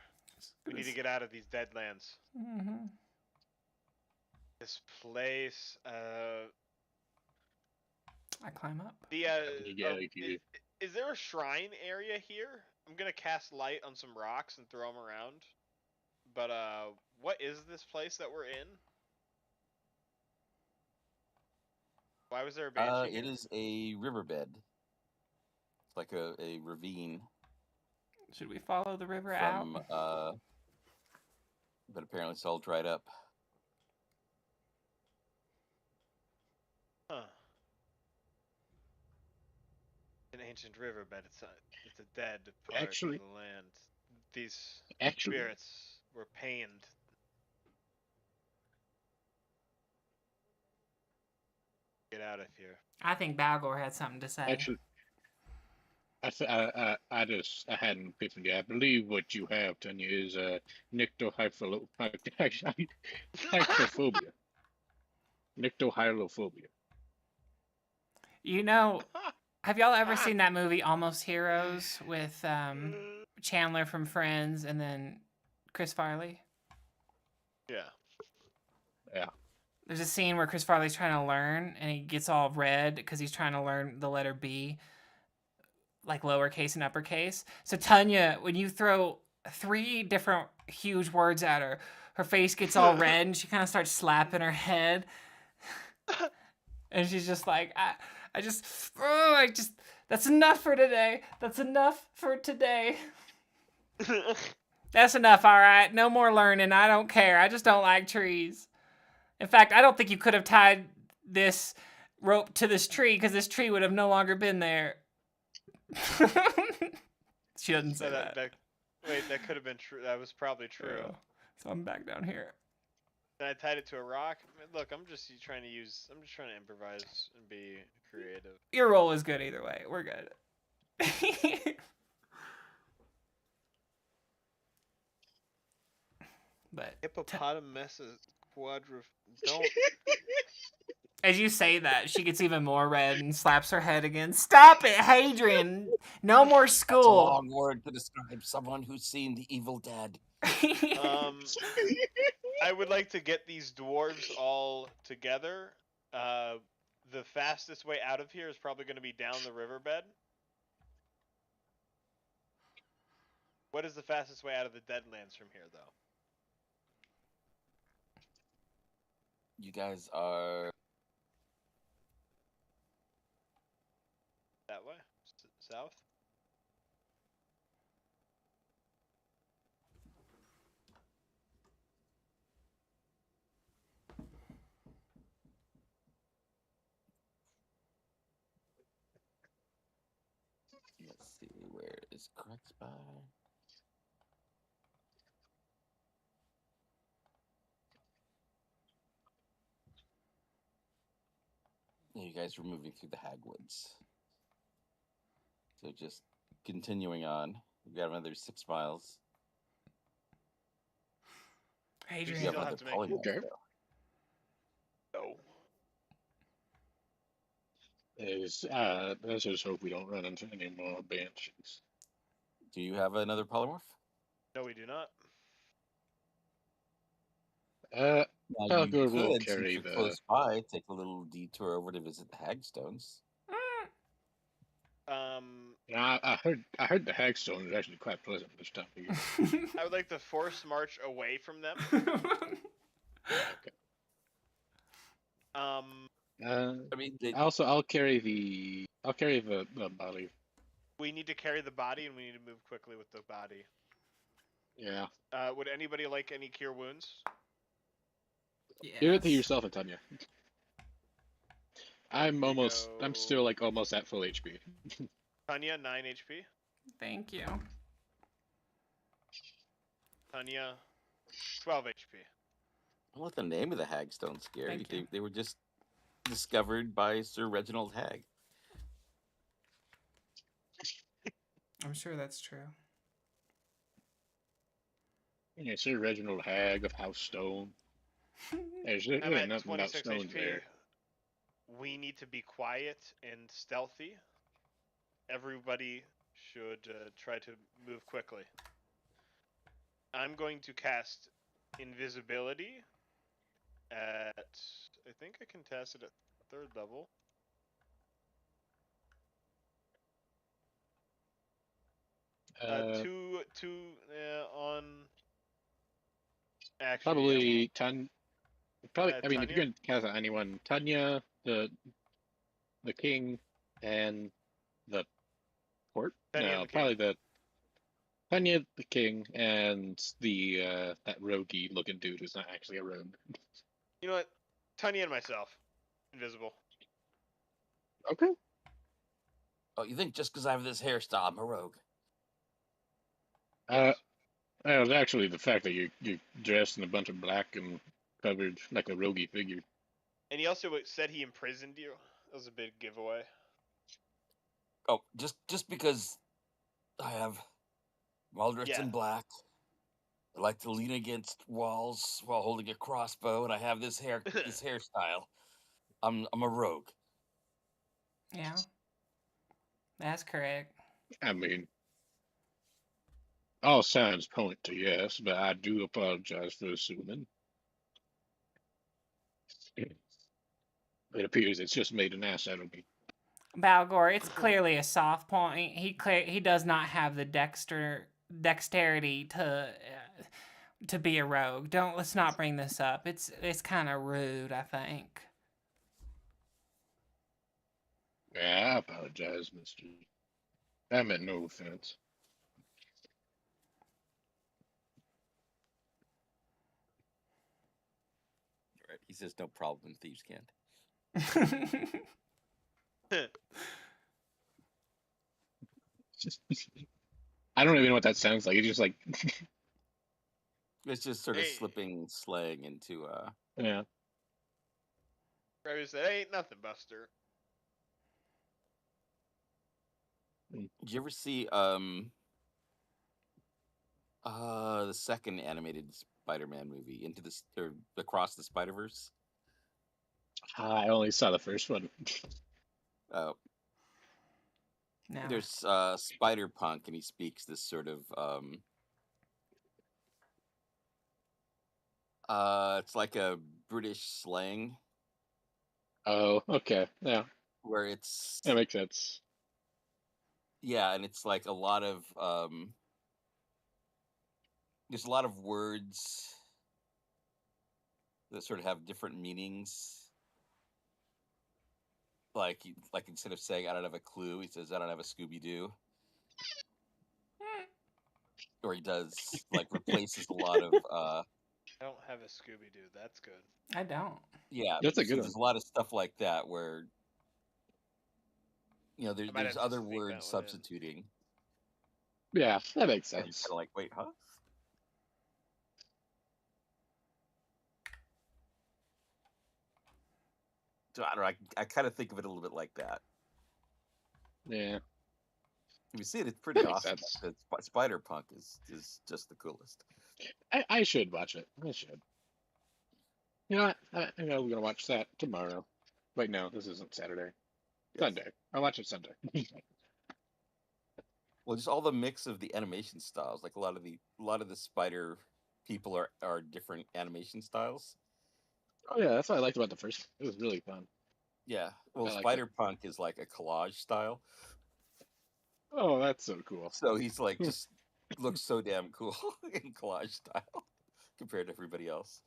We need to get out of these deadlands. Mm-hmm. This place, I climb up. is there a shrine area here? I'm gonna cast light on some rocks and throw them around. But what is this place that we're in? Why was there a banshee? It is a riverbed. It's like a ravine Should we follow the river out? from but apparently it's all dried up. Huh. An ancient riverbed. It's a dead part Actually- of the land. These Actually, spirits were pained. Get out of here. I think Balgor had something to say. actually, I had an epiphany. I believe what you have, Tanya, is nyctohyphalophobia. Nyctohyphalophobia. You know, have y'all ever seen that movie Almost Heroes with Chandler from Friends and then Chris Farley? Yeah. Yeah. There's a scene where Chris Farley's trying to learn and he gets all red because he's trying to learn the letter B, like lowercase and uppercase. So Tanya, when you throw 3 different huge words at her, her face gets all red and she kind of starts slapping her head. And she's just like, that's enough for today. That's enough for today. That's enough, all right? No more learning. I don't care. I just don't like trees. In fact, I don't think you could have tied this rope to this tree because this tree would have no longer been there. She doesn't say that. Wait, that could have been true. That was probably true. Yeah. So I'm back down here. Then I tied it to a rock. I mean, look, I'm just trying to improvise and be creative. Your roll is good either way. We're good. But Hippopotamus don't. as you say that, she gets even more red and slaps her head again. Stop it, Hadrian! No more That's a school. long word to describe someone who's seen the Evil Dead. I would like to get these dwarves all together. The fastest way out of here is probably going to be down the riverbed. What is the fastest way out of the Deadlands from here, though? You guys are That way? South? let's see, where is correct Spire? You guys were moving through the Hagwoods. So just continuing on. We've got another 6 miles. You Hadrian. still have have another to make- polymorph, Okay. though. No. Let's just hope we don't run into any more banshees. Do you have another polymorph? No, we do not. Now, I'll you go we'll could, since carry you're the. close by, take a little detour over to visit the Hagstones. I heard the Hagstone is actually quite pleasant this time of year. I would like to force march away from them. I mean, Also, I'll carry the body. We need to carry the body, and we need to move quickly with the body. Yeah. Would anybody like any cure wounds? Give it to Yes. yourself, Tanya. I'm still like almost at full HP. Tanya, 9 HP. Thank you. Tanya, 12 HP. I want the name of the Hagstone scary. Thank you. They were just discovered by Sir Reginald Hag. I'm sure that's true. Yeah, Sir Reginald Hag of House Stone. There's I'm really at nothing about 26 stones HP. there. We need to be quiet and stealthy. Everybody should try to move quickly. I'm going to cast invisibility at... I think I can cast it at 3rd level. On... Actually, Probably. I mean, if Tanya? you're gonna cast out anyone, Tanya, the king, and the court. Tanya and No, the king? probably the Tanya, the king, and the that roguey looking dude who's not actually a rogue. You know what? Tanya and myself. Invisible. Okay. Oh, you think just because I have this hairstyle, I'm a rogue? Well, it's actually the fact that you're dressed in a bunch of black and covered like a roguey figure. And he also said he imprisoned you. That was a big giveaway. Oh, just because I have I'm all dressed Yeah. in black. I like to lean against walls while holding a crossbow, and I have this hairstyle. I'm a rogue. Yeah. That's correct. I mean, all signs point to yes, but I do apologize for assuming. It appears it's just made an ass out of me. Balgor, it's clearly a soft point. He does not have the dexterity to be a rogue. Let's not bring this up. It's kind of rude, I think. Yeah, I apologize, Mister. I meant no offense. Right. He says no problem. Thieves can't. I don't even know what that sounds like. It's just like It's just sort of Hey. slipping slang into Yeah. Travis said, "Ain't nothing, Buster." Did you ever see the second animated Spider-Man movie, Into the or Across the Spider-Verse? I only saw the first one. Uh, No. there's Spider-Punk, and he speaks this sort of it's like a British slang Oh, okay. Yeah, where it's that makes sense. yeah, and it's like a lot of there's a lot of words that sort of have different meanings. Like instead of saying I don't have a clue, he says I don't have a Scooby Doo, or he does like replaces a lot of I don't have a Scooby Doo. That's good. I don't. yeah. That's a So good there's one. a lot of stuff like that where I might there's have to other sneak words that one in. substituting, Yeah, that makes and you're sense. kind of like, wait, huh? So I don't know. I kind of think of it a little bit like that. Yeah, If you see it, it's pretty that makes awesome. sense. Spider Punk is just the coolest. I should watch it. I should. You know what? I know we're gonna watch that tomorrow. Wait, no, this isn't Saturday. Sunday. I'll watch it Sunday. Well, just all the mix of the animation styles. Like a lot of the spider people are different animation styles. Oh yeah, that's what I liked about the first one. It was really fun. Yeah. Well, I liked it. Spider Punk is like a collage style. Oh, that's so cool. So he's like just looks so damn cool in collage style compared to everybody else.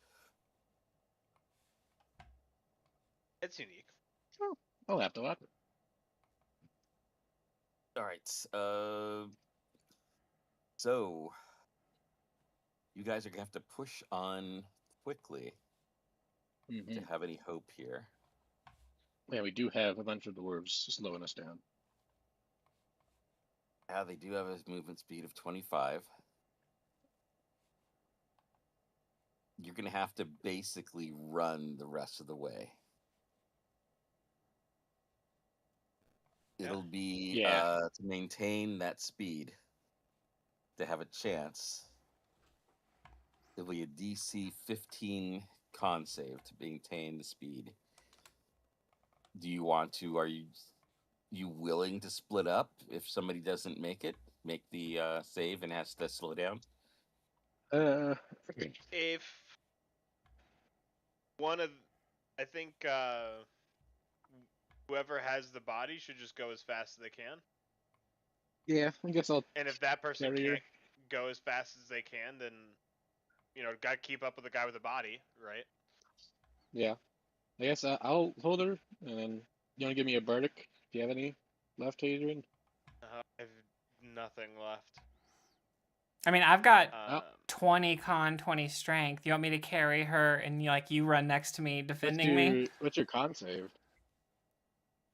It's unique. Oh, I'll have to watch it. All right. So you guys are gonna have to push on quickly to have any hope here. Yeah, we do have a bunch of dwarves slowing us down. Yeah, they do have a movement speed of 25. You're gonna have to basically run the rest of the way. It'll be Yeah. to maintain that speed to have a chance. It'll be a DC 15 con save to maintain the speed. Do you want to? Are you willing to split up if somebody doesn't make it? Make the save and has to slow down. If one of, I think whoever has the body should just go as fast as they can. Yeah, I guess I'll. And if that person Carry her. can't go as fast as they can, then gotta keep up with the guy with the body, right? Yeah, I guess I'll hold her, and then you want to give me a bardic? Do you have any left, Adrian? I have nothing left. I mean, I've got Um, 20 con, 20 strength. You want me to carry her and you run next to me defending me? What's your con save?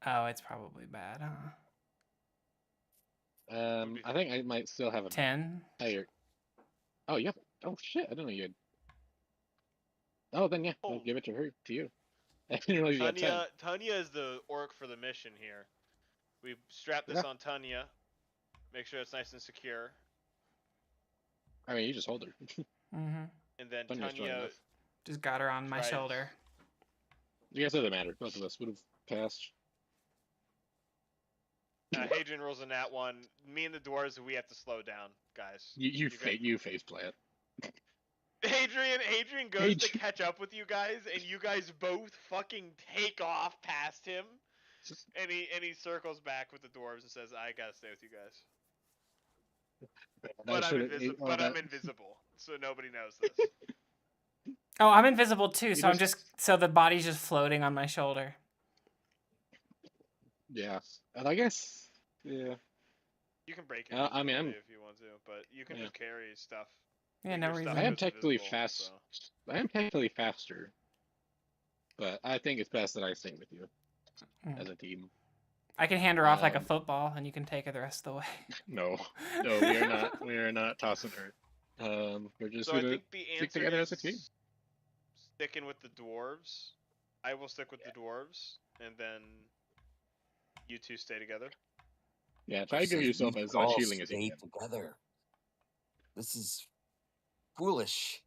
Oh, it's probably bad, huh? I think I might still have a 10. higher. Oh, yeah. Oh shit! I didn't know you had. Oh, then yeah, I'll Oh. give it to her. To you. I didn't realize you had 10. Tanya is the orc for the mission here. We strap this Yeah. on Tanya. Make sure it's nice and secure. I mean, you just hold her. Mm-hmm. And then Tanya's strong Tanya, enough. Just got her on my Tries. shoulder. I guess it doesn't matter. Both of us would have passed. Hadrian rolls a nat 1. Me and the dwarves, we have to slow down, guys. You got- face plant. Hadrian goes to catch up with you guys, and you guys both fucking take off past him. And he circles back with the dwarves and says, "I gotta stay with you guys." But I'm invisible, so nobody knows this. Oh, I'm invisible too, so just- so the body's just floating on my shoulder. Yeah, and I guess yeah. You can break I mean, invisibility if you want to, but you can just carry stuff. Yeah, Like, no your reason. stuff I am goes technically invisible, fast. so- I am technically faster, but I think it's best that I stay with you as a team. I can hand her off like a Um, football, and you can take her the rest of the way. No, we are not. We are not tossing her. We're just So I gonna think the stick answer together is as a team. sticking with the dwarves. I will stick with the dwarves, and then you two stay together. Yeah, try to give Says yourself we as should much all healing as you stay can. together. This is foolish.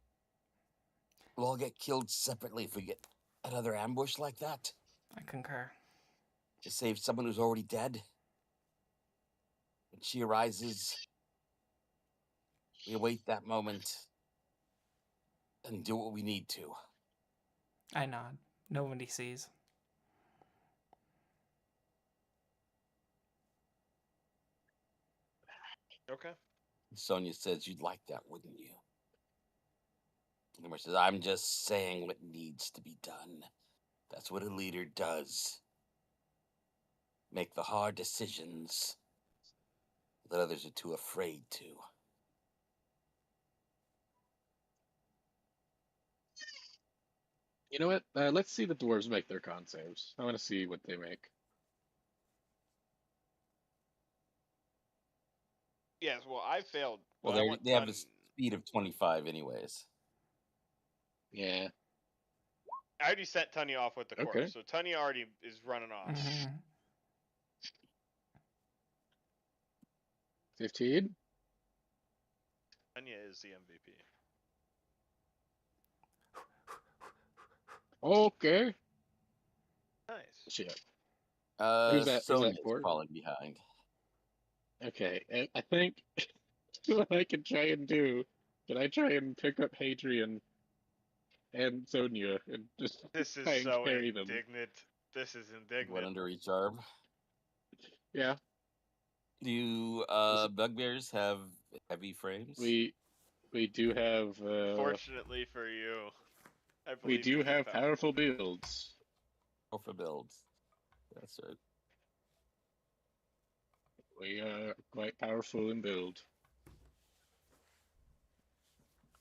We'll all get killed separately if we get another ambush like that. I concur. To save someone who's already dead. When she arises, we await that moment and do what we need to. I nod. Nobody sees. Okay. Sonia says you'd like that, wouldn't you? Nymar says, I'm just saying what needs to be done. That's what a leader does. Make the hard decisions that others are too afraid to. You know what? Let's see the dwarves make their con saves. I want to see what they make. Yes. Well, I failed. Well, But I want they have a speed of 25 anyways. Yeah. I already sent Tunya off with the corpse, Okay. so Tunya already is running off. Mm-hmm. 15. Tunya is the MVP. Okay. Nice. Shit. Who's that Sonia's for? falling behind. Okay. I think what I can try and do. Can I try and pick up Hadrian and Sonia and just This is try and so carry them? indignant. This is One indignant. under each arm. Yeah. Do bugbears have heavy frames? We do have Fortunately for you, I we believe do you can have power powerful builds. Alpha builds. That's right. We are quite powerful in build.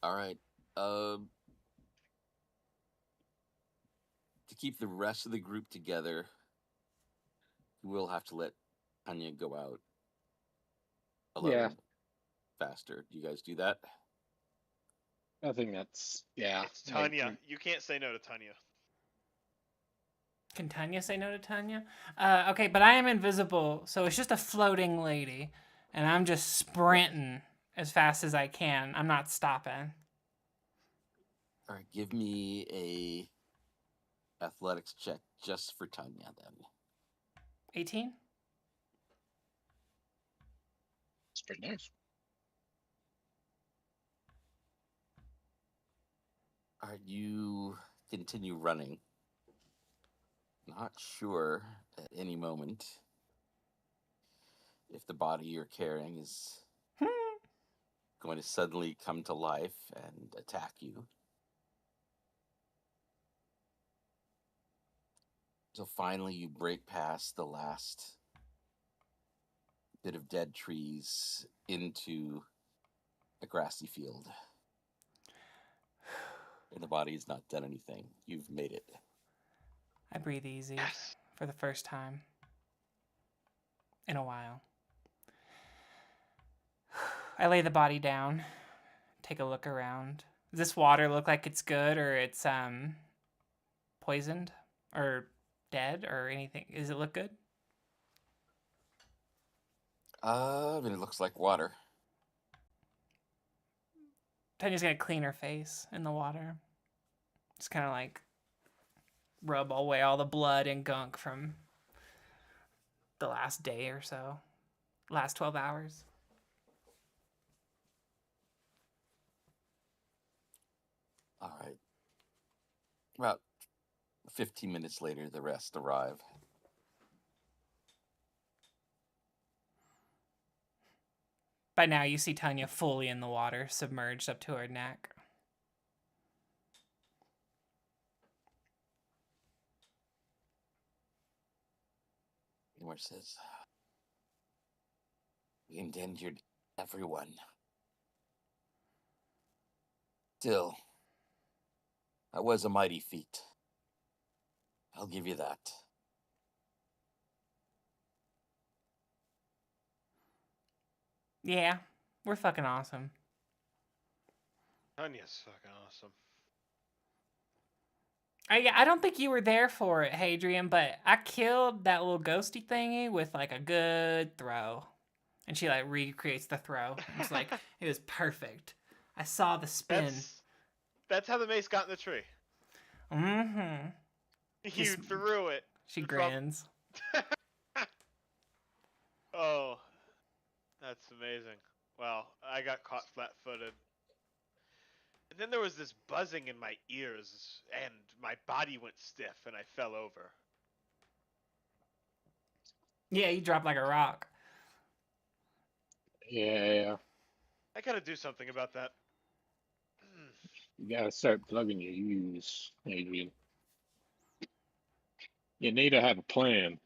All right. To keep the rest of the group together, we'll have to let Anya go out alone Yeah. faster. Do you guys do that? I think that's It's Tunya. You can't say no to Tunya. Can Tanya say no to Tanya? Okay, but I am invisible, so it's just a floating lady, and I'm just sprinting as fast as I can. I'm not stopping. All right. Give me a athletics check just for Tanya then. 18? It's pretty nice. All right. You continue running. Not sure at any moment if the body you're carrying is going to suddenly come to life and attack you. So finally, you break past the last bit of dead trees into a grassy field. And the body has not done anything. You've made it. I breathe easy Yes. for the first time in a while. I lay the body down, take a look around. Does this water look like it's good or it's poisoned or dead or anything? Does it look good? I mean, it looks like water. Tanya's gonna clean her face in the water. Just kind of like rub away all the blood and gunk from the last day or so, last 12 hours. All right. About 15 minutes later, the rest arrive. By now, you see Tanya fully in the water, submerged up to her neck. Nymar says, we endangered everyone. Still, that was a mighty feat. I'll give you that. Yeah, we're fucking awesome. Tanya's fucking awesome. I don't think you were there for it, Hadrian, but I killed that little ghosty thingy with like a good throw. And she like recreates the throw. It's like it was perfect. I saw the spin. That's how the mace got in the tree. Mm-hmm. You Just- threw it. She From- grins. Oh, that's amazing. Well, I got caught flat-footed. And then there was this buzzing in my ears, and my body went stiff, and I fell over. Yeah, you dropped like a rock. Yeah, I gotta do something about that. you gotta start plugging your U's, Adrian. You need to have a plan,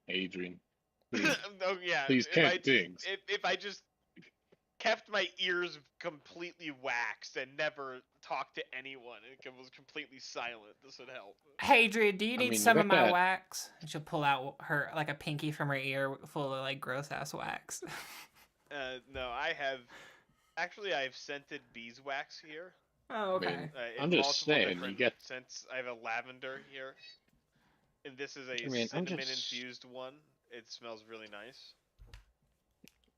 Adrian. Please, Oh yeah. please count things. If I just kept my ears completely waxed and never talked to anyone, and was completely silent, this would help. Hadrian, do you I need mean, you some of got my that- wax? And she'll pull out her like a pinky from her ear full of like gross ass wax. No, I have. Actually, I have scented beeswax here. Oh, okay. Man, In I'm just multiple saying, you different get- scents. I have a lavender here, and this is a I mean, I'm cinnamon just- infused one. It smells really nice.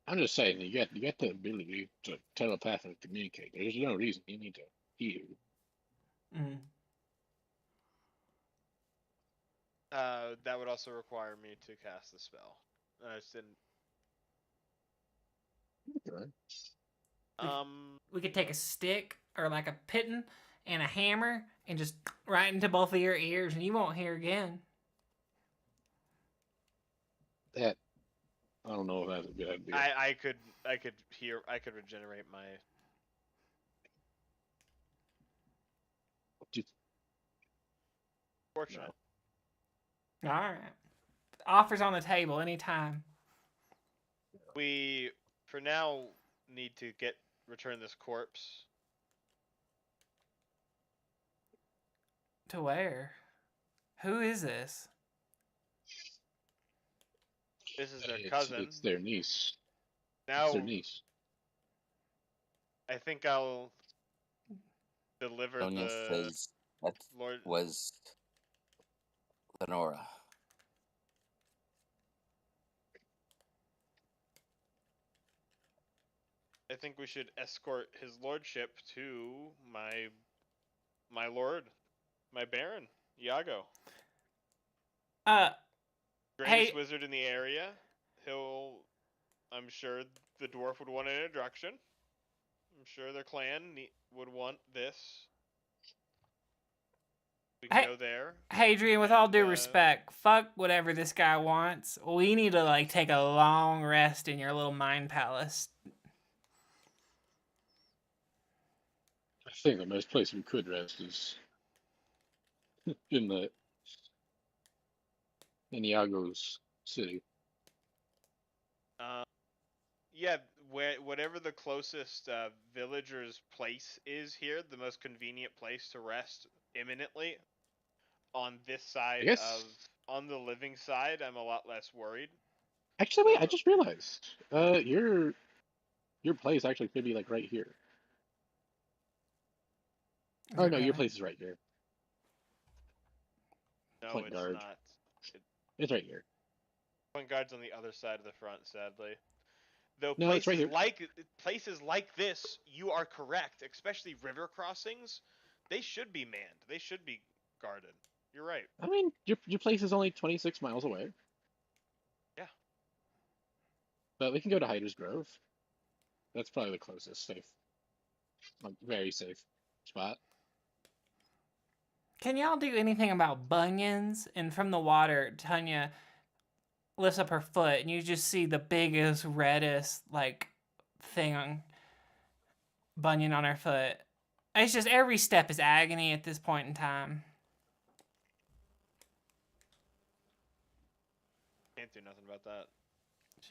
I'm just saying, you get the ability to telepathically communicate. There's no reason you need to hear. Mm. That would also require me to cast the spell. I just didn't. Okay. We could take a stick or like a pitton and a hammer and just right into both of your ears, and you won't hear again. That I don't know if that's a good idea. I could regenerate my. Just- Fortunate. No. All right. Offers on the table anytime. We, for now, need to return this corpse. To where? Who is this? This is their It's- cousin. It's their niece. Now, It's their niece. I think I'll deliver Sonia the says that Lord. was Lenora. I think we should escort his lordship to my lord, my baron, Iago. Greatest Hey- wizard in the area. I'm sure the dwarf would want an introduction. I'm sure their clan would want this. We can Hey- go there. Hadrian, with all due And, respect, fuck whatever this guy wants. We need to like take a long rest in your little mind palace. I think the most place we could rest is in Iago's city. Yeah, whatever the closest villager's place is here, the most convenient place to rest imminently. On this side guess- on the living side, I'm a lot less worried. Actually, wait, I just realized. Your place actually could be like right here. Oh no, your place is right here. No, Point it's guard. not. It's right here. Point guard's on the other side of the front, sadly. Though No, it's right places like this, you are correct, especially river crossings, they should be manned. They should be guarded. You're right. I mean, your place is only 26 miles away. Yeah. But we can go to Hyder's Grove. That's probably the closest safe, like very safe spot. Can y'all do anything about bunions? And from the water, Tanya lifts up her foot, and you just see the biggest, reddest, like, bunion on her foot. It's just every step is agony at this point in time. Can't do nothing about that.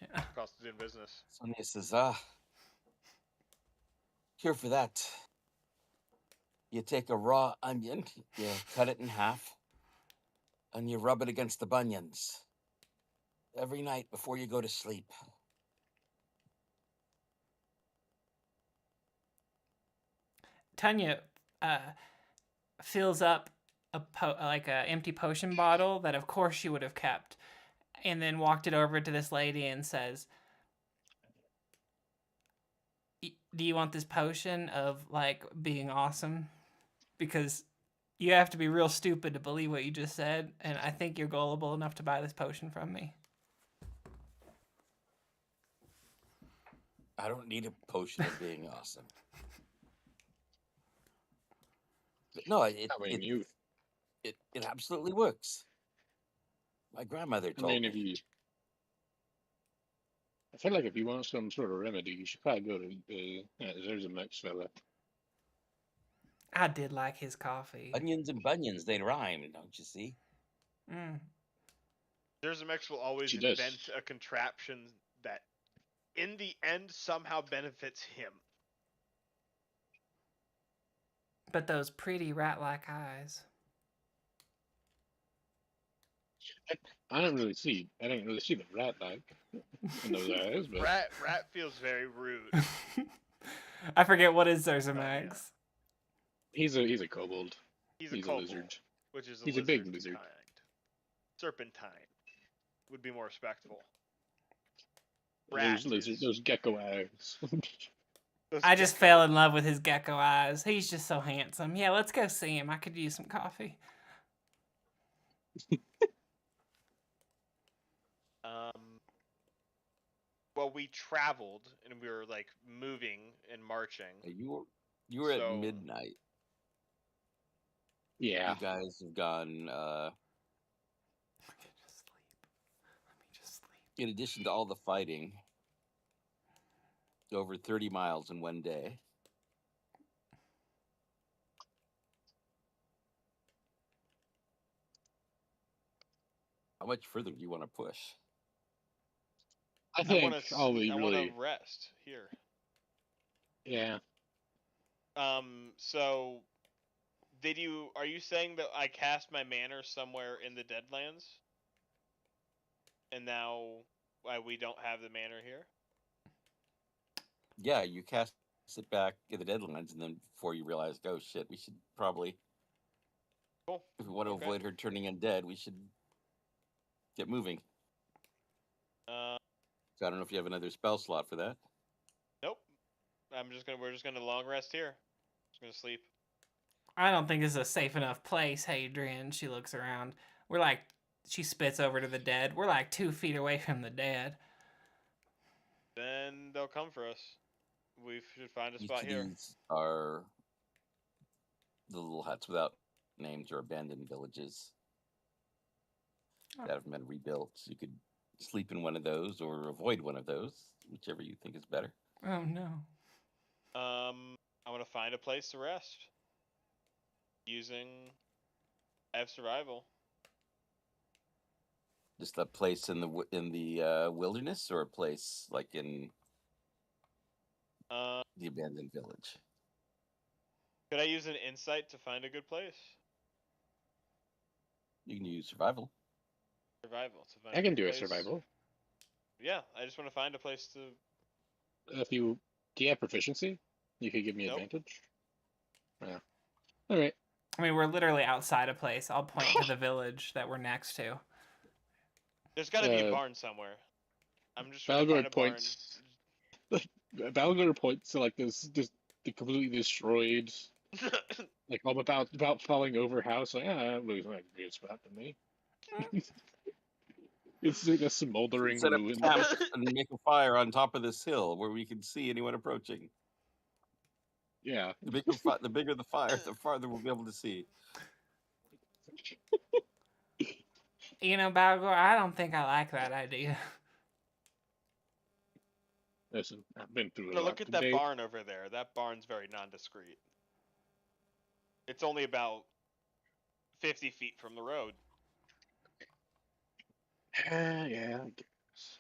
Yeah. Cost of doing business. Sonia says, here for that. You take a raw onion, you cut it in half, and you rub it against the bunions every night before you go to sleep. Tanya fills up like a empty potion bottle that of course she would have kept, and then walked it over to this lady and says, do you want this potion of like being awesome? Because you have to be real stupid to believe what you just said, and I think you're gullible enough to buy this potion from me. I don't need a potion of being awesome. But no, it absolutely works. My grandmother I told mean, me. I feel like if you want some sort of remedy, you should probably go to there's a Mex fella. I did like his coffee. Onions and bunions, they rhyme, don't you see? Derzamex will always She does. invent a contraption that, in the end, somehow benefits him. But those pretty rat-like eyes. I didn't really see the rat like in those eyes, but Rat feels very rude. I forget what is Derzamex. he's a kobold. He's a He's a kobold, lizard. which is He's a big lizard. kind. Serpentine would be more respectful. Rat Those lizard, is- those gecko eyes. those I just gecko- fell in love with his gecko eyes. He's just so handsome. Yeah, let's go see him. I could use some coffee. Well, we traveled and we were like moving and marching. You were So- at midnight. Yeah. You guys have gone. Let me just sleep. In addition to all the fighting, over 30 miles in one day. How much further do you want to push? I I think want to. all we I really, want to rest here. yeah. So, are you saying that I cast my manor somewhere in the Deadlands? And now we don't have the manor here? Yeah, you cast it back in the Deadlands, and then before you realized, oh shit, we should probably, Cool. if we want to Okay. avoid her turning undead, we should get moving. So I don't know if you have another spell slot for that. Nope. We're just gonna long rest here. Just gonna sleep. I don't think this is a safe enough place, Hadrian. She looks around. She spits over to the dead. We're like 2 feet away from the dead. Then they'll come for us. We should find a Each spot of here. these are the little huts without names or abandoned villages that have been rebuilt. So you could sleep in one of those or avoid one of those, whichever you think is better. Oh no. I want to find a place to rest. I have survival. Just a place in the wilderness, or a place like in the abandoned village. Could I use an insight to find a good place? You can use survival. Survival. To find I can good do a place. survival. Yeah, I just want to find a place to. Do you have proficiency? You could give me Nope. advantage. Yeah. All right. I mean, we're literally outside a place. I'll point to the village that we're next to. There's got to be a Uh, barn somewhere. I'm just trying to find a Balgor points. Balgor points to like this just the completely destroyed, barn. like all about falling over house. Like, that looks like a good spot to me. It's like a smoldering Set up ruin. camp and make a fire on top of this hill where we can see anyone approaching. Yeah. The bigger the fire, the farther we'll be able to see. You know, Balgor, I don't think I like that idea. Listen, I've been through a No, lot look at that today. barn over there. That barn's very nondescript. It's only about 50 feet from the road. Yeah, I guess.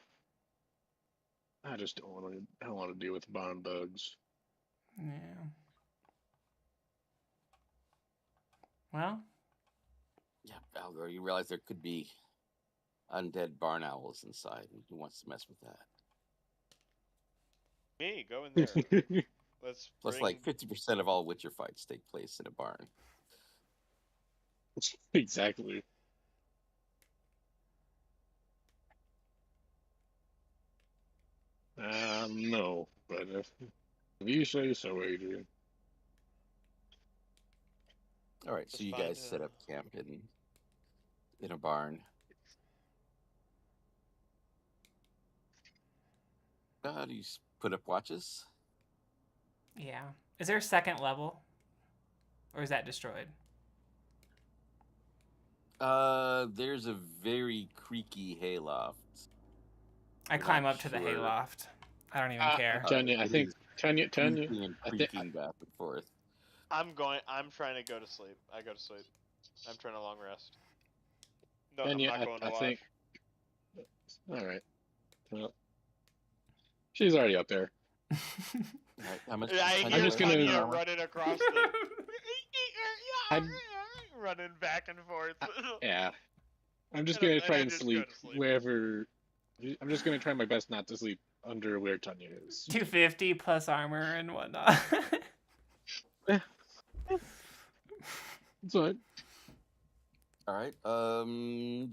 I just don't want to. I don't want to deal with barn bugs. Yeah. Well, Yeah, Balgor, you realize there could be undead barn owls inside, and who wants to mess with that? Me, go in there. Let's Plus, bring. like 50% of all Witcher fights take place in a barn. Exactly. No, but if you say so, Adrian. All right, so Let's you find guys set up camp in a barn. Do you put up watches? Yeah. Is there a second level? Or is that destroyed? There's a very creaky hayloft. I You're climb not up to the sure. hayloft. I don't even care. Tanya, I It think is Tanya, creaking and I think creaking back and forth. I'm trying to go to sleep. I go to sleep. I'm trying to long rest. No, Tanya, I'm not going to I wash. think. All right. Well, she's already up there. All right, how much? I Tanya I'm hear just weigh? gonna- Tanya running across the. I'm- running back and forth. Yeah. I'm just And gonna I try and just go sleep to sleep. wherever. I'm just gonna try my best not to sleep under where Tanya is. 250 plus armor and whatnot. It's fine. All right.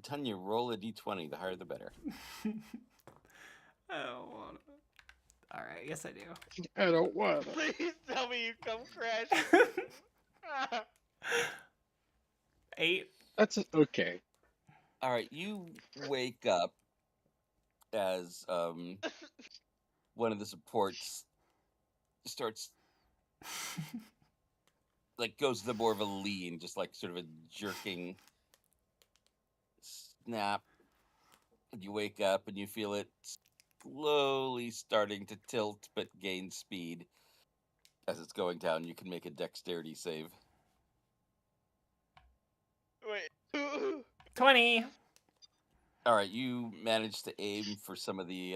Tanya, roll a d20. The higher, the better. I don't want to. All right, yes I do. I don't want. Please tell me you come crashing. 8. That's okay. All right, you wake up as one of the supports starts like goes to more of a lean, just like sort of a jerking snap. And you wake up and you feel it slowly starting to tilt but gain speed as it's going down. You can make a dexterity save. Wait. 20. All right, you managed to aim for some of the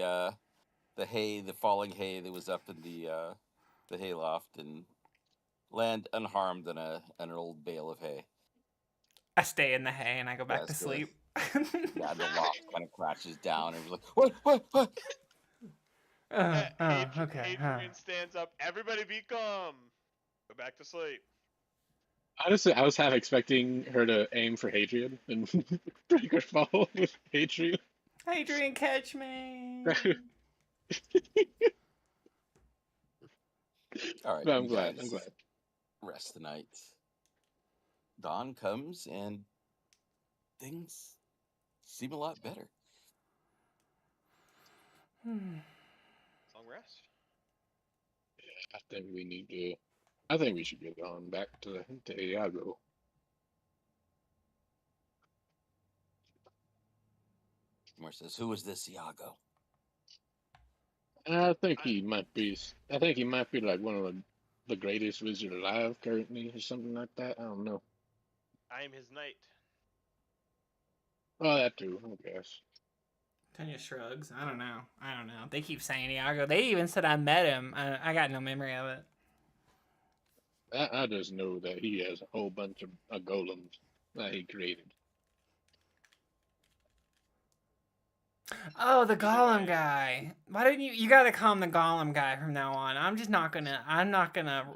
hay, the falling hay that was up in the hayloft, and land unharmed on an old bale of hay. I stay in the hay and I go back to That's good. sleep. Yeah, the loft kind of crashes down, and you're like, what? Okay. Adrian stands up. Everybody be calm. Go back to sleep. Honestly, I was half expecting her to aim for Hadrian and break her fall with Hadrian. Adrian, catch me. All right, But I'm you glad. guys I'm glad. rest the night. Dawn comes, and things seem a lot better. Long rest. I think we need to. I think we should get on back to Iago. Moore says, "Who is this Iago?" I think he might be. I think he might be like one of the greatest wizard alive currently, or something like that. I don't know. I am his knight. Oh, that too. I guess. Tanya shrugs. I don't know. They keep saying Iago. They even said I met him. I got no memory of it. I just know that he has a whole bunch of golems that he created. Oh, the Either Golem way. guy. Why didn't you gotta call him the Golem guy from now on. I'm not gonna.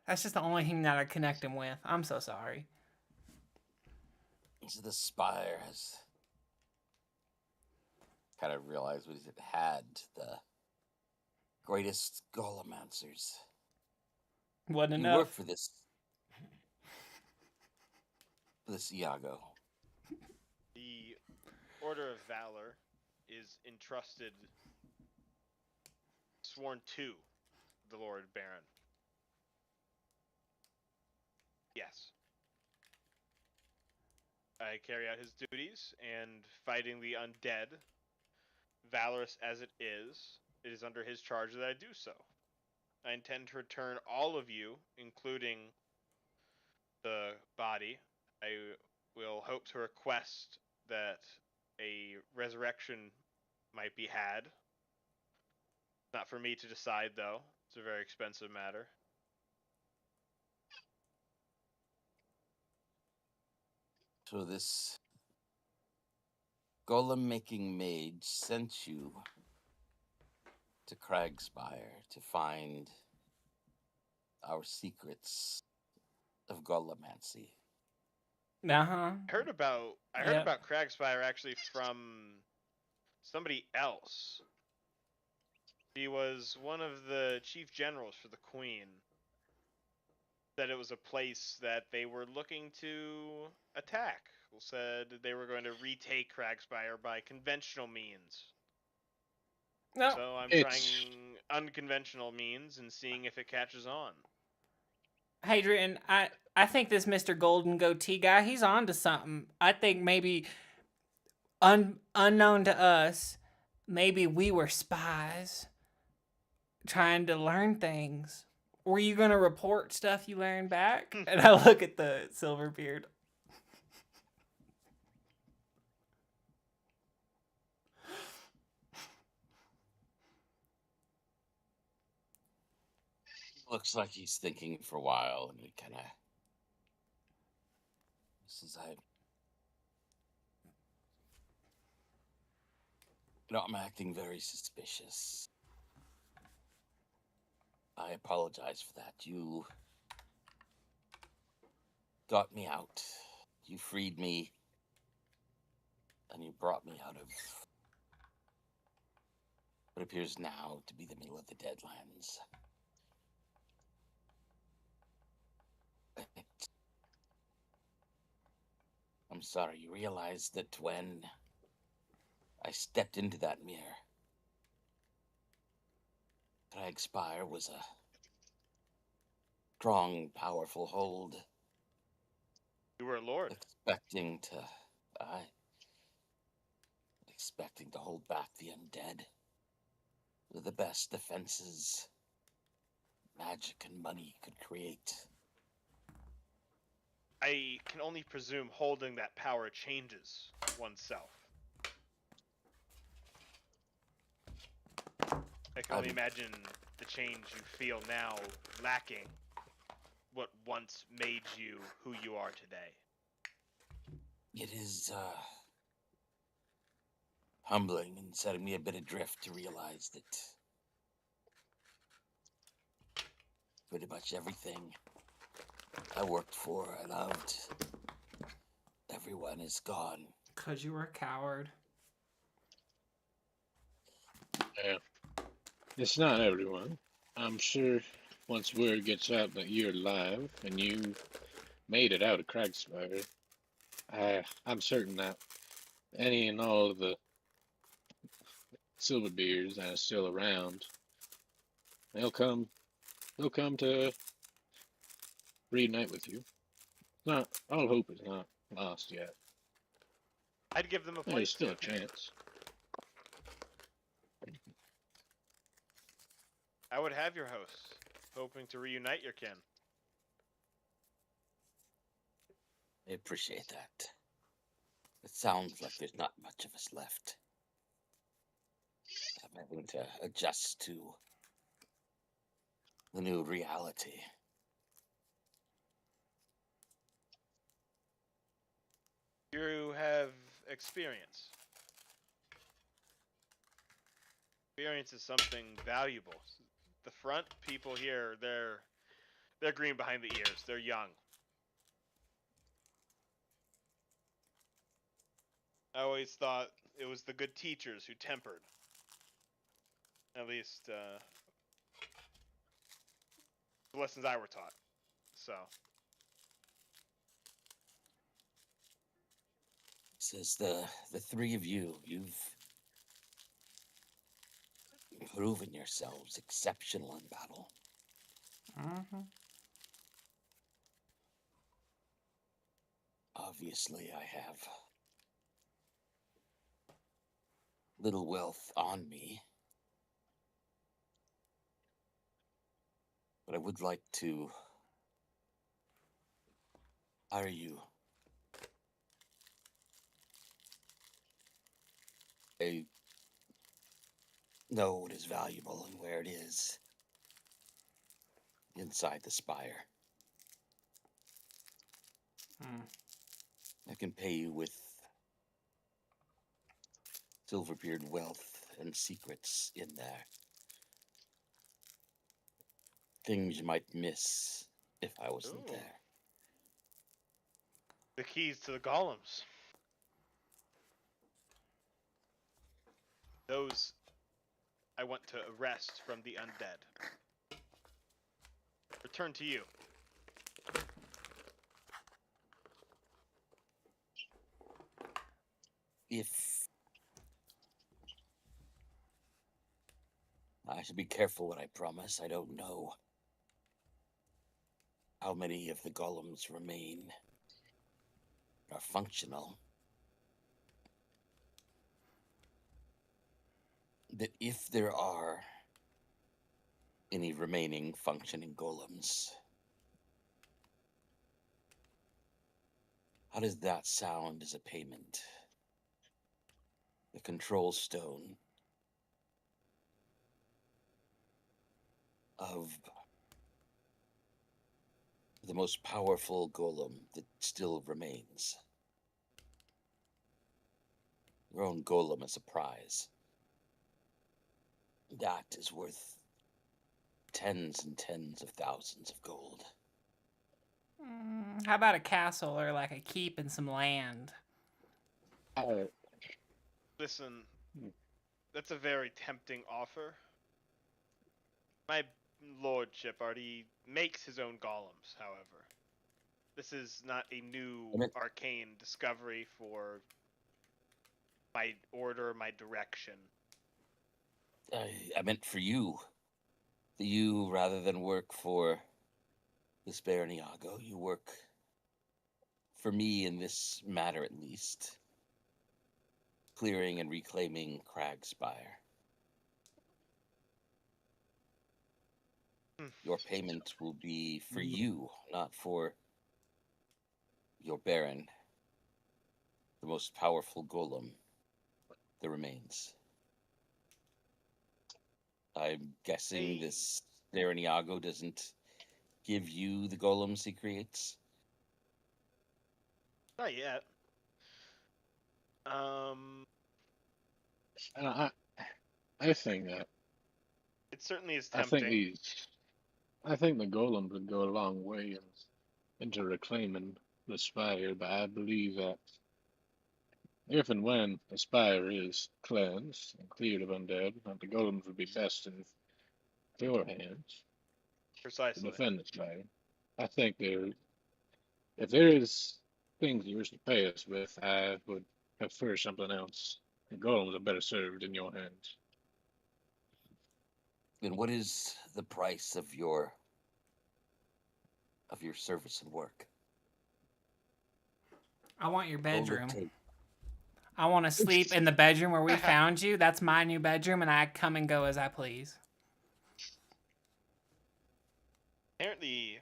That's just the only thing that I connect him with. I'm so sorry. So the Spire has kind of realized what it had the greatest golemoncers. Wasn't You enough. work for this Iago. The Order of Valor is entrusted, sworn to the Lord Baron. Yes. I carry out his duties, and fighting the undead, valorous as it is under his charge that I do so. I intend to return all of you, including the body. I will hope to request that a resurrection might be had. Not for me to decide, though. It's a very expensive matter. So this golem-making mage sent you to Cragspire to find our secrets of Golomancy. Uh-huh. I heard about Yep. Cragspire actually from somebody else. He was one of the chief generals for the Queen. Said it was a place that they were looking to attack. Said they were going to retake Cragspire by conventional means. No. So I'm It's- trying unconventional means and seeing if it catches on. Hadrian, I think this Mr. Golden Goatee guy, he's on to something. I think maybe unknown to us, maybe we were spies trying to learn things. Were you gonna report stuff you learned back? And I look at the Silverbeard. Looks like he's thinking for a while, and he kind of says, I'm acting very suspicious. I apologize for that. You got me out. You freed me, and you brought me out of what appears now to be the middle of the Deadlands. I'm sorry, you realize that when I stepped into that mirror, Cragspire was a strong, powerful hold. You were a lord. Expecting to hold back the undead with the best defenses magic and money could create. I can only presume holding that power changes oneself. I can only imagine the change you feel now lacking what once made you who you are today. It is humbling and setting me a bit adrift to realize that pretty much everything I worked for, I loved, everyone is gone. 'Cause you were a coward. Yeah. It's not everyone. I'm sure once word gets out that you're alive and you made it out of Cragspire, I'm certain that any and all of the Silverbeards that are still around, they'll come to reunite with you. Not all hope is not lost yet. I'd give them a There's place still a to. chance. I would have your hosts, hoping to reunite your kin. I appreciate that. It sounds like there's not much of us left. I'm having to adjust to the new reality. You have experience. Experience is something valuable. The front people here, they're green behind the ears. They're young. I always thought it was the good teachers who tempered. At least the lessons I were taught. So Says the three of you, you've proven yourselves exceptional in battle. Mm-hmm. Obviously, I have little wealth on me, but I would like to hire you. I know what is valuable and where it is inside the Spire. I can pay you with Silverbeard wealth and secrets in there. things you might miss if I wasn't Ooh. there. The keys to the golems. Those I want to arrest from the undead. Return to you. If I should be careful what I promise, I don't know how many of the golems remain are functional. That if there are any remaining functioning golems, how does that sound as a payment? The control stone of the most powerful golem that still remains. Your own golem as a prize. That is worth tens and tens of thousands of gold. How about a castle or like a keep and some land? Listen, that's a very tempting offer. My lordship already makes his own golems, however. This is not a new arcane discovery for my order, my direction. I meant for you. That you, rather than work for the Spire, you work for me in this matter at least. Clearing and reclaiming Crag Spire. Your payment will be for you, not for your Baron, the most powerful golem that remains. I'm guessing this Dereniago doesn't give you the golems he creates? Not yet. I think that. It certainly is I think tempting. I think the golem would go a long way into reclaiming the spire, but I believe that if and when the spire is cleansed and cleared of undead, that the golems would be best in your hands to Precisely. defend the spire. I think if there is things you wish to pay us with, I would prefer something else. The golems are better served in your hands. And what is the price of your service and work? I want your What will it bedroom. take? I want to sleep in the bedroom where we found you. That's my new bedroom, and I come and go as I please. Apparently,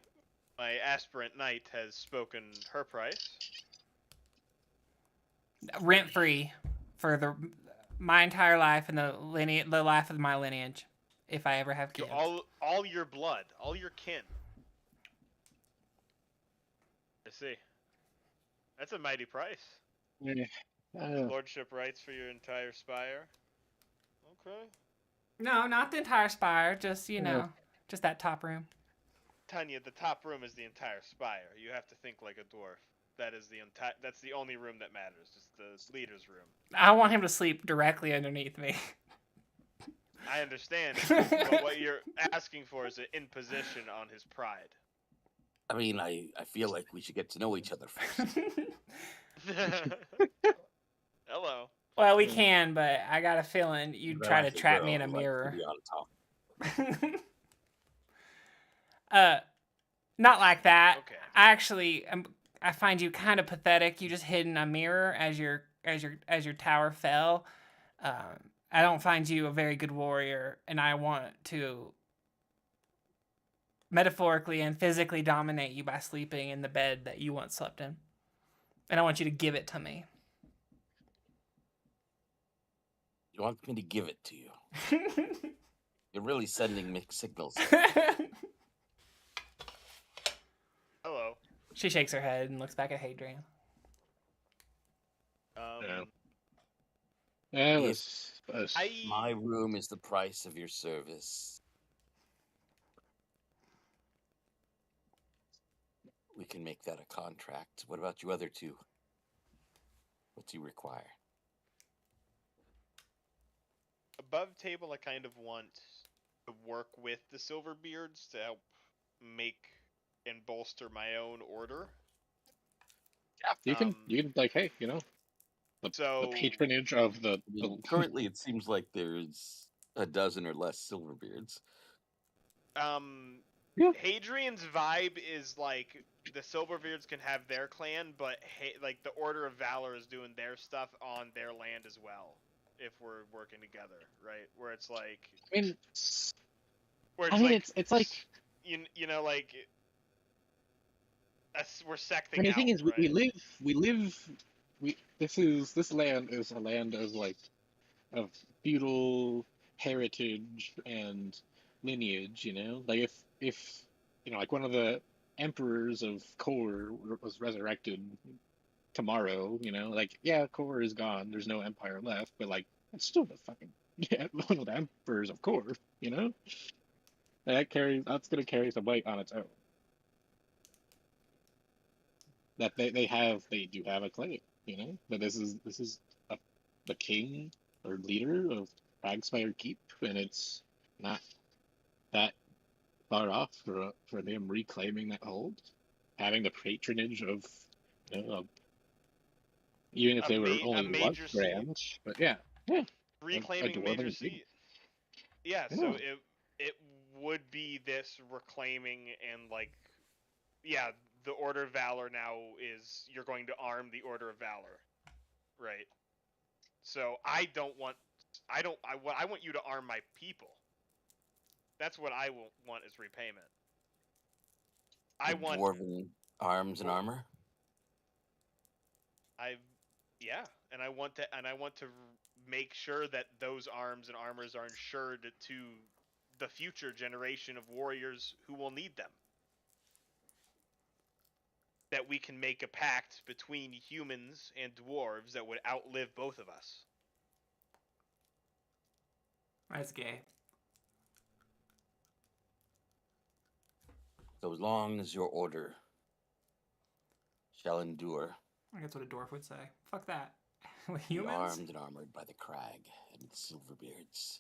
my aspirant knight has spoken her price. Rent free for my entire life and the life of my lineage, if I ever have kids. All your blood, all your kin. I see. That's a mighty price. Yeah. Lordship rights for your entire spire. Okay. No, not the entire spire. Just just that top room. Tanya, the top room is the entire spire. You have to think like a dwarf. That is that's the only room that matters. Just the leader's room. I want him to sleep directly underneath me. I understand, but what you're asking for is an imposition on his pride. I mean, I feel like we should get to know each other first. Hello. Well, we can, but I got a feeling you'd try to trap me in a mirror. Not like that. Okay. I find you kind of pathetic. You just hid in a mirror as your tower fell. I don't find you a very good warrior, and I want to metaphorically and physically dominate you by sleeping in the bed that you once slept in. And I want you to give it to me. You want me to give it to you? You're really sending mixed signals. Hello. She shakes her head and looks back at Hadrian. My room is the price of your service. we can make that a contract. What about you other two? What do you require? Above table, I kind of want to work with the Silverbeards to help make and bolster my own order. Yeah, you can like, hey, the So patronage of the Currently, it seems like there's a dozen or less Silverbeards. Yeah. Hadrian's vibe is like the Silverbeards can have their clan, but like the Order of Valor is doing their stuff on their land as well. If we're working together, right? Where it's like, I mean, it's like you know, like we're secting the out, thing is, right? this land is a land of like of feudal heritage and lineage. Like if like one of the emperors of Kor was resurrected tomorrow, like yeah, Kor is gone. There's no empire left, but like it's still the fucking one of the emperors of Kor. That's gonna carry some weight on its own. That they do have a claim, but this is the king or leader of Spire Keep, and it's not that far off for them reclaiming that hold, having the patronage of, even if they were A only one major seat, grand, but yeah, a reclaiming major dwarven king. seat. Yeah, so Yeah. it would be this reclaiming and like, yeah, the Order of Valor now is you're going to arm the Order of Valor, right? So I want you to arm my people. That's what I want as repayment. I The want dwarven arms and armor. yeah, and I want to make sure that those arms and armors are insured to the future generation of warriors who will need them. That we can make a pact between humans and dwarves that would outlive both of us. That's gay. So as long as your order shall endure, That's what a dwarf would say. Fuck that. With be humans? armed and armored by the crag and the Silverbeards.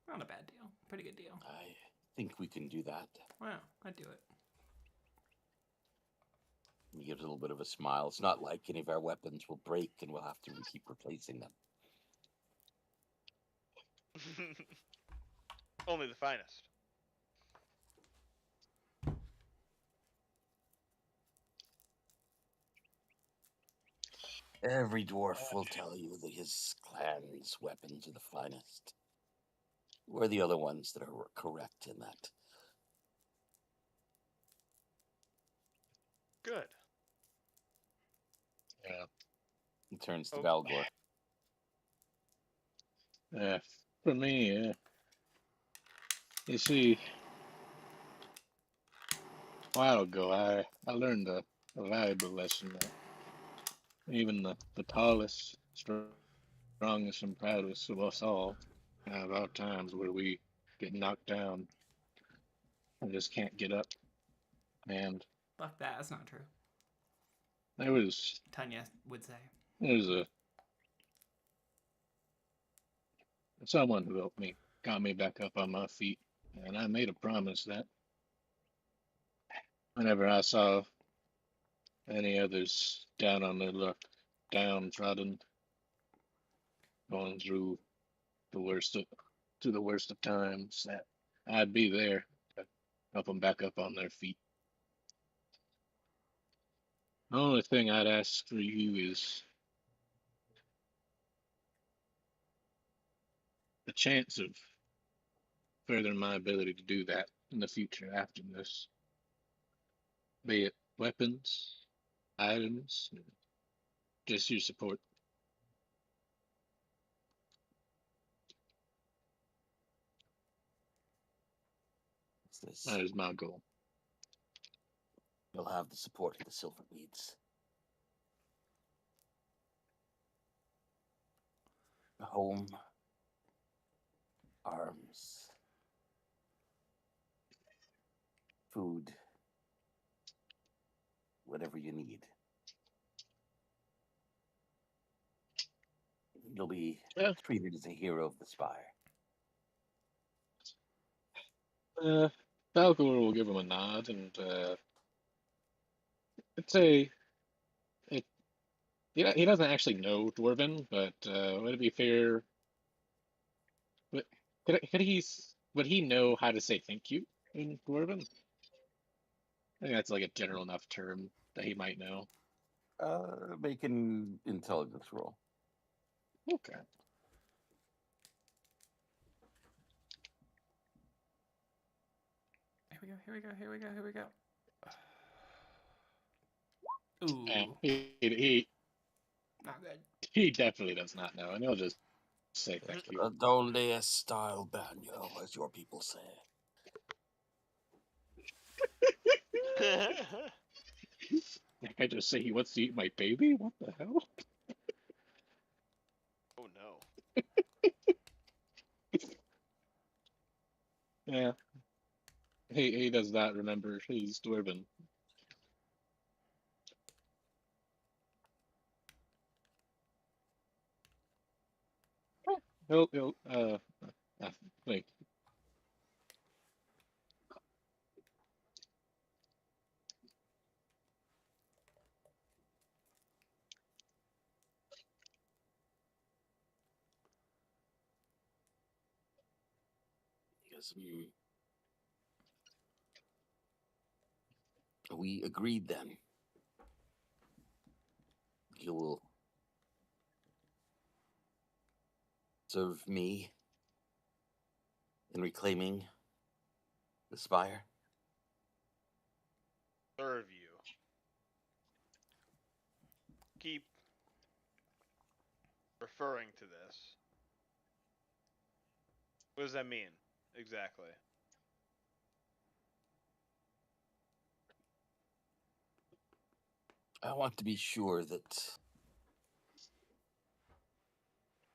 Not a bad deal. Pretty good deal. I think we can do that. Wow, I'd do it. He gives a little bit of a smile. It's not like any of our weapons will break and we'll have to keep replacing them. Only the finest. Every dwarf will tell you that his clan's weapons are the finest. We're the other ones that are correct in that. Good. Yeah. He turns to Oh. Valgor. Yeah, for me, yeah. You see, a while ago, I learned a valuable lesson that even the tallest, strongest, and proudest of us all have our times where we get knocked down and just can't get up. And Fuck that. That's not true. there was Tanya would say. someone who helped me, got me back up on my feet, and I made a promise that whenever I saw any others down on their luck, downtrodden, going through the worst of times, that I'd be there to help them back up on their feet. The only thing I'd ask for you is the chance of furthering my ability to do that in the future after this, be it weapons, items, just your support. That is my goal. You'll have the support of the Silverbeards. Home, arms, food, whatever you need. You'll be Yeah. treated as a hero of the Spire. Falcor will give him a nod, and I'd say it. He doesn't actually know Dwarven, but would it be fair? Would, would he know how to say thank you in Dwarven? I think that's like a general enough term that he might know. Make an intelligence roll. Okay. Here we go. Ooh, Yeah, he not good. he definitely does not know, and he'll just say thank you. Donde style baño, as your people say. I just say he wants to eat my baby? What the hell? Oh no. Yeah. He does not remember he's Dwarven. He'll like Yes, we agreed then. You will serve me in reclaiming the Spire. Serve you. Keep referring to this. What does that mean exactly? I want to be sure that.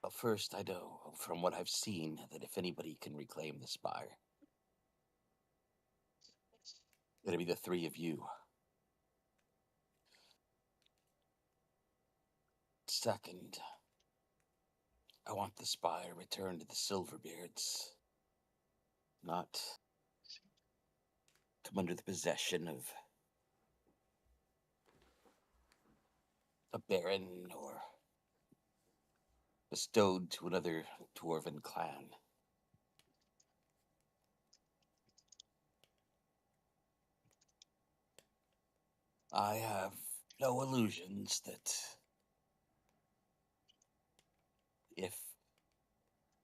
Well, first, I know from what I've seen that if anybody can reclaim the Spire, it'll be the three of you. Second, I want the Spire returned to the Silverbeards, not come under the possession of a baron or bestowed to another dwarven clan. I have no illusions that if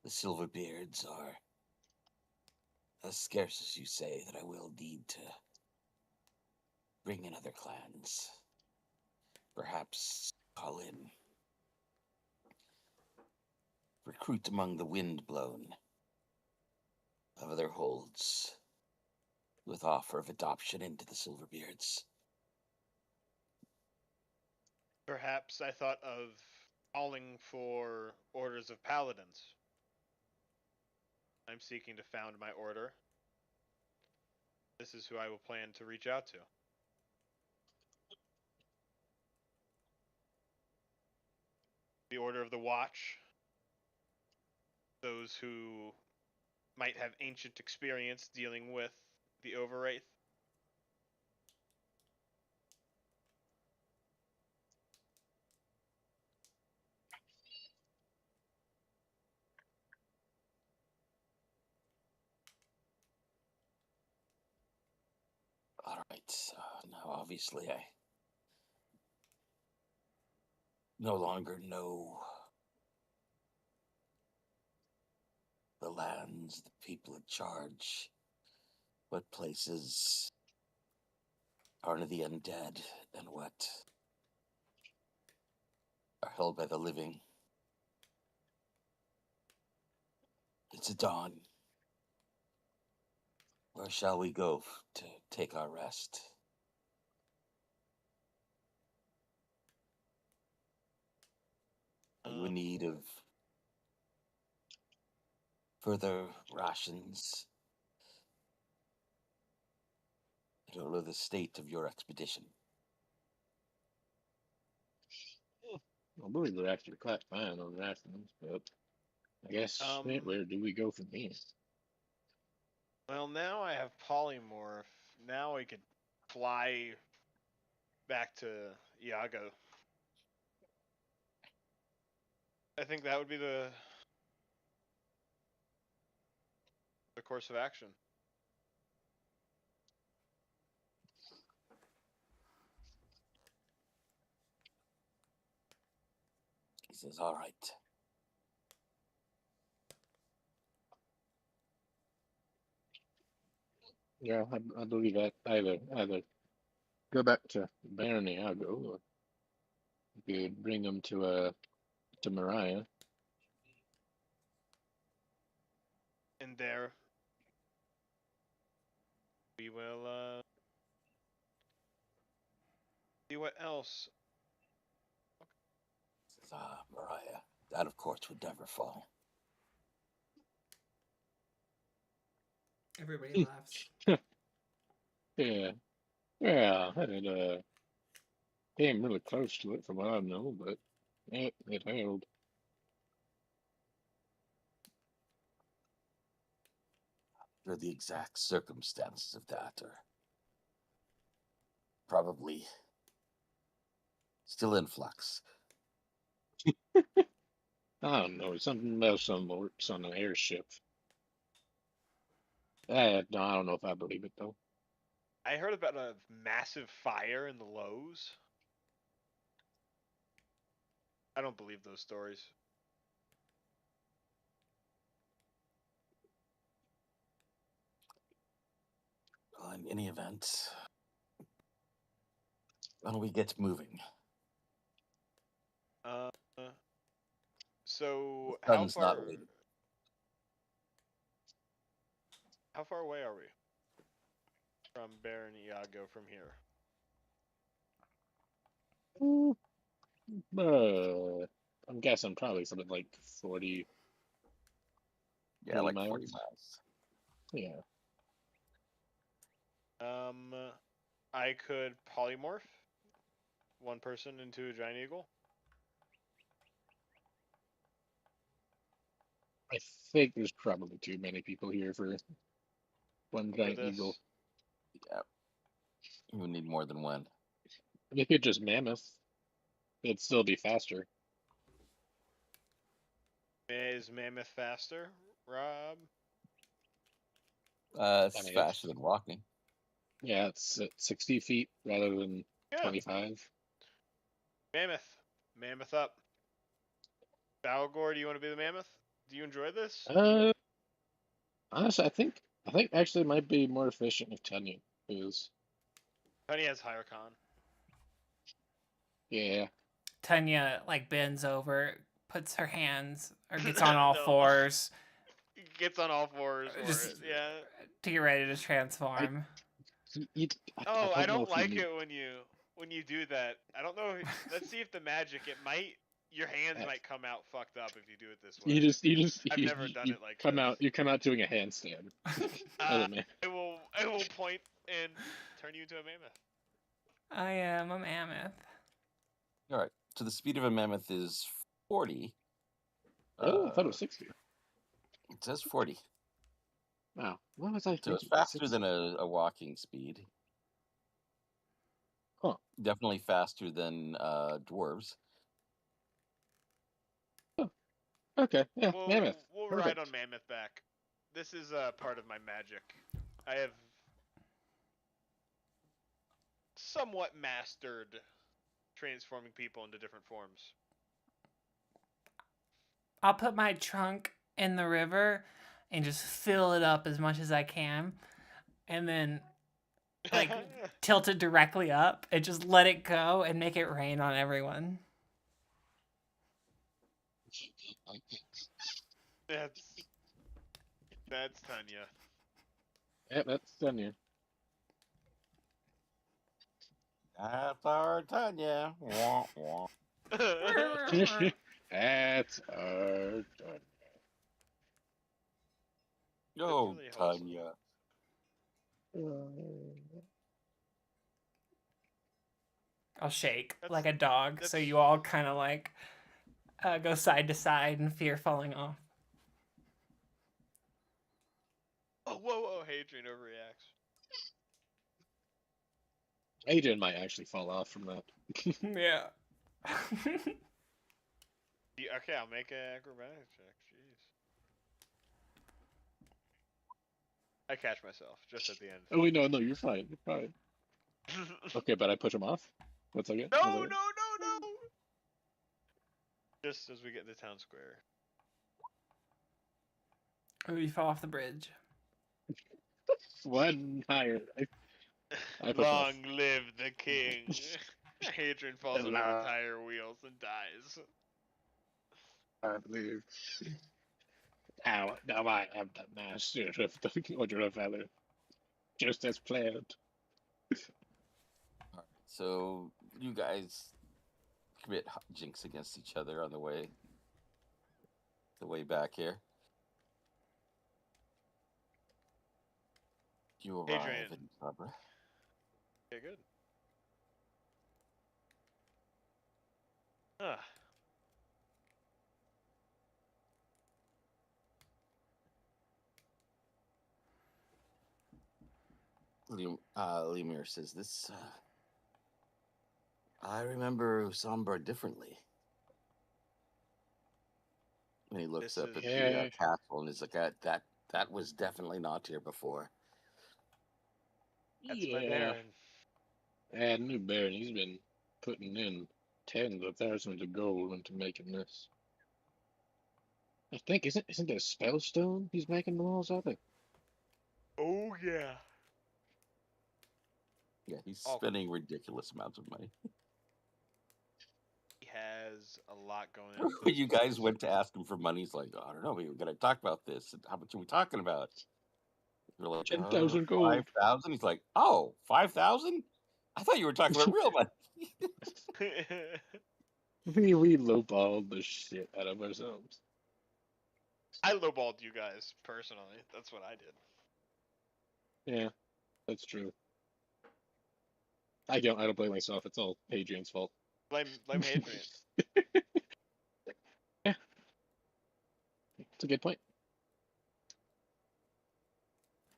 the Silverbeards are as scarce as you say, that I will need to bring in other clans. Perhaps call in, recruit among the windblown of other holds with offer of adoption into the Silverbeards. Perhaps I thought of calling for orders of paladins. I'm seeking to found my order. This is who I will plan to reach out to. The Order of the Watch. Those who might have ancient experience dealing with the Overwraith. All right, now obviously I no longer know the lands, the people in charge, what places are to the undead, and what are held by the living. It's a dawn. Where shall we go to take our rest? Are you in need of further rations? I don't know the state of your expedition. I believe we're actually quite fine on rations, but I guess where do we go from here? Well, now I have polymorph. Now I could fly back to Iago. I think that would be the course of action. He says, "All right." Yeah, I believe that either go back to Baron Iago, or we could bring him to Mariah. And there, we will see what else. He says, Mariah, that of course would never fall. Everybody laughs. Yeah, yeah, it came really close to it from what I know, but it held. Or the exact circumstances of that are probably still in flux. I don't know, something about some works on an airship. No, I don't know if I believe it though. I heard about a massive fire in the lows. I don't believe those stories. Well, in any event, why don't we get moving? So The sun's not waiting. how far away are we from Baron Iago from here? I'm guessing probably something like 40, Yeah, like 40 miles. miles. Yeah. I could polymorph one person into a giant eagle. I think there's probably too many people here for one giant this. eagle. Yeah. You would need more than one. If you could just mammoth, it'd still be faster. Is mammoth faster, Rob? It's I mean, faster than walking. Yeah, it's at 60 feet rather than Yeah. 25. Mammoth up. Balgor, do you want to be the mammoth? Do you enjoy this? Honestly, I think actually it might be more efficient if Tanya is. Honey has higher con. Yeah. Tanya like bends over, puts her hands, or gets on all No. fours. Gets on all fours for Just it, yeah. to get ready to transform. I don't like it when you do that. I don't know. Let's see if the magic. Your hands might come out fucked up if you do it this way. I've never done it like come this. out. You come out doing a handstand. I will point and turn you into a mammoth. I am a mammoth. All right. So the speed of a mammoth is 40. Oh, I thought it was 60. It says 40. Wow. What was I thinking? So it's faster than a walking speed. Huh. Definitely faster than dwarves. Oh. Okay. Yeah. Mammoth. We'll Perfect. ride on mammoth back. This is part of my magic. I have somewhat mastered transforming people into different forms. I'll put my trunk in the river and just fill it up as much as I can, and then like tilt it directly up and just let it go and make it rain on everyone. That's Tanya. Yeah, that's Tanya. That's our Tanya. Wah, wah. That's our Tanya. Oh, really Tanya. I'll shake That's- like a dog, so that's- you all kind of like go side to side in fear falling off. Oh, whoa, Hadrian overreacts. Adrian might actually fall off from that. Yeah. Okay, I'll make an acrobatics check. Jeez. I catch myself just at the end. Oh wait, no, you're fine. You're fine. Okay, but I push him off. What's again? No! Just as we get in the town square. Oh, you fell off the bridge. One higher. I push off. Long live the king! Hadrian falls over Long- the tire wheels and dies. I believe. Now I am the master of the Order of Valor, just as planned. All right, so you guys commit jinx against each other on the way back here. You arrive Adrian. in Sabra. Okay, good. Ah. Lemur says this. I remember Usambra differently. And he looks This up at is- the castle and he's like, that was definitely not here before. That's my Baron. And new Baron, he's been putting in tens of thousands of gold into making this. I think isn't there a spellstone he's making the walls out of? Oh, yeah. Yeah, he's Oh. spending ridiculous amounts of money. He has a lot going on. When you guys went to ask him for money, he's like, I don't know, we were going to talk about this. How much are we talking about? You're like, 10,000 gold. 5,000? He's like, oh, 5,000? I thought you were talking about real money. We lowballed the shit out of ourselves. I lowballed you guys, personally. That's what I did. Yeah, that's true. I don't blame myself. It's all Hadrian's fault. Blame Hadrian. Yeah, it's a good point.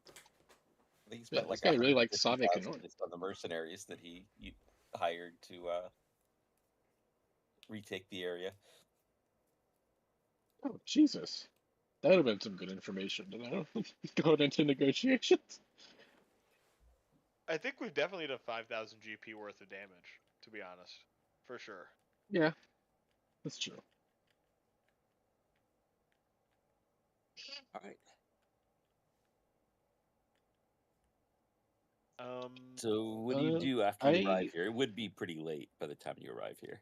I think he Yeah, spent this guy really likes 150,000 Sonic and North. just on the mercenaries that he hired to retake the area. Oh, Jesus. That would have been some good information to know going into negotiations. I think we've definitely done 5,000 GP worth of damage, to be honest. For sure. Yeah, that's true. All right. Um, So what do you do after you I- arrive here? It would be pretty late by the time you arrive here.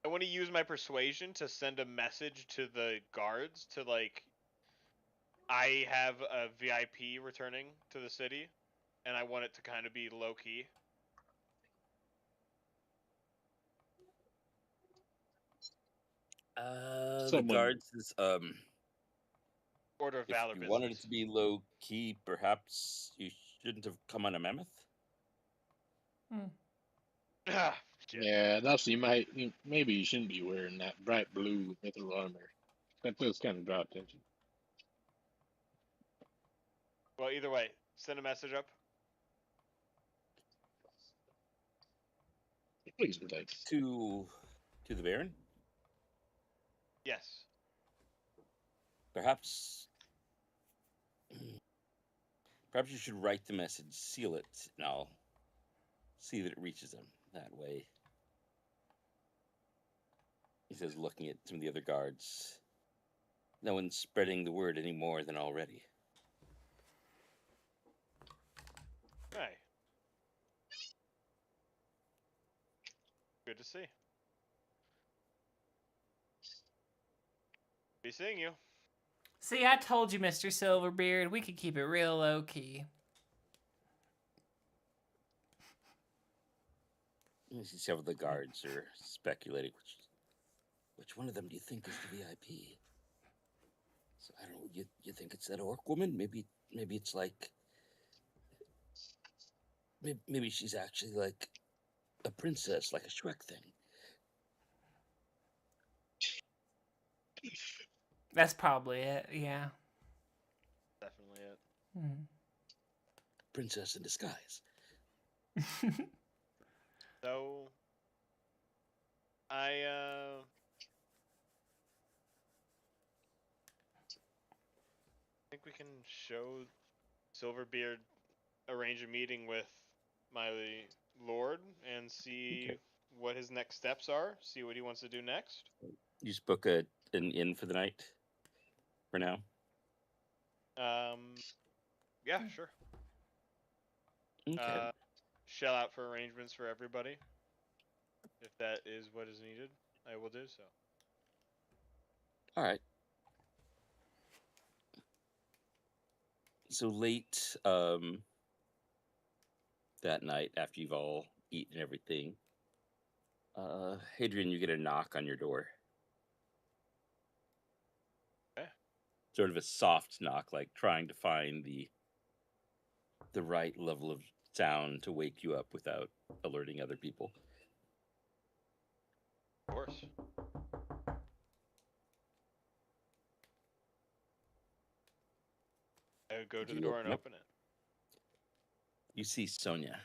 I want to use my persuasion to send a message to the guards to, like, I have a VIP returning to the city, and I want it to kind of be low-key. The Someone- guards is Order of if Valor you business. wanted it to be low key, perhaps you shouldn't have come on a mammoth. Ah, shit. Yeah, and also maybe you shouldn't be wearing that bright blue metal armor. That does kind of draw attention. Well, either way, send a message up. Please, like, To the Baron? Yes. Perhaps you should write the message, seal it, and I'll see that it reaches them that way. He says, looking at some of the other guards. No one's spreading the word any more than already. Hey. Good to see. Be seeing you. See, I told you, Mr. Silverbeard, we could keep it real low key. You see several of the guards are speculating which one of them do you think is the VIP? So I don't know. You think it's that orc woman? Maybe it's like Maybe she's actually like a princess, like a Shrek thing. That's probably it. Yeah. Definitely it. Hmm. Princess in disguise. So I think we can show Silverbeard arrange a meeting with my lord and see Okay. what his next steps are. See what he wants to do next. You just book an inn for the night. For now. Yeah, sure. Okay. Shell out for arrangements for everybody. If that is what is needed, I will do so. All right. So late that night, after you've all eaten everything, Hadrian, you get a knock on your door. Okay. Sort of a soft knock, like trying to find the right level of sound to wake you up without alerting other people. Of course. I would go to the You door and open up. open it. You see Sonia.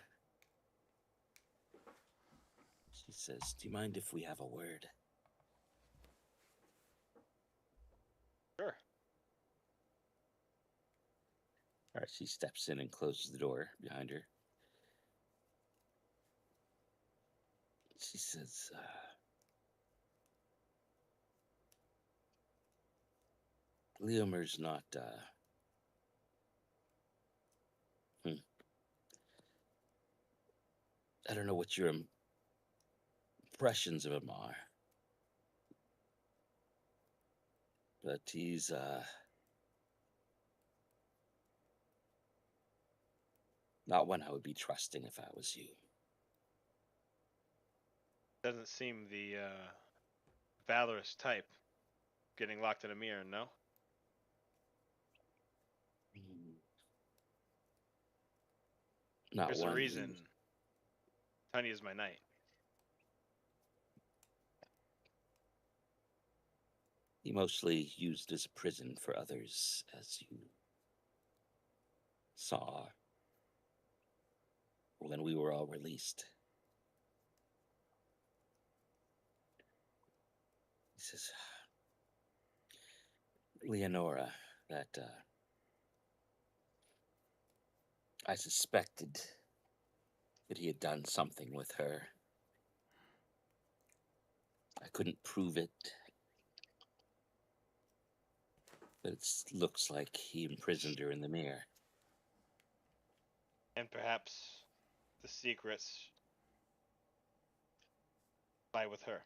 She says, "Do you mind if we have a word?" Sure. All right, she steps in and closes the door behind her. She says, Leomer's not, I don't know what your impressions of him are, but he's, not one I would be trusting if I was you. Doesn't seem the valorous type. Getting locked in a mirror, no? Not There's a one reason. who, Tiny is my knight. he mostly used as a prison for others, as you saw when we were all released. He says, Leonora, that I suspected that he had done something with her. I couldn't prove it, but it looks like he imprisoned her in the mirror. And perhaps the secrets lie with her.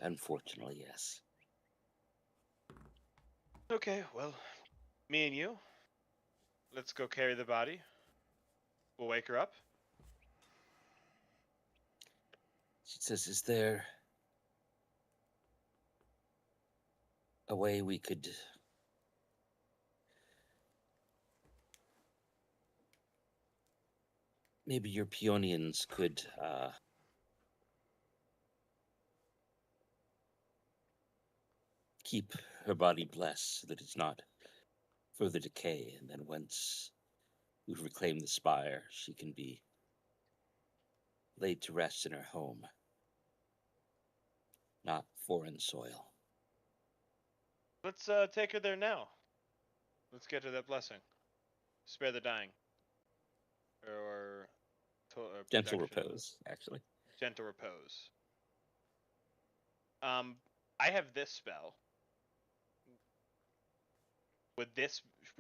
Unfortunately, yes. Okay, well, me and you, let's go carry the body. We'll wake her up. She says, is there a way we could maybe your peonians could keep her body blessed so that it's not further decay, and then once we've reclaimed the spire, she can be laid to rest in her home, not foreign soil. Let's take her there now. Let's get her that blessing. Spare the dying. Or Gentle protection. repose, actually. Gentle repose. I have this spell. Would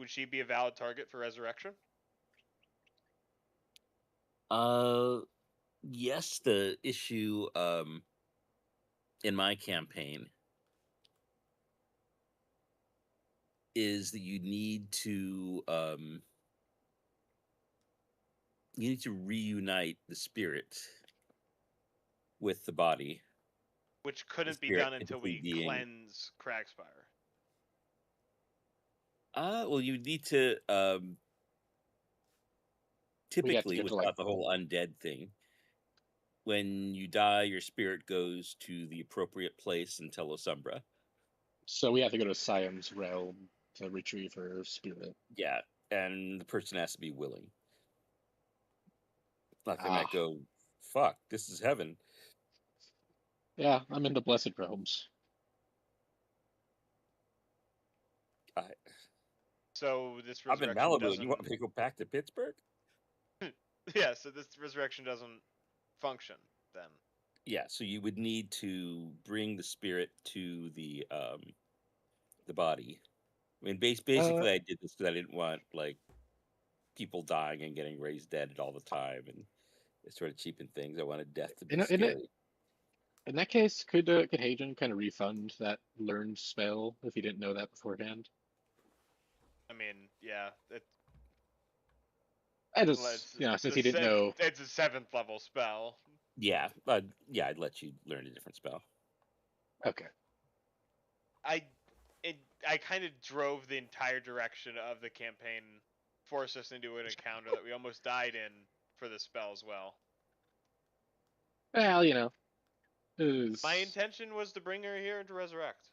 she be a valid target for resurrection? Yes, the issue in my campaign is that you need to reunite the spirit with the body. Which couldn't be spirit done until typically we being- cleanse Cragspire. Well, you need to typically, go to, like- without the whole undead thing, when you die, your spirit goes to the appropriate place in Telosumbra. So we have to go to Siam's realm to retrieve her spirit. Yeah, and the person has to be willing. Like they might go, "Fuck, this is heaven." Yeah, I'm in the Blessed Realms. So this I'm in resurrection Malibu, doesn't. and you want me to go back to Pittsburgh? Yeah, so this resurrection doesn't function then. Yeah, so you would need to bring the spirit to the body. I mean, basically, I did this because I didn't want like people dying and getting raised dead all the time, and it sort of cheapened things. I wanted death to be scary. In that case, could Hadrian kind of refund that learned spell if he didn't know that beforehand? I mean, yeah, Since he didn't know. it's a 7th level spell. Yeah, yeah, I'd let you learn a different spell. Okay. I kind of drove the entire direction of the campaign, forced us into an encounter that we almost died in for the spell as well. Well, My intention was to bring her here and to resurrect.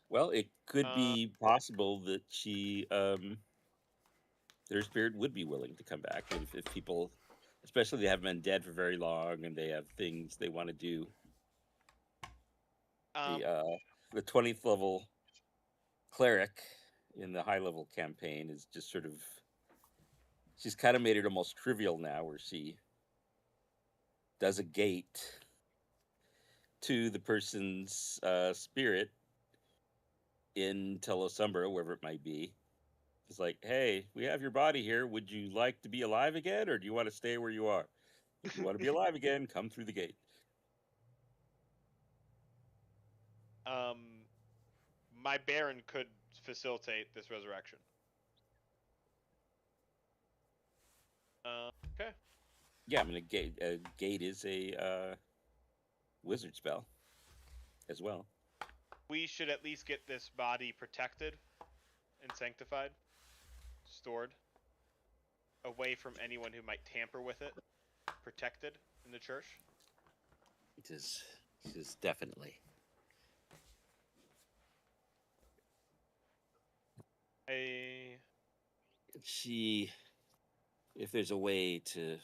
Well, it could be possible that she, their spirit would be willing to come back if people, especially they haven't been dead for very long and they have things they want to do. The 20th level cleric in the high level campaign is just sort of, she's kind of made it almost trivial now, where she does a gate to the person's spirit in Telosumbra, wherever it might be. It's like, hey, we have your body here. Would you like to be alive again, or do you want to stay where you are? If you want to be alive again, come through the gate. My Baron could facilitate this resurrection. Okay. Yeah, I mean, a gate is a wizard spell as well. We should at least get this body protected and sanctified, stored, away from anyone who might tamper with it, protected in the church. It is definitely. If there's a way to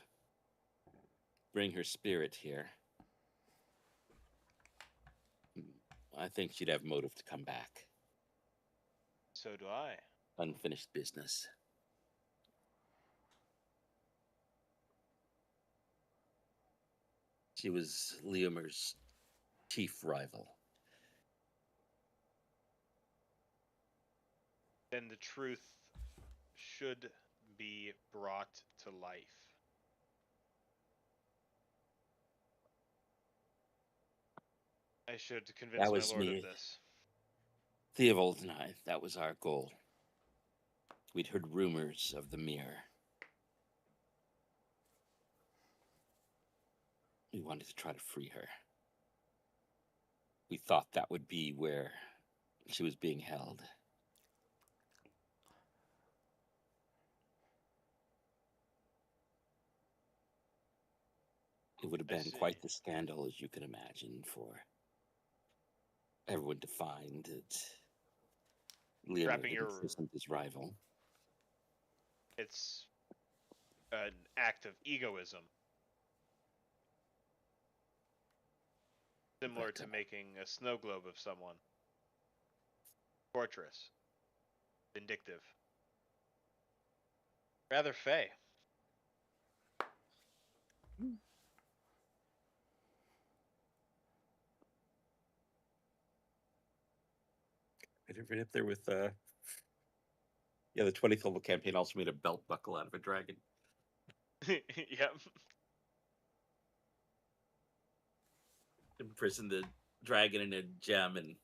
bring her spirit here, I think she'd have motive to come back. So do I. Unfinished business. She was Leomer's chief rival. Then the truth should be brought to life. I should convince my lord of this. Theobald and I, that was our goal. We'd heard rumors of the mirror. We wanted to try to free her. We thought that would be where she was being held. It would have been quite the scandal, as you can imagine, for everyone to find that Leomer had imprisoned his rival. It's an act of egoism. Similar to making a snow globe of someone. Torturous. Vindictive. Rather fey. Right up there with the 20th level campaign also made a belt buckle out of a dragon. Yep. Imprisoned the dragon in a gem and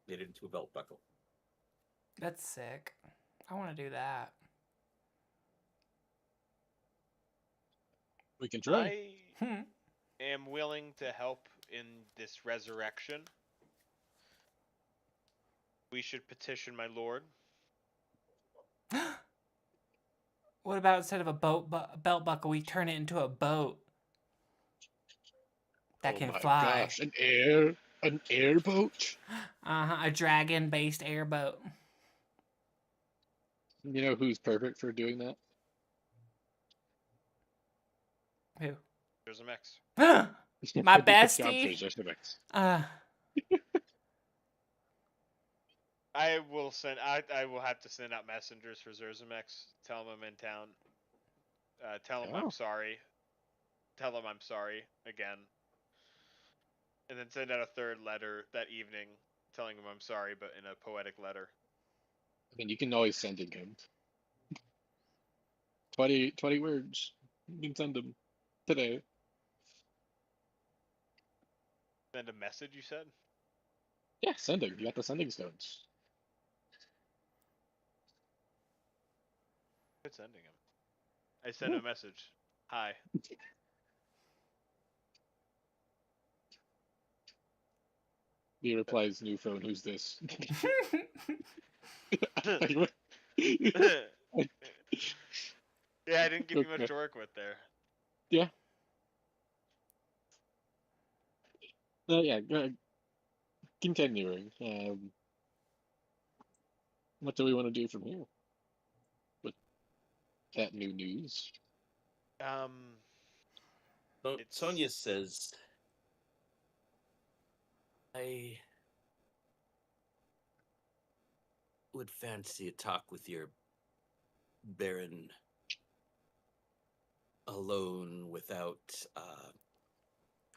made it into a belt buckle. That's sick. I want to do that. We can try. I am willing to help in this resurrection. We should petition my lord. What about instead of a belt buckle, we turn it into a boat that Oh can my fly? gosh, an airboat? A dragon-based airboat. You know who's perfect for doing that? Who? There's a mix. My The bestie. Johnsters, just a mix. I will send. I will have to send out messengers for Zerzamex. Tell him I'm in town. Tell him I'm Oh, sorry. Tell him I'm sorry again. And then send out a third letter that evening, telling him I'm sorry, but in a poetic letter. I mean, you can always send in him. 20 words. You can send them today. Send a message, you said? Yeah, send him. You got the sending stones. Quit sending him. I sent him a message. Hi. He replies, "New phone. Who's this?" Yeah, I didn't give you much Okay. to work with there. Yeah. Yeah. Continuing. What do we want to do from here with that new news? So It's Sonia says, I would fancy a talk with your Baron alone without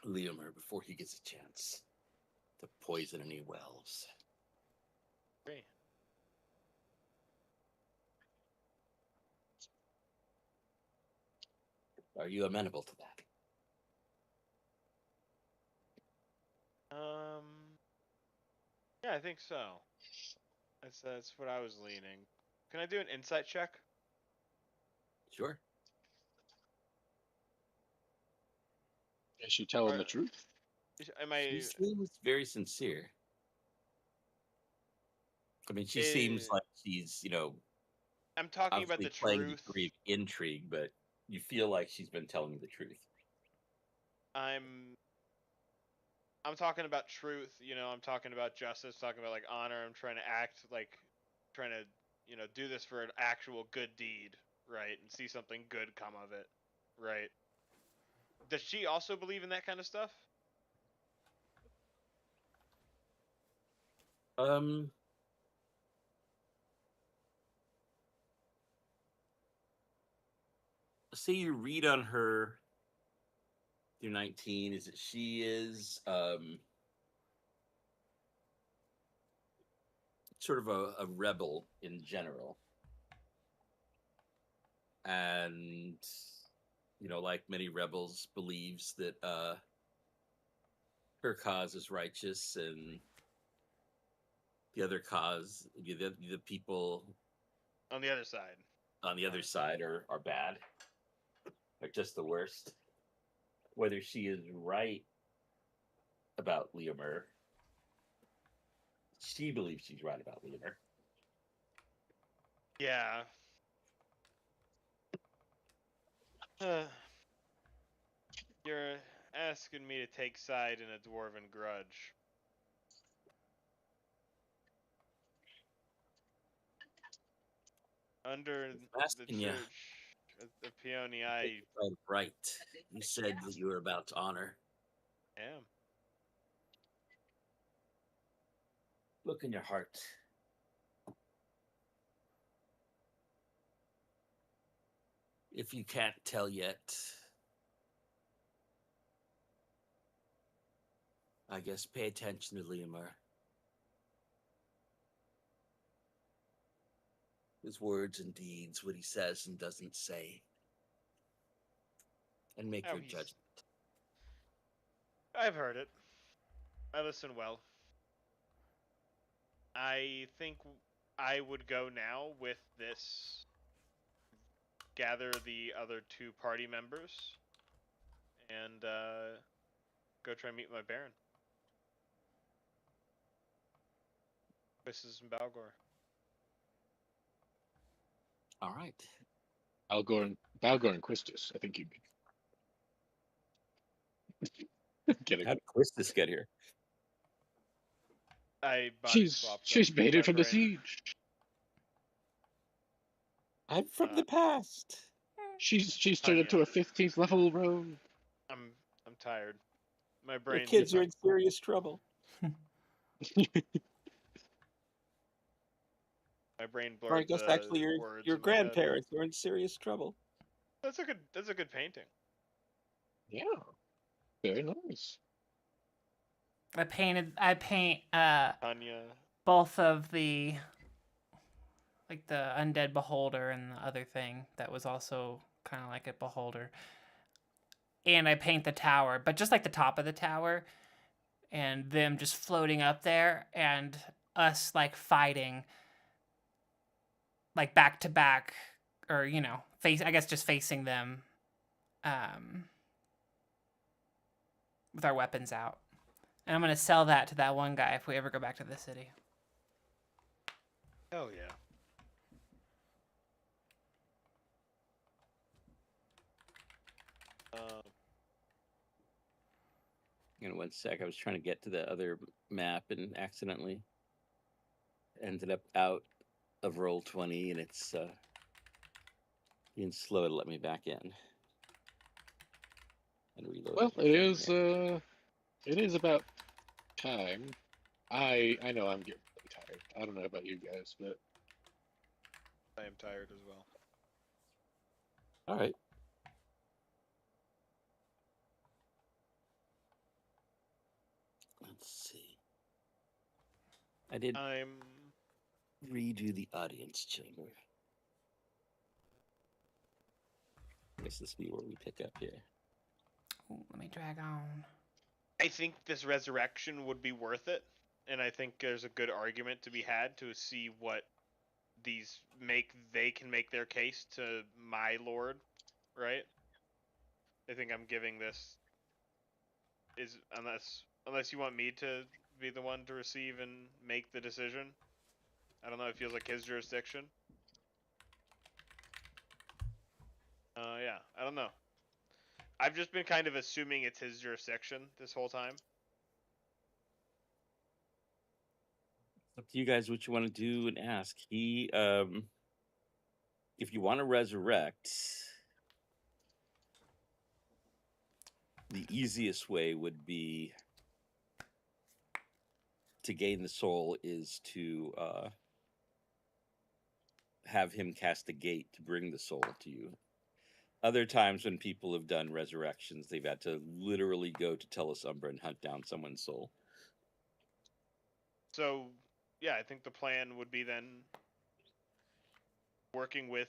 Leomer before he gets a chance to poison any wells. free. Are you amenable to that? Yeah, I think so. That's what I was leaning. Can I do an insight check? Sure. Is she telling Or the truth? am She I? seems very sincere. I mean, she seems eh, like she's, I'm talking about obviously the playing the truth. degree of intrigue, but you feel like she's been telling you the truth. I'm I'm talking about truth. I'm talking about justice. Talking about like honor. I'm trying to act like trying to do this for an actual good deed, right? And see something good come of it, right? Does she also believe in that kind of stuff? Um, say you read on her through 19 is that she is sort of a rebel in general, and like many rebels, believes that her cause is righteous and the other cause, the people On the other side. on the other side are bad, are just the worst. Whether she is right about Leomer, she believes she's right about Leomer. Yeah. You're asking me to take side in a dwarven grudge. Under I'm the asking you, church of Peony, I right? You said that you were about to honor. am. Look in your heart. If you can't tell yet, I guess pay attention to Leomer. His words and deeds, what he says and doesn't say, and make Oh, your judgment. I've heard it. I listen well. I think I would go now with this. Gather the other two party members and go try and meet my Baron. This is Balgor. All right. Balgorn Quistis. I think you kidding. How did Quistis get here? I body swapped them. She's made My it from the brain. siege. I'm from Uh, the past. She's turned Tanya. into a 15th level rogue. I'm tired. My Your brain's kids are not. in serious trouble. My brain Or I blurred guess the actually words your in my head. grandparents are in serious trouble. That's a good painting. Yeah, very nice. I paint Tanya. both of the like the undead beholder and the other thing that was also kind of like a beholder. And I paint the tower, but just like the top of the tower and them just floating up there and us like fighting like back to back or I guess just facing them with our weapons out. And I'm going to sell that to that one guy if we ever go back to the city. Hell yeah. One sec. I was trying to get to the other map and accidentally ended up out of Roll20, and it's being slow to let me back in. And reload. Well, it is about time. I know I'm getting really tired. I don't know about you guys, but I am tired as well. All right. Let's see. I did redo the audience chamber. I guess this will be where we pick up here. Ooh, let me drag on. I think this resurrection would be worth it, and I think there's a good argument to be had to see what they can make their case to my lord, right? I think I'm giving this unless you want me to be the one to receive and make the decision. I don't know, it feels like his jurisdiction. Yeah, I don't know. I've just been kind of assuming it's his jurisdiction this whole time. Up to you guys what you want to do and ask. He, if you want to resurrect, the easiest way would be to gain the soul is to have him cast a gate to bring the soul to you. Other times when people have done resurrections, they've had to literally go to Telesumbra and hunt down someone's soul. So, yeah, I think the plan would be then working with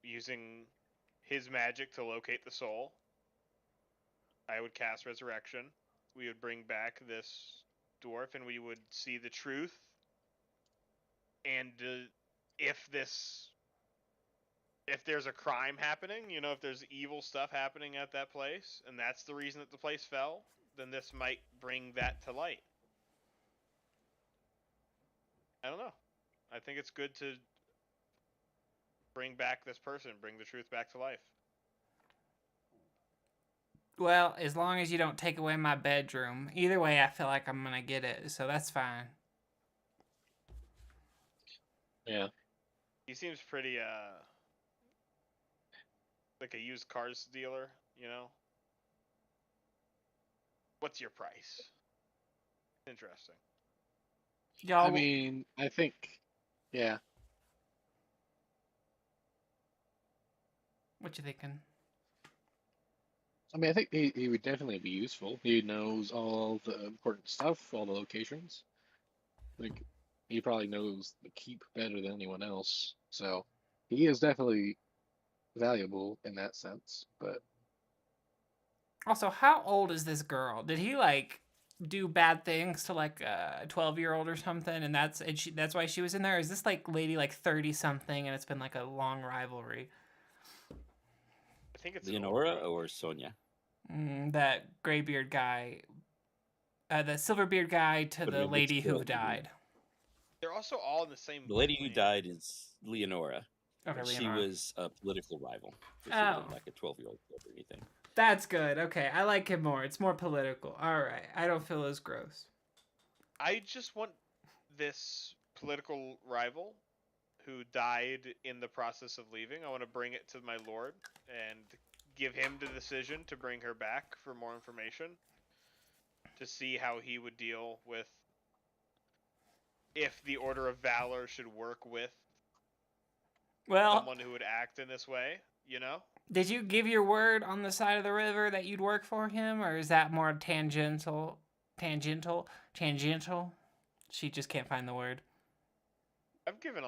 using his magic to locate the soul. I would cast resurrection. We would bring back this dwarf, and we would see the truth. And if there's a crime happening, if there's evil stuff happening at that place, and that's the reason that the place fell, then this might bring that to light. I don't know. I think it's good to bring back this person, bring the truth back to life. Well, as long as you don't take away my bedroom. Either way, I feel like I'm going to get it, so that's fine. yeah. He seems pretty, like a used cars dealer, What's your price? Interesting. Y'all, I mean, I think, yeah. what you thinking? I mean, I think he would definitely be useful. He knows all the important stuff, all the locations. Like, he probably knows the keep better than anyone else. So, he is definitely valuable in that sense. But Also, how old is this girl? Did he do bad things to like a 12-year-old or something, and that's why she was in there? Or is this lady 30 something, and it's been a long rivalry? I think it's Leonora or Sonia? That graybeard guy, the silverbeard guy to But the it lady looks who good. died. They're also all in the same. The lady who plane. died is Leonora. Okay, She Leonora. was a political rival. So she Oh. wasn't like a 12-year-old kid or anything. That's good. Okay, I like it more. It's more political. All right, I don't feel as gross. I just want this political rival who died in the process of leaving. I want to bring it to my lord and give him the decision to bring her back for more information to see how he would deal with if the Order of Valor should work with Well, someone who would act in this way, you know? did you give your word on the side of the river that you'd work for him, or is that more tangential? Tangential? She just can't find the word. I've given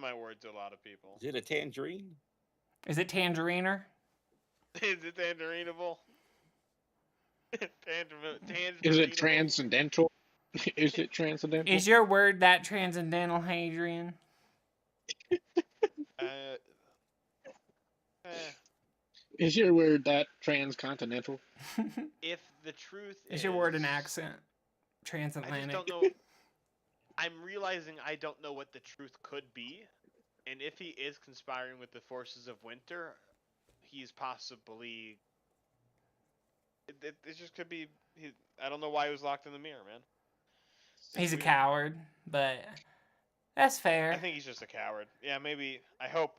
my word to a lot of people. Is it a tangerine? Is it tangeriner? Is it tangerinable? Is it transcendental? Is it transcendental? Is your word that transcendental, Hadrian? Is your word that transcontinental? If the truth Is your word an accent? Transatlantic. I just don't know. I'm realizing I don't know what the truth could be, and if he is conspiring with the forces of winter, he's possibly. It just could be. I don't know why he was locked in the mirror, man. He's a coward, but that's fair. I think he's just a coward. Yeah, maybe. I hope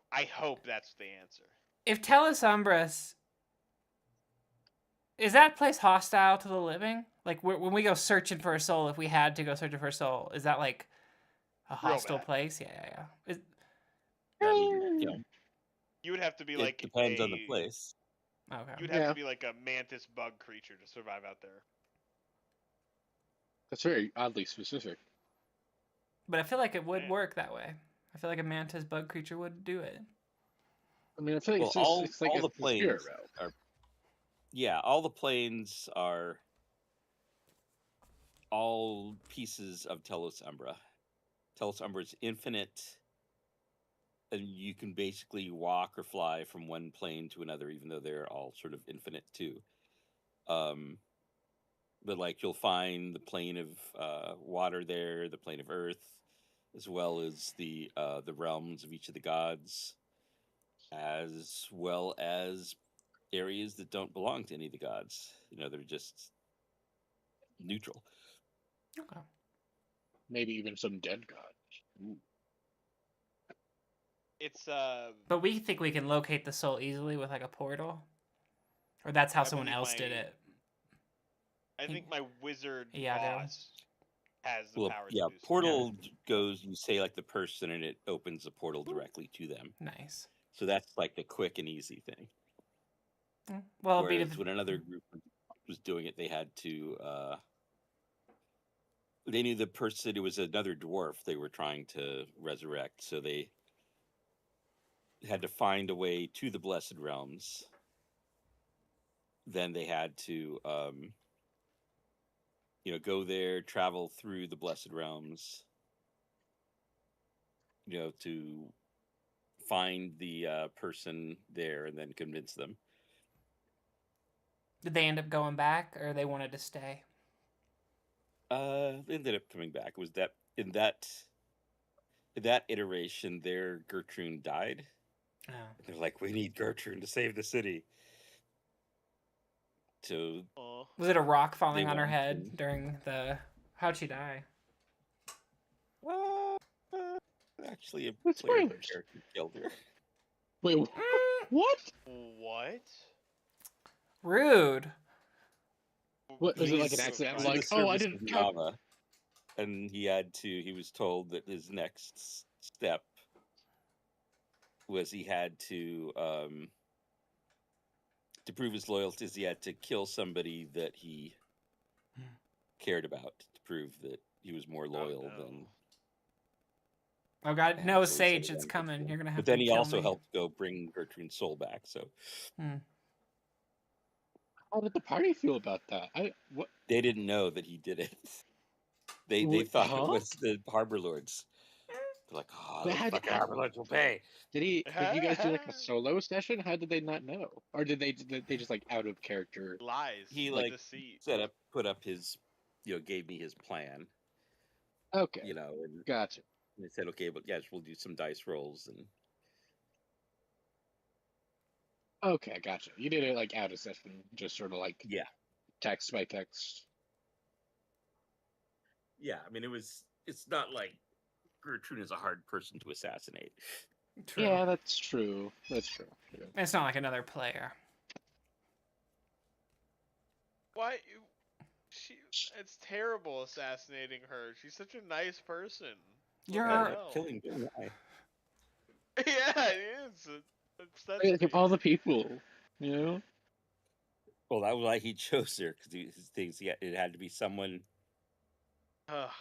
that's the answer. If Tellus Umbras, is that place hostile to the living? Like when we go searching for a soul, if we had to go searching for a soul, is that like a hostile place? Yeah. I mean, you know, You would have to be it like depends on the place. Okay. You'd have to be like a mantis bug creature to survive out there. That's very oddly specific. But I feel like it would work that way. I feel like a mantis bug creature would do it. I mean, I feel like Well, it's like all the a spirit planes realm. are. Yeah, all the planes are all pieces of Telos Umbra. Telos Umbra is infinite, and you can basically walk or fly from one plane to another, even though they're all sort of infinite too. But like you'll find the plane of water there, the plane of earth, as well as the realms of each of the gods, as well as areas that don't belong to any of the gods. You know, they're just neutral. Okay. Maybe even some dead gods. Ooh. It's But we think we can locate the soul easily with like a portal, or that's how I someone believe else did it. I think my wizard Iago. boss has the Well, power yeah, to do so. portal goes. You say like the person, and it opens a portal directly to them. Nice. So that's like the quick and easy thing. Well, Whereas when another group was doing it, they had to. They knew the person. It was another dwarf they were trying to resurrect, so they had to find a way to the Blessed Realms. Then they had to, go there, travel through the Blessed Realms, to find the person there and then convince them. Did they end up going back, or they wanted to stay? They ended up coming back. It was that in that iteration, their Gertrude died. Oh. They're like, we need Gertrude to save the city. So was it a rock falling on her head during the? How'd she die? Actually, a player character killed her. Wait, what? What? Rude. What was it like an accident? So Like, oh, I didn't. Lava, and he was told that his next step was he had to prove his loyalty, he had to kill somebody that he cared about to prove that he was more loyal than. Oh God, no, so Sage, it's coming. You're gonna have but to then he kill also me. helped go bring Gertrude's soul back. So. How did the party feel about that? What? They didn't know that he did it. They thought it was the Harbor Lords. They're like, oh, the fucking Harbor Lords will pay. Did you guys do like a solo session? How did they not know? Or did they just like out of character lies? He like put up his, gave me his plan. Okay. And gotcha. they said, okay, but yes, we'll do some dice rolls, and Okay, gotcha. You did it like out of session, just sort of like Yeah. text by text. Yeah, I mean, it's not like Gertrude is a hard person to assassinate. True. Yeah, that's true. That's true. Yeah. It's not like another player. Why? She. It's terrible assassinating her. She's such a nice person. What You're- the Uh, hell? Killing the guy. Yeah, it is. It upsets Like, me. of all the people, you know? Well, that was why he chose her, because he thinks it had to be someone Ugh,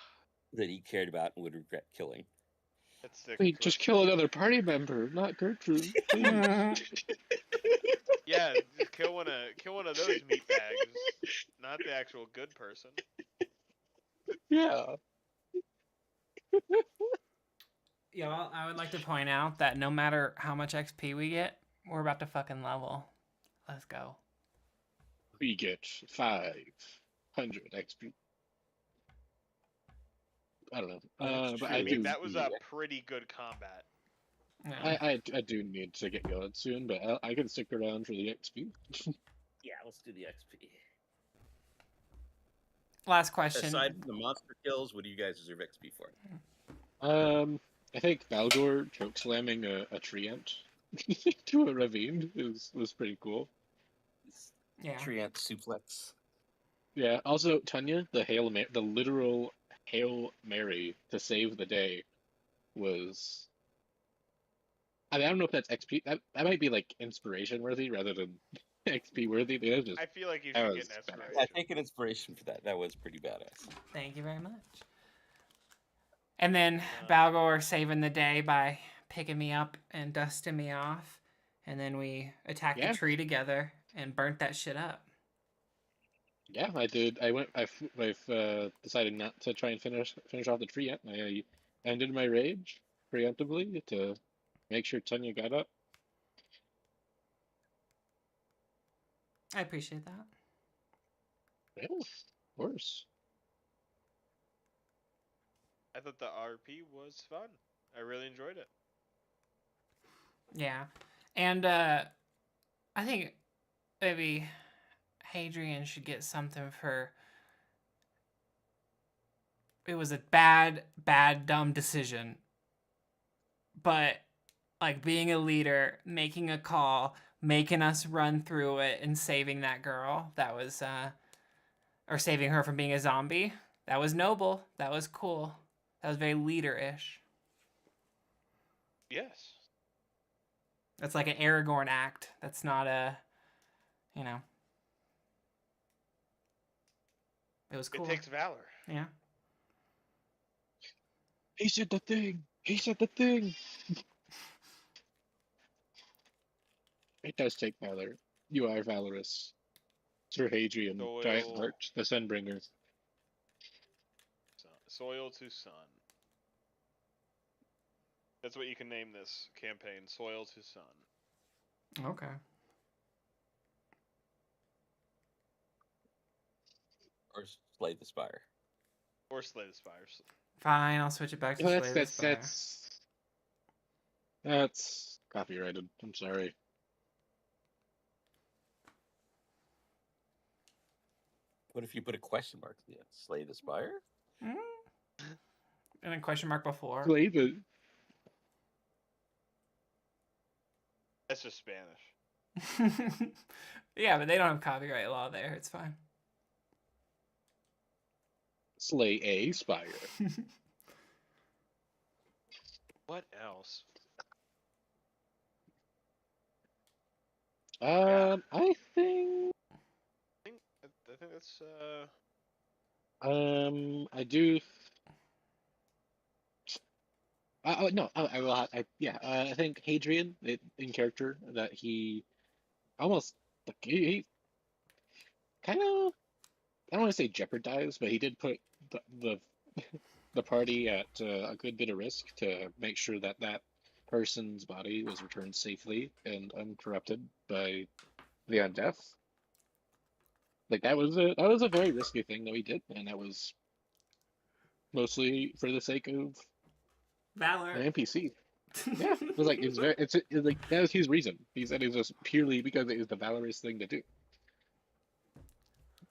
that he cared about and would regret killing. that's sick. Wait, just kill another party member, not Gertrude, please. Yeah, just kill one of those meatbags, not the actual good person. Yeah. Yeah, well, I would like to point out that no matter how much XP we get, we're about to fucking level. Let's go. We get 500 XP. I don't know. That's But true. I I mean, do. that was a pretty good combat. Yeah. I do need to get going soon, but I can stick around for the XP. Yeah, let's do the XP. Last question. Aside from the monster kills, what do you guys deserve XP for? I think Valgor choke slamming a tree ant to a ravine was pretty cool. Yeah. Treant suplex. Yeah. Also, Tanya, the literal Hail Mary to save the day was. I mean, I don't know if that's XP. That might be like inspiration worthy rather than XP worthy. That was just, I feel like you that should was get an badass. inspiration. Yeah, take an inspiration for that. That was pretty badass. Thank you very much. And then Balgor saving the day by picking me up and dusting me off. And then we attacked Yeah. the tree together and burnt that shit up. Yeah, I did. I've decided not to try and finish off the tree yet. I ended my rage preemptively to make sure Tanya got up. I appreciate that. Yeah, of course. I thought the RP was fun. I really enjoyed it. Yeah. And I think maybe Hadrian should get something for. It was a bad, dumb decision. But like being a leader, making a call, making us run through it and saving that girl, that was or saving her from being a zombie. That was noble. That was cool. That was very leader-ish. Yes. That's like an Aragorn act. That's not a, you know. It was cool. It takes valor. Yeah. He said the thing. He said the thing. It does take valor. You are valorous. Sir Hadrian, Giant Soil. Heart, the Sunbringer. Soil to sun. That's what you can name this campaign. Soil to sun. Okay. Or slay the spire. Or slay the spires. Fine, I'll switch it back to Oh, Slay the Spire. That's copyrighted. I'm sorry. What if you put a question mark at the end? Slay the spire? And a question mark before. Slay the. That's just Spanish. Yeah, but they don't have copyright law there. It's fine. Slay a spire. What else? I think. I think that's I do. No, I will. I think Hadrian in character that he almost like he kind of. I don't want to say jeopardized, but he did put the party at a good bit of risk to make sure that that person's body was returned safely and uncorrupted by the undeath. Like that was a very risky thing that we did, and that was mostly for the sake of Valor. an NPC. Yeah, it was like it's like that was his reason. He said it was just purely because it is the valorous thing to do.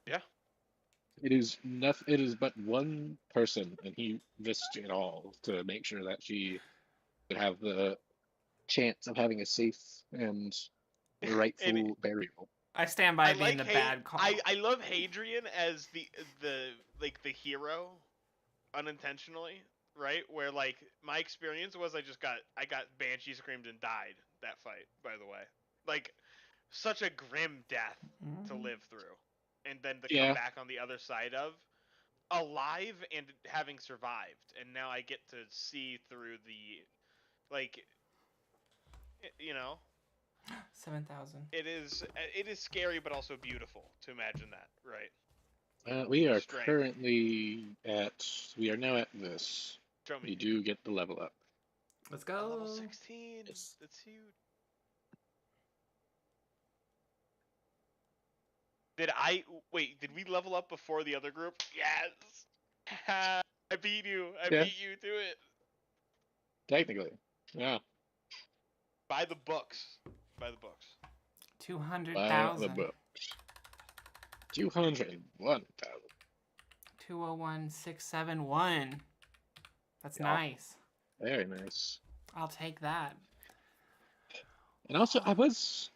Yeah. It is nothing. It is but one person, and he risked it all to make sure that she would have the chance of having a safe and And rightful burial. I stand by I being like the bad call. I love Hadrian as the like the hero unintentionally, right? Where like my experience was I got banshee screamed and died that fight, by the way. Like such a grim death to live through. And then to come Yeah, back on the other side of alive and having survived. And now I get to see through the like you know, 7,000. it is scary but also beautiful to imagine that, right? we The are strength. currently at. We are now at this. Show You me. do get the level up. Let's I'm go. level 16. Yes. That's huge. Did I wait? Did we level up before the other group? Yes. I beat you. I Yeah. beat you to it. Technically, yeah. By the books. By the books. By the 200,000. book. 201,000. 201,671. That's Yeah. nice. Very nice. I'll take that. And also, I was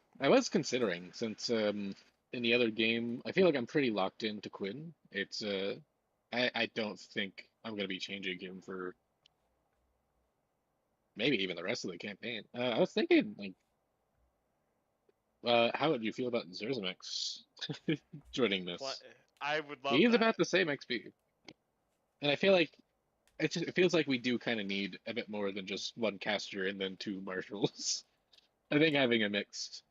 considering since in the other game, I feel like I'm pretty locked into Quinn. It's I don't think I'm gonna be changing him for maybe even the rest of the campaign. I was thinking like, how would you feel about Zerzamex joining this? I would love He is that. about the same XP, and I feel like it feels like we do kind of need a bit more than just one caster and then two marshals. I think having a mixed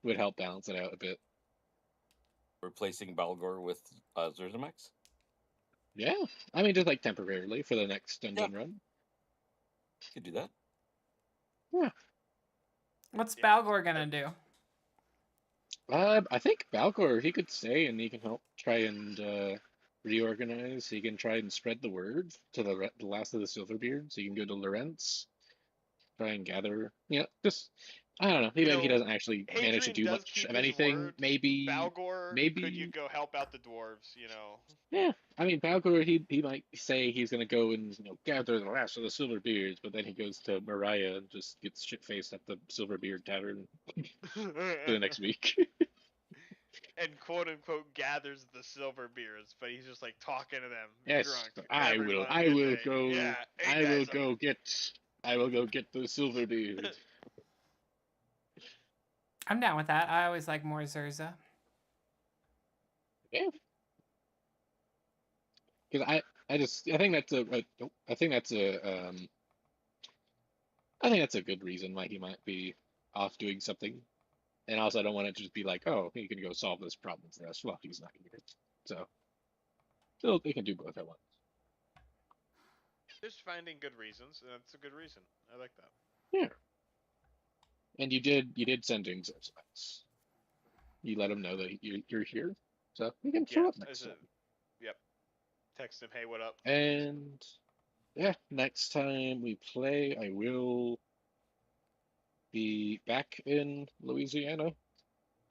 would help balance it out a bit. Replacing Balgor with Zerzamex? Yeah, I mean just like temporarily for the next dungeon run. Could do that. Yeah, What's Yeah. Balgor gonna do? I think Balcor he could stay and he can help try and reorganize. He can try and spread the word to the last of the Silverbeards. He can go to Lorenz, try and gather. Just I don't know. You Maybe he know, doesn't actually manage to Hadrian do does much keep of his anything. word. Maybe, Balgor, could you maybe. go help out the dwarves? You know. Yeah, I mean Balcor he might say he's gonna go and gather the last of the Silverbeards, but then he goes to Mariah and just gets shit faced at the Silverbeard Tavern for the next week. And quote unquote gathers the silver beers, but he's just like talking to them Yes, drunk. I Everyone, I good will day. go. Yeah, hey I will guys, go get. I will go get the Silverbeard. I'm down with that. I always like more Zerza. Yeah, because I think that's I think that's I think that's a good reason why he might be off doing something. And also, I don't want it to just be like, oh, he can go solve this problem for us. Well, he's not here. So, still, they can do both at once. just finding good reasons, and that's a good reason. I like that. Yeah. And you did send in Zephyrs. You let him know that you're here, so he can show Yeah, up next time. yep. Text him, hey, what up? And yeah, next time we play, I will be back in Louisiana.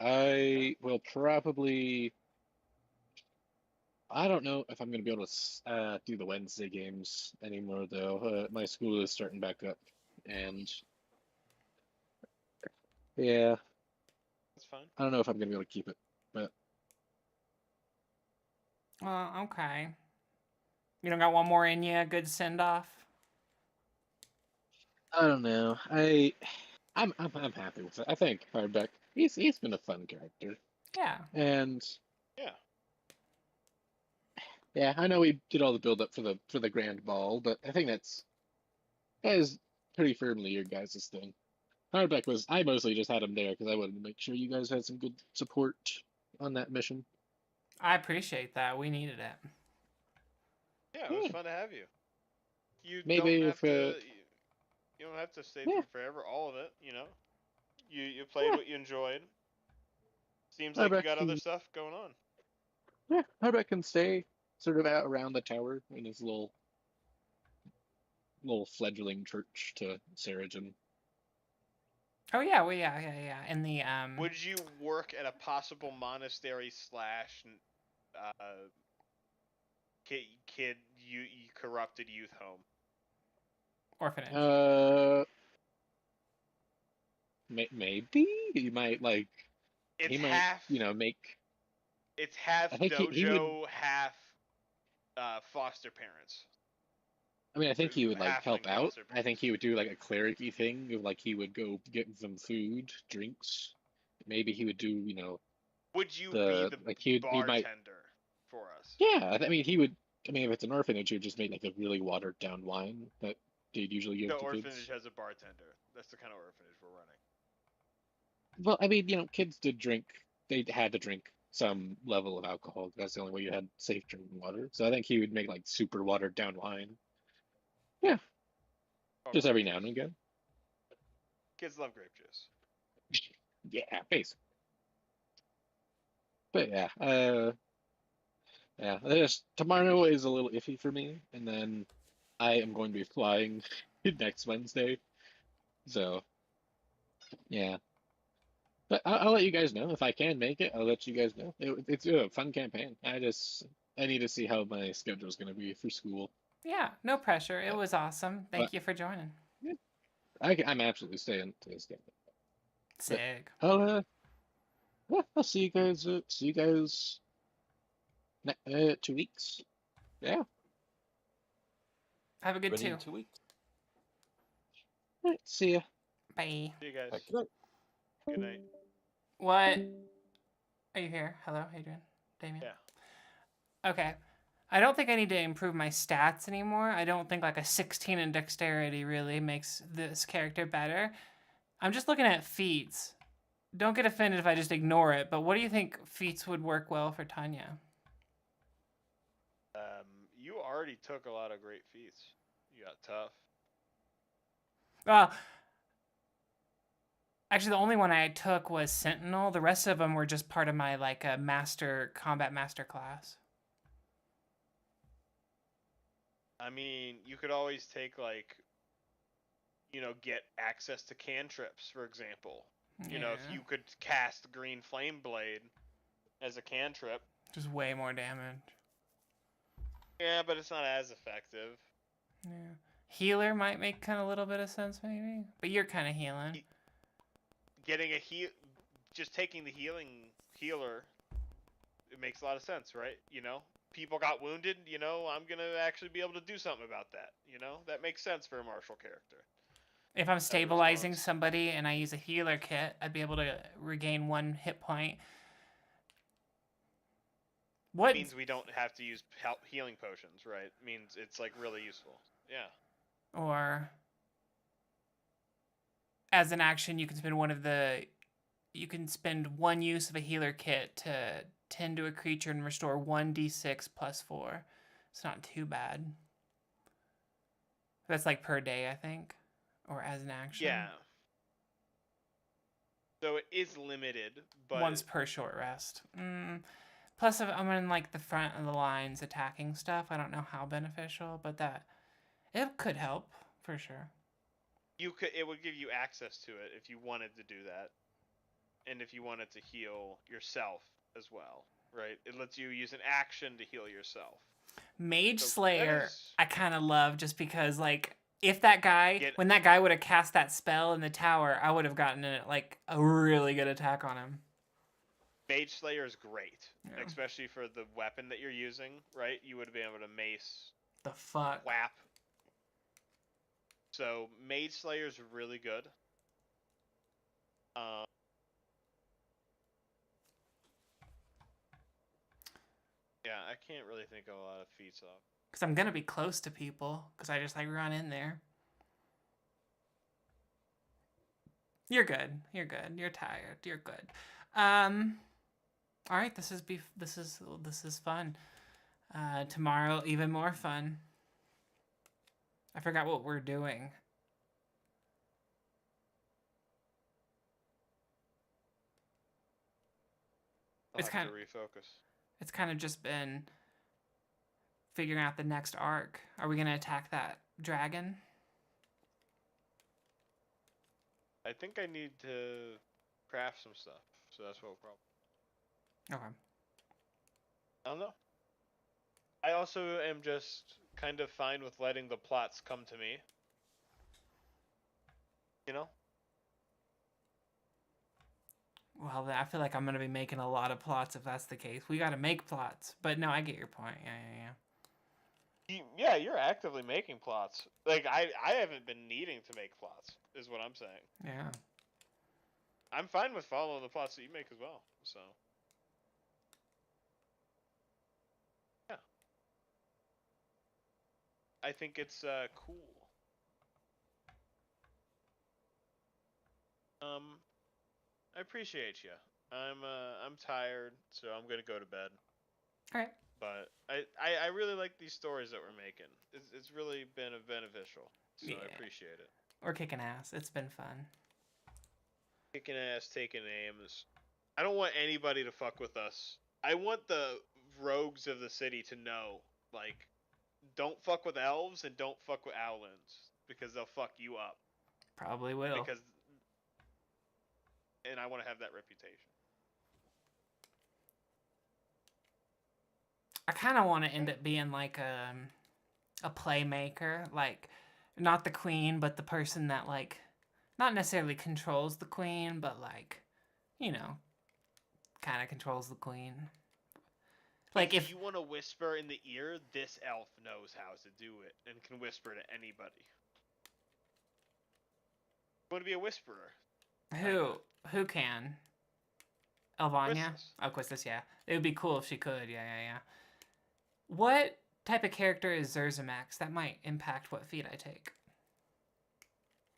I will probably. I don't know if I'm going to be able to do the Wednesday games anymore, though. My school is starting back up, and yeah, That's fine. I don't know if I'm going to be able to keep it, but Okay. You don't got one more in you? Good send off? I don't know. I'm happy with it. I think Hardback. He's been a fun character, Yeah. and Yeah. yeah, I know we did all the build up for the grand ball, but I think that is pretty firmly your guys' thing. Hardback was I mostly just had him there because I wanted to make sure you guys had some good support on that mission. I appreciate that. We needed it. Yeah, it was Yeah. fun to have you. You Maybe don't have if to. You don't have to stay Yeah. through forever. All of it, you know. You played Yeah. what you enjoyed. Seems like you Hardback got other can stuff going on. Hardback can stay sort of out around the tower in his little little fledgling church to Saragen. Oh yeah, well yeah. In the Would you work at a possible monastery slash kid you corrupted youth home? orphanage. Maybe you might like. It's He might, half. make. It's half I think he would. dojo, half foster parents. I mean, I think he would like Halfling help out. foster I think parents. he would do like a cleric-y thing of like he would go get them food, drinks. Maybe he would do, Would you be the the like he might. bartender for us? Yeah, I mean he would. I mean, if it's an orphanage, he would just make like a really watered down wine that they'd usually The give to orphanage kids. has a bartender. That's the kind of orphanage we're running. Well, I mean, kids did drink. They had to drink some level of alcohol. That's the only way you had safe drinking water. So I think he would make like super watered down wine. Yeah, Or just grape every now and juice. again. Kids love grape juice. Yeah, basically. But yeah, tomorrow is a little iffy for me, and then I am going to be flying next Wednesday. So yeah, but I'll let you guys know if I can make it. I'll let you guys know. It's a fun campaign. I need to see how my schedule is going to be for school. Yeah, no pressure. It But, was awesome. but Thank you for joining. yeah, I'm absolutely staying to this game. But Sig. I'll see you guys. See you guys 2 weeks. Yeah. Have a good Ready in two. 2 weeks. All right, see ya. Bye. See you guys. Back it up. Good night. What? Are you here? Hello, Adrian? Damien? Yeah. Okay. I don't think I need to improve my stats anymore. I don't think like a 16 in dexterity really makes this character better. I'm just looking at feats. Don't get offended if I just ignore it, but what do you think feats would work well for Tanya? You already took a lot of great feats. You got tough. Well, actually, the only one I took was Sentinel. The rest of them were just part of my like a combat master class. I mean, you could always take like, get access to cantrips, for example. If Yeah. you could cast Green Flame Blade as a cantrip. Just way more damage. Yeah, but it's not as effective. Yeah. Healer might make kind of a little bit of sense, maybe. But you're kind of healing. Getting just taking the healer, it makes a lot of sense, right? People got wounded. I'm gonna actually be able to do something about that. That makes sense for a martial character. If I'm stabilizing response. somebody and I use a healer kit, I'd be able to regain 1 hit point. What? It means we don't have to use healing potions, right? It means it's like really useful. Yeah. Or as an action, you can spend 1 use of a healer kit to tend to a creature and restore 1d6 plus 4. It's not too bad. That's like per day, I think, or as an action. Yeah. So it is limited, but Once per short rest. Plus, if I'm in like the front of the lines attacking stuff, I don't know how beneficial, but it could help for sure. it would give you access to it if you wanted to do that, and if you wanted to heal yourself as well, right? It lets you use an action to heal yourself. Mage So Slayer, that is- I kind of love just because like if that guy, when that guy would have cast that spell in the tower, I would have gotten like a really good attack on him. Mage Slayer is great, Yeah. especially for the weapon that you're using, right? You would have been able to mace, The fuck. whap. So Mage Slayer is really good. Yeah, I can't really think of a lot of feats off. Because I'm gonna be close to people, because I just like run in there. You're good. You're good. You're tired. You're good. All right. This is fun. Tomorrow, even more fun. I forgot what we're doing. I'll have to refocus. It's kind of just been figuring out the next arc. Are we gonna attack that dragon? I think I need to craft some stuff, so that's what we'll probably. Okay. I don't know. I also am just kind of fine with letting the plots come to me. You know? Well, I feel like I'm gonna be making a lot of plots if that's the case. We gotta make plots, but no, I get your point. Yeah. Yeah, you're actively making plots. Like I haven't been needing to make plots, is what I'm saying. Yeah. I'm fine with following the plots that you make as well. So yeah, I think it's cool. I appreciate you. I'm tired, so I'm gonna go to bed. All right. But I really like these stories that we're making. It's really been beneficial. So I Yeah. appreciate it. We're kicking ass. It's been fun. Kicking ass, taking names. I don't want anybody to fuck with us. I want the rogues of the city to know, like, don't fuck with elves and don't fuck with owlins because they'll fuck you up. Probably will. Because, and I want to have that reputation. I kind of want to end up being like a playmaker, like not the queen, but the person that like not necessarily controls the queen, but like, you know, kind of controls the queen. Like if you want to whisper in the ear, this elf knows how to do it and can whisper to anybody. You want to be a whisperer? who can? Elvania? Quistis. Oh, Quistis, yeah. It would be cool if she could. Yeah. What type of character is Zerzimax? That might impact what feat I take.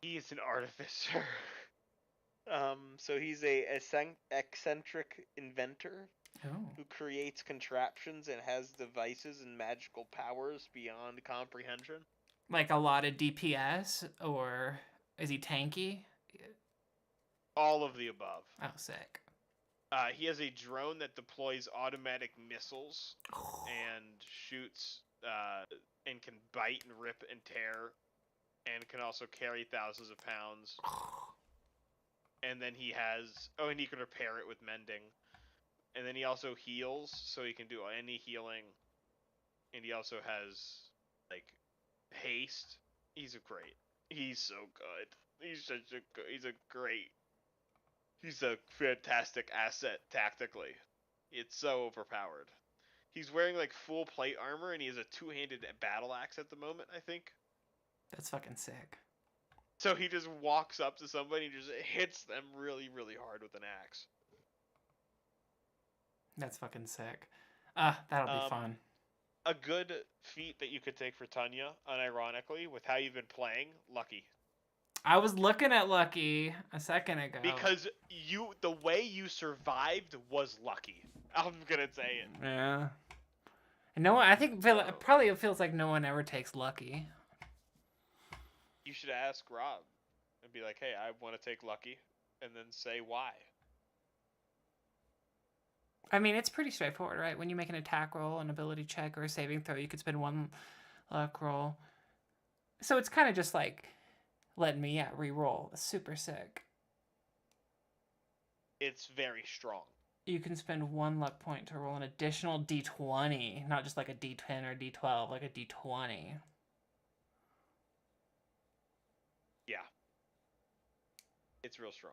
He is an artificer. So he's a eccentric inventor Oh. who creates contraptions and has devices and magical powers beyond comprehension. Like a lot of DPS, or is he tanky? All of the above. Oh, sick. He has a drone that deploys automatic missiles and shoots and can bite and rip and tear and can also carry thousands of pounds. And then he has... Oh, and he can repair it with mending. And then he also heals, so he can do any healing. And he also has, like, haste. He's great. He's so good. He's such a good... He's a fantastic asset tactically. It's so overpowered. He's wearing, like, full plate armor, and he has a two-handed battle axe at the moment, I think. That's fucking sick. So he just walks up to somebody and just hits them really, really hard with an axe. That's fucking sick. That'll be fun. A good feat that you could take for Tanya, unironically, with how you've been playing, Lucky. I was looking at Lucky a second ago. Because the way you survived was lucky. I'm gonna say it. Yeah. And no one, I think probably it feels like no one ever takes Lucky. You should ask Rob and be like, hey, I want to take Lucky, and then say why. I mean, it's pretty straightforward, right? When you make an attack roll, an ability check, or a saving throw, you could spend one luck roll. So it's kind of just like letting me, re-roll. It's super sick. It's very strong. You can spend one luck point to roll an additional d20, not just like a d10 or d12, like a d20. Yeah. It's real strong.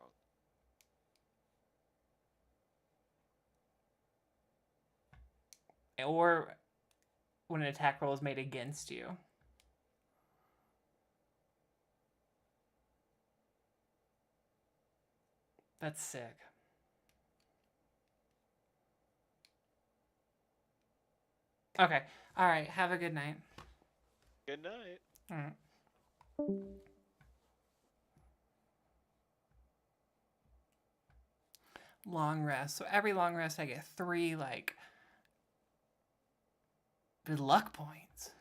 Or when an attack roll is made against you. That's sick. Okay. All right. Have a good night. Good night. All right. Long rest. So every long rest I get 3 like good luck points.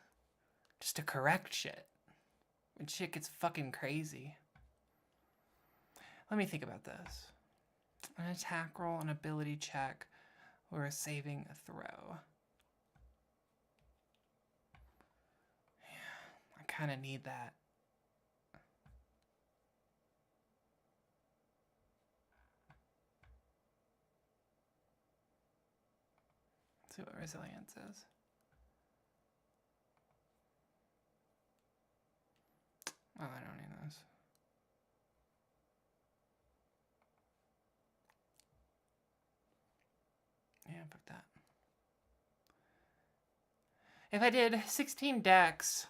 Just to correct shit. When shit gets fucking crazy. Let me think about this. An attack roll, an ability check, or a saving throw. Yeah, I kind of need that. see what resilience is. Oh, I don't need those. Yeah, fuck that. If I did 16 decks,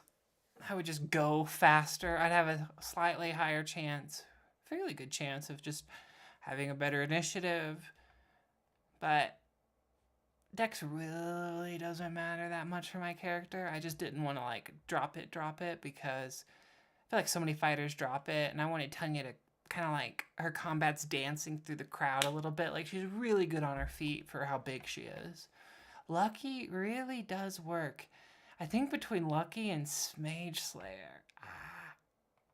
I would just go faster. I'd have a slightly higher chance, fairly good chance of just having a better initiative. But dex really doesn't matter that much for my character. I just didn't want to like drop it because I feel like so many fighters drop it, and I wanted Tanya to kind of like her combat's dancing through the crowd a little bit. Like she's really good on her feet for how big she is. Lucky really does work. I think between Lucky and Mage Slayer.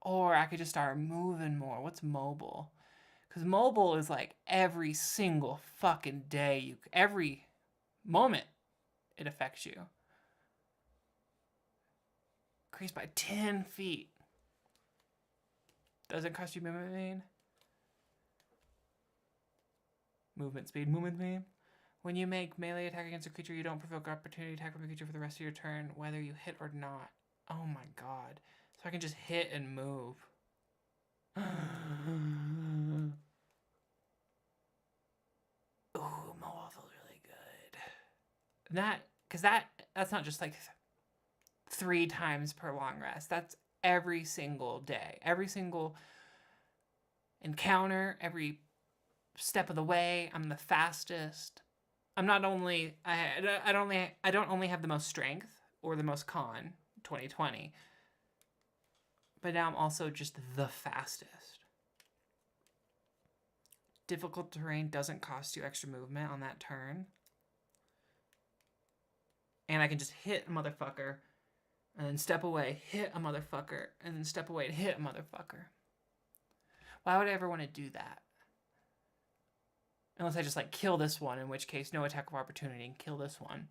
Or I could just start moving more. What's mobile? Because mobile is like every single fucking day. Every moment it affects you. Increased by 10 feet. Doesn't cost you movement speed. Movement speed. When you make melee attack against a creature, you don't provoke opportunity attack from the creature for the rest of your turn, whether you hit or not. Oh my god. So I can just hit and move. Ooh, mobile feels really good. That's not just like 3 times per long rest. That's every single day. Every single encounter, every step of the way, I'm the fastest. I'm not only I don't only have the most strength or the most con 2020, but now I'm also just the fastest. Difficult terrain doesn't cost you extra movement on that turn. And I can just hit a motherfucker and then step away, hit a motherfucker, and then step away and hit a motherfucker. Why would I ever want to do that? Unless I just like kill this one, in which case no attack of opportunity and kill this one.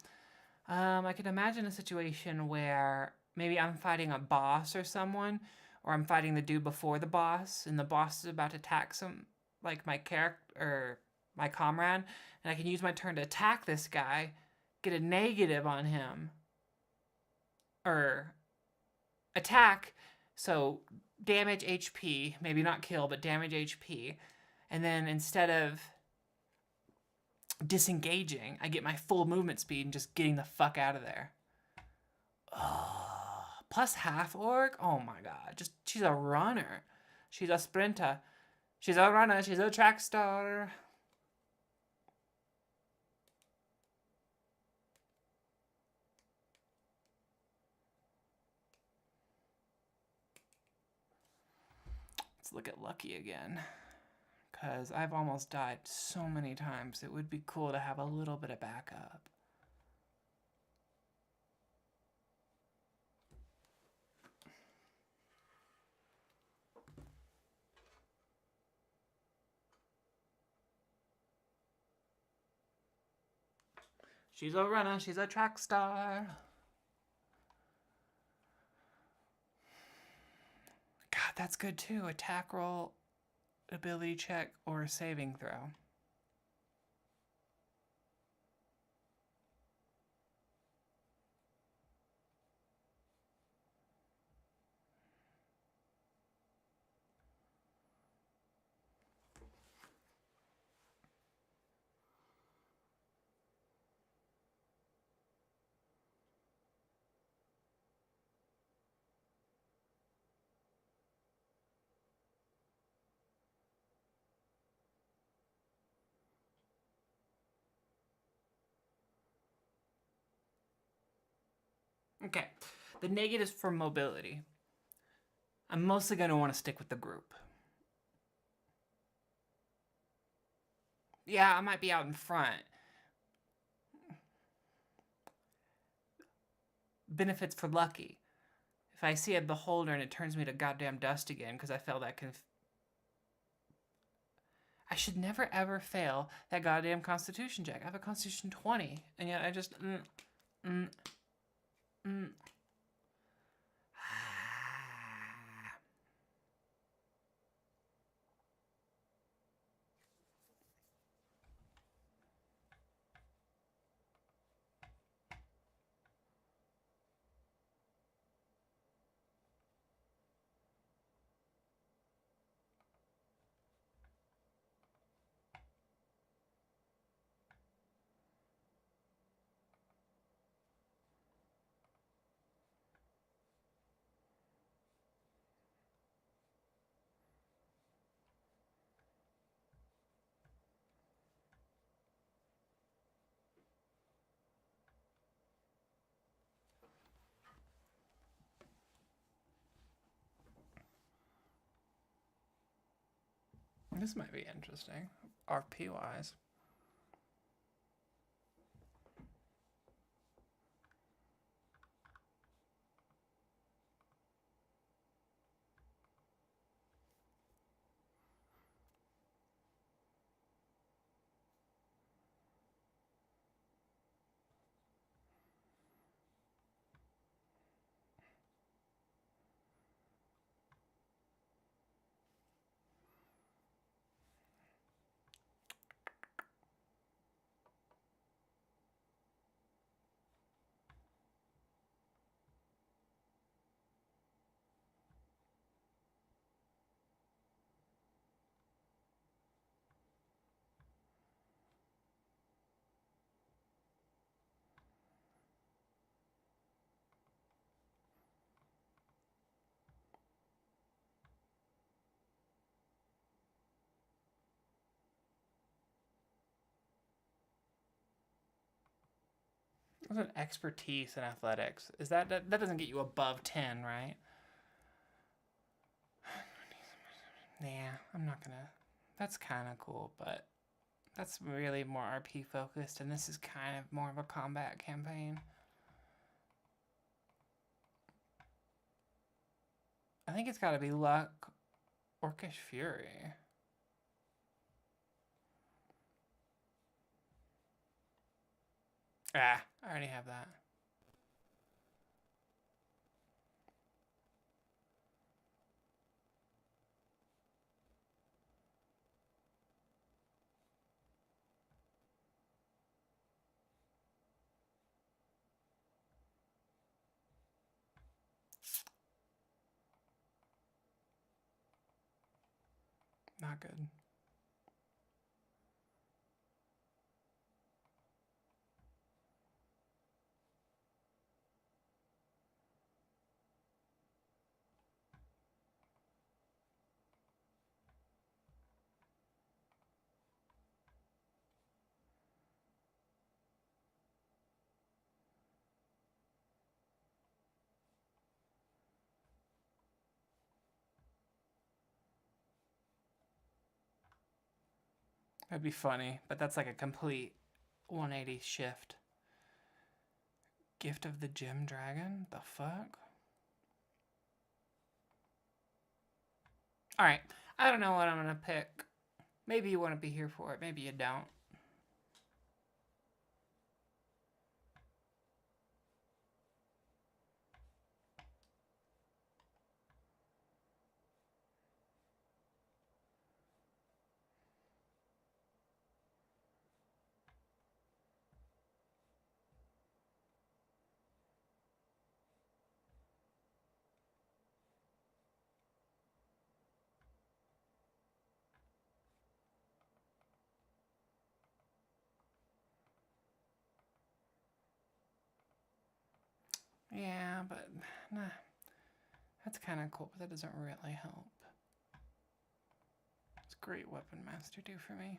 I can imagine a situation where maybe I'm fighting a boss or someone, or I'm fighting the dude before the boss, and the boss is about to attack my character or my comrade, and I can use my turn to attack this guy, get a negative on him, or attack, so damage HP, maybe not kill, but damage HP, and then instead of disengaging, I get my full movement speed and just getting the fuck out of there. Oh, plus half orc? Oh my god. She's a runner. She's a sprinter. She's a runner. She's a track star. Let's look at Lucky again. Because I've almost died so many times. It would be cool to have a little bit of backup. She's a runner. She's a track star. God, that's good too. Attack roll, ability check, or a saving throw. Okay, the negatives for mobility. I'm mostly going to want to stick with the group. Yeah, I might be out in front. Benefits for Lucky. If I see a beholder and it turns me to goddamn dust again because I failed that I should never ever fail that goddamn Constitution check. I have a Constitution 20, and yet I just This might be interesting, RP wise. What's an expertise in athletics? Is that doesn't get you above 10, right? Yeah, I'm not gonna. That's kind of cool, but that's really more RP focused, and this is kind of more of a combat campaign. I think it's got to be luck, Orcish Fury. Ah, I already have that. Not good. That'd be funny, but that's like a complete 180 shift. Gift of the Gem Dragon? The fuck? Alright, I don't know what I'm gonna pick. Maybe you want to be here for it, maybe you don't. Yeah, but nah, that's kind of cool, but that doesn't really help. It's great Weapon Master do for me.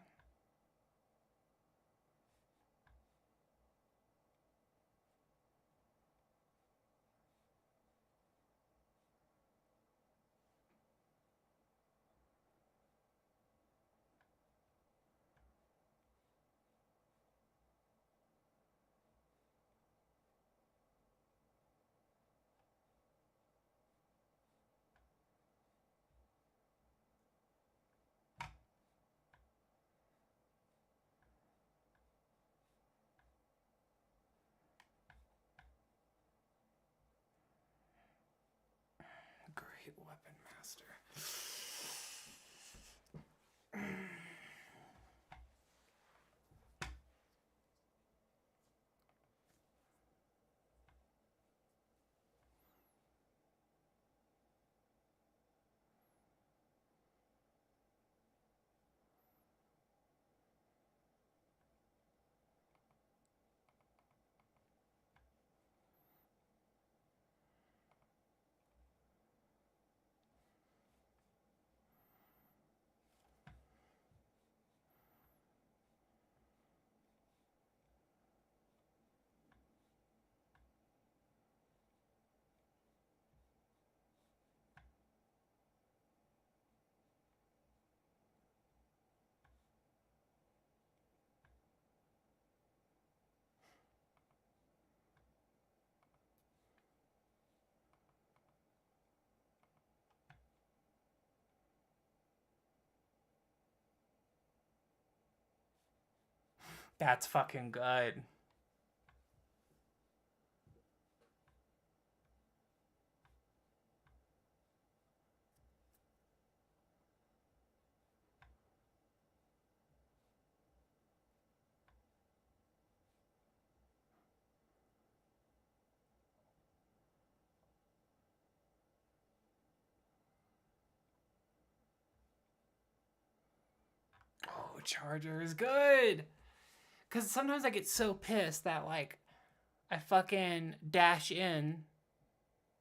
Great Weapon Master. That's fucking good. Oh, Charger is good. Because sometimes I get so pissed that, like, I fucking dash in,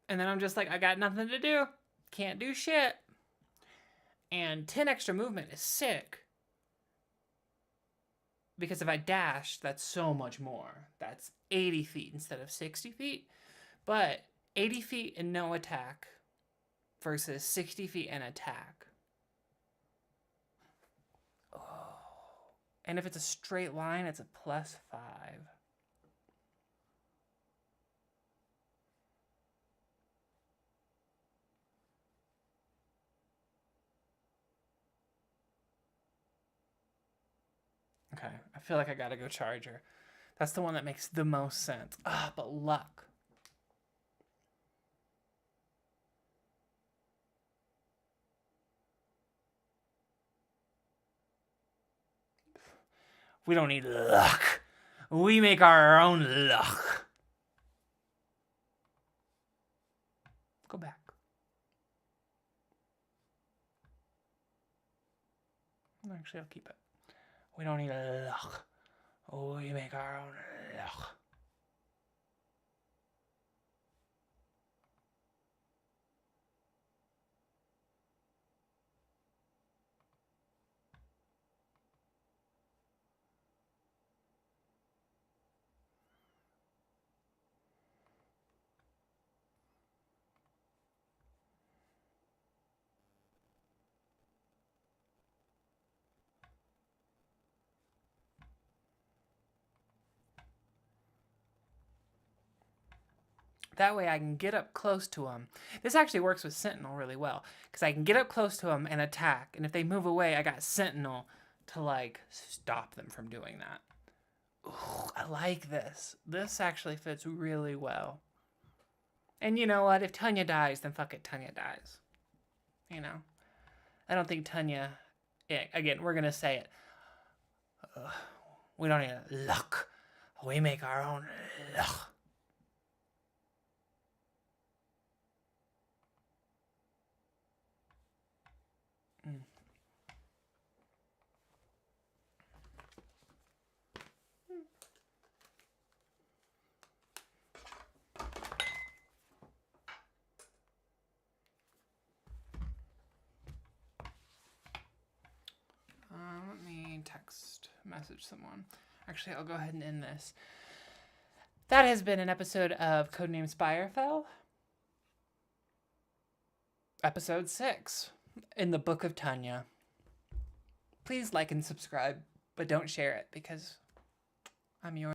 and then I'm just like, I got nothing to do. Can't do shit. And 10 extra movement is sick. Because if I dash, that's so much more. That's 80 feet instead of 60 feet. But 80 feet and no attack versus 60 feet and attack. Oh. And if it's a straight line, it's a +5. Okay, I feel like I gotta go Charger. That's the one that makes the most sense. Ah, but luck. We don't need luck. We make our own luck. Go back. Actually, I'll keep it. We don't need luck. We make our own luck. That way I can get up close to them. This actually works with Sentinel really well, because I can get up close to them and attack, and if they move away, I got Sentinel to, like, stop them from doing that. Ooh, I like this. This actually fits really well. And you know what? If Tanya dies, then fuck it, Tanya dies. You know? I don't think Tanya... Yeah, again, we're gonna say it. We don't need luck. We make our own luck. Let me text message someone. Actually, I'll go ahead and end this. That has been an episode of Codename Spire fell. Episode 6 in the Book of Tanya. Please like and subscribe, but don't share it because I'm yours.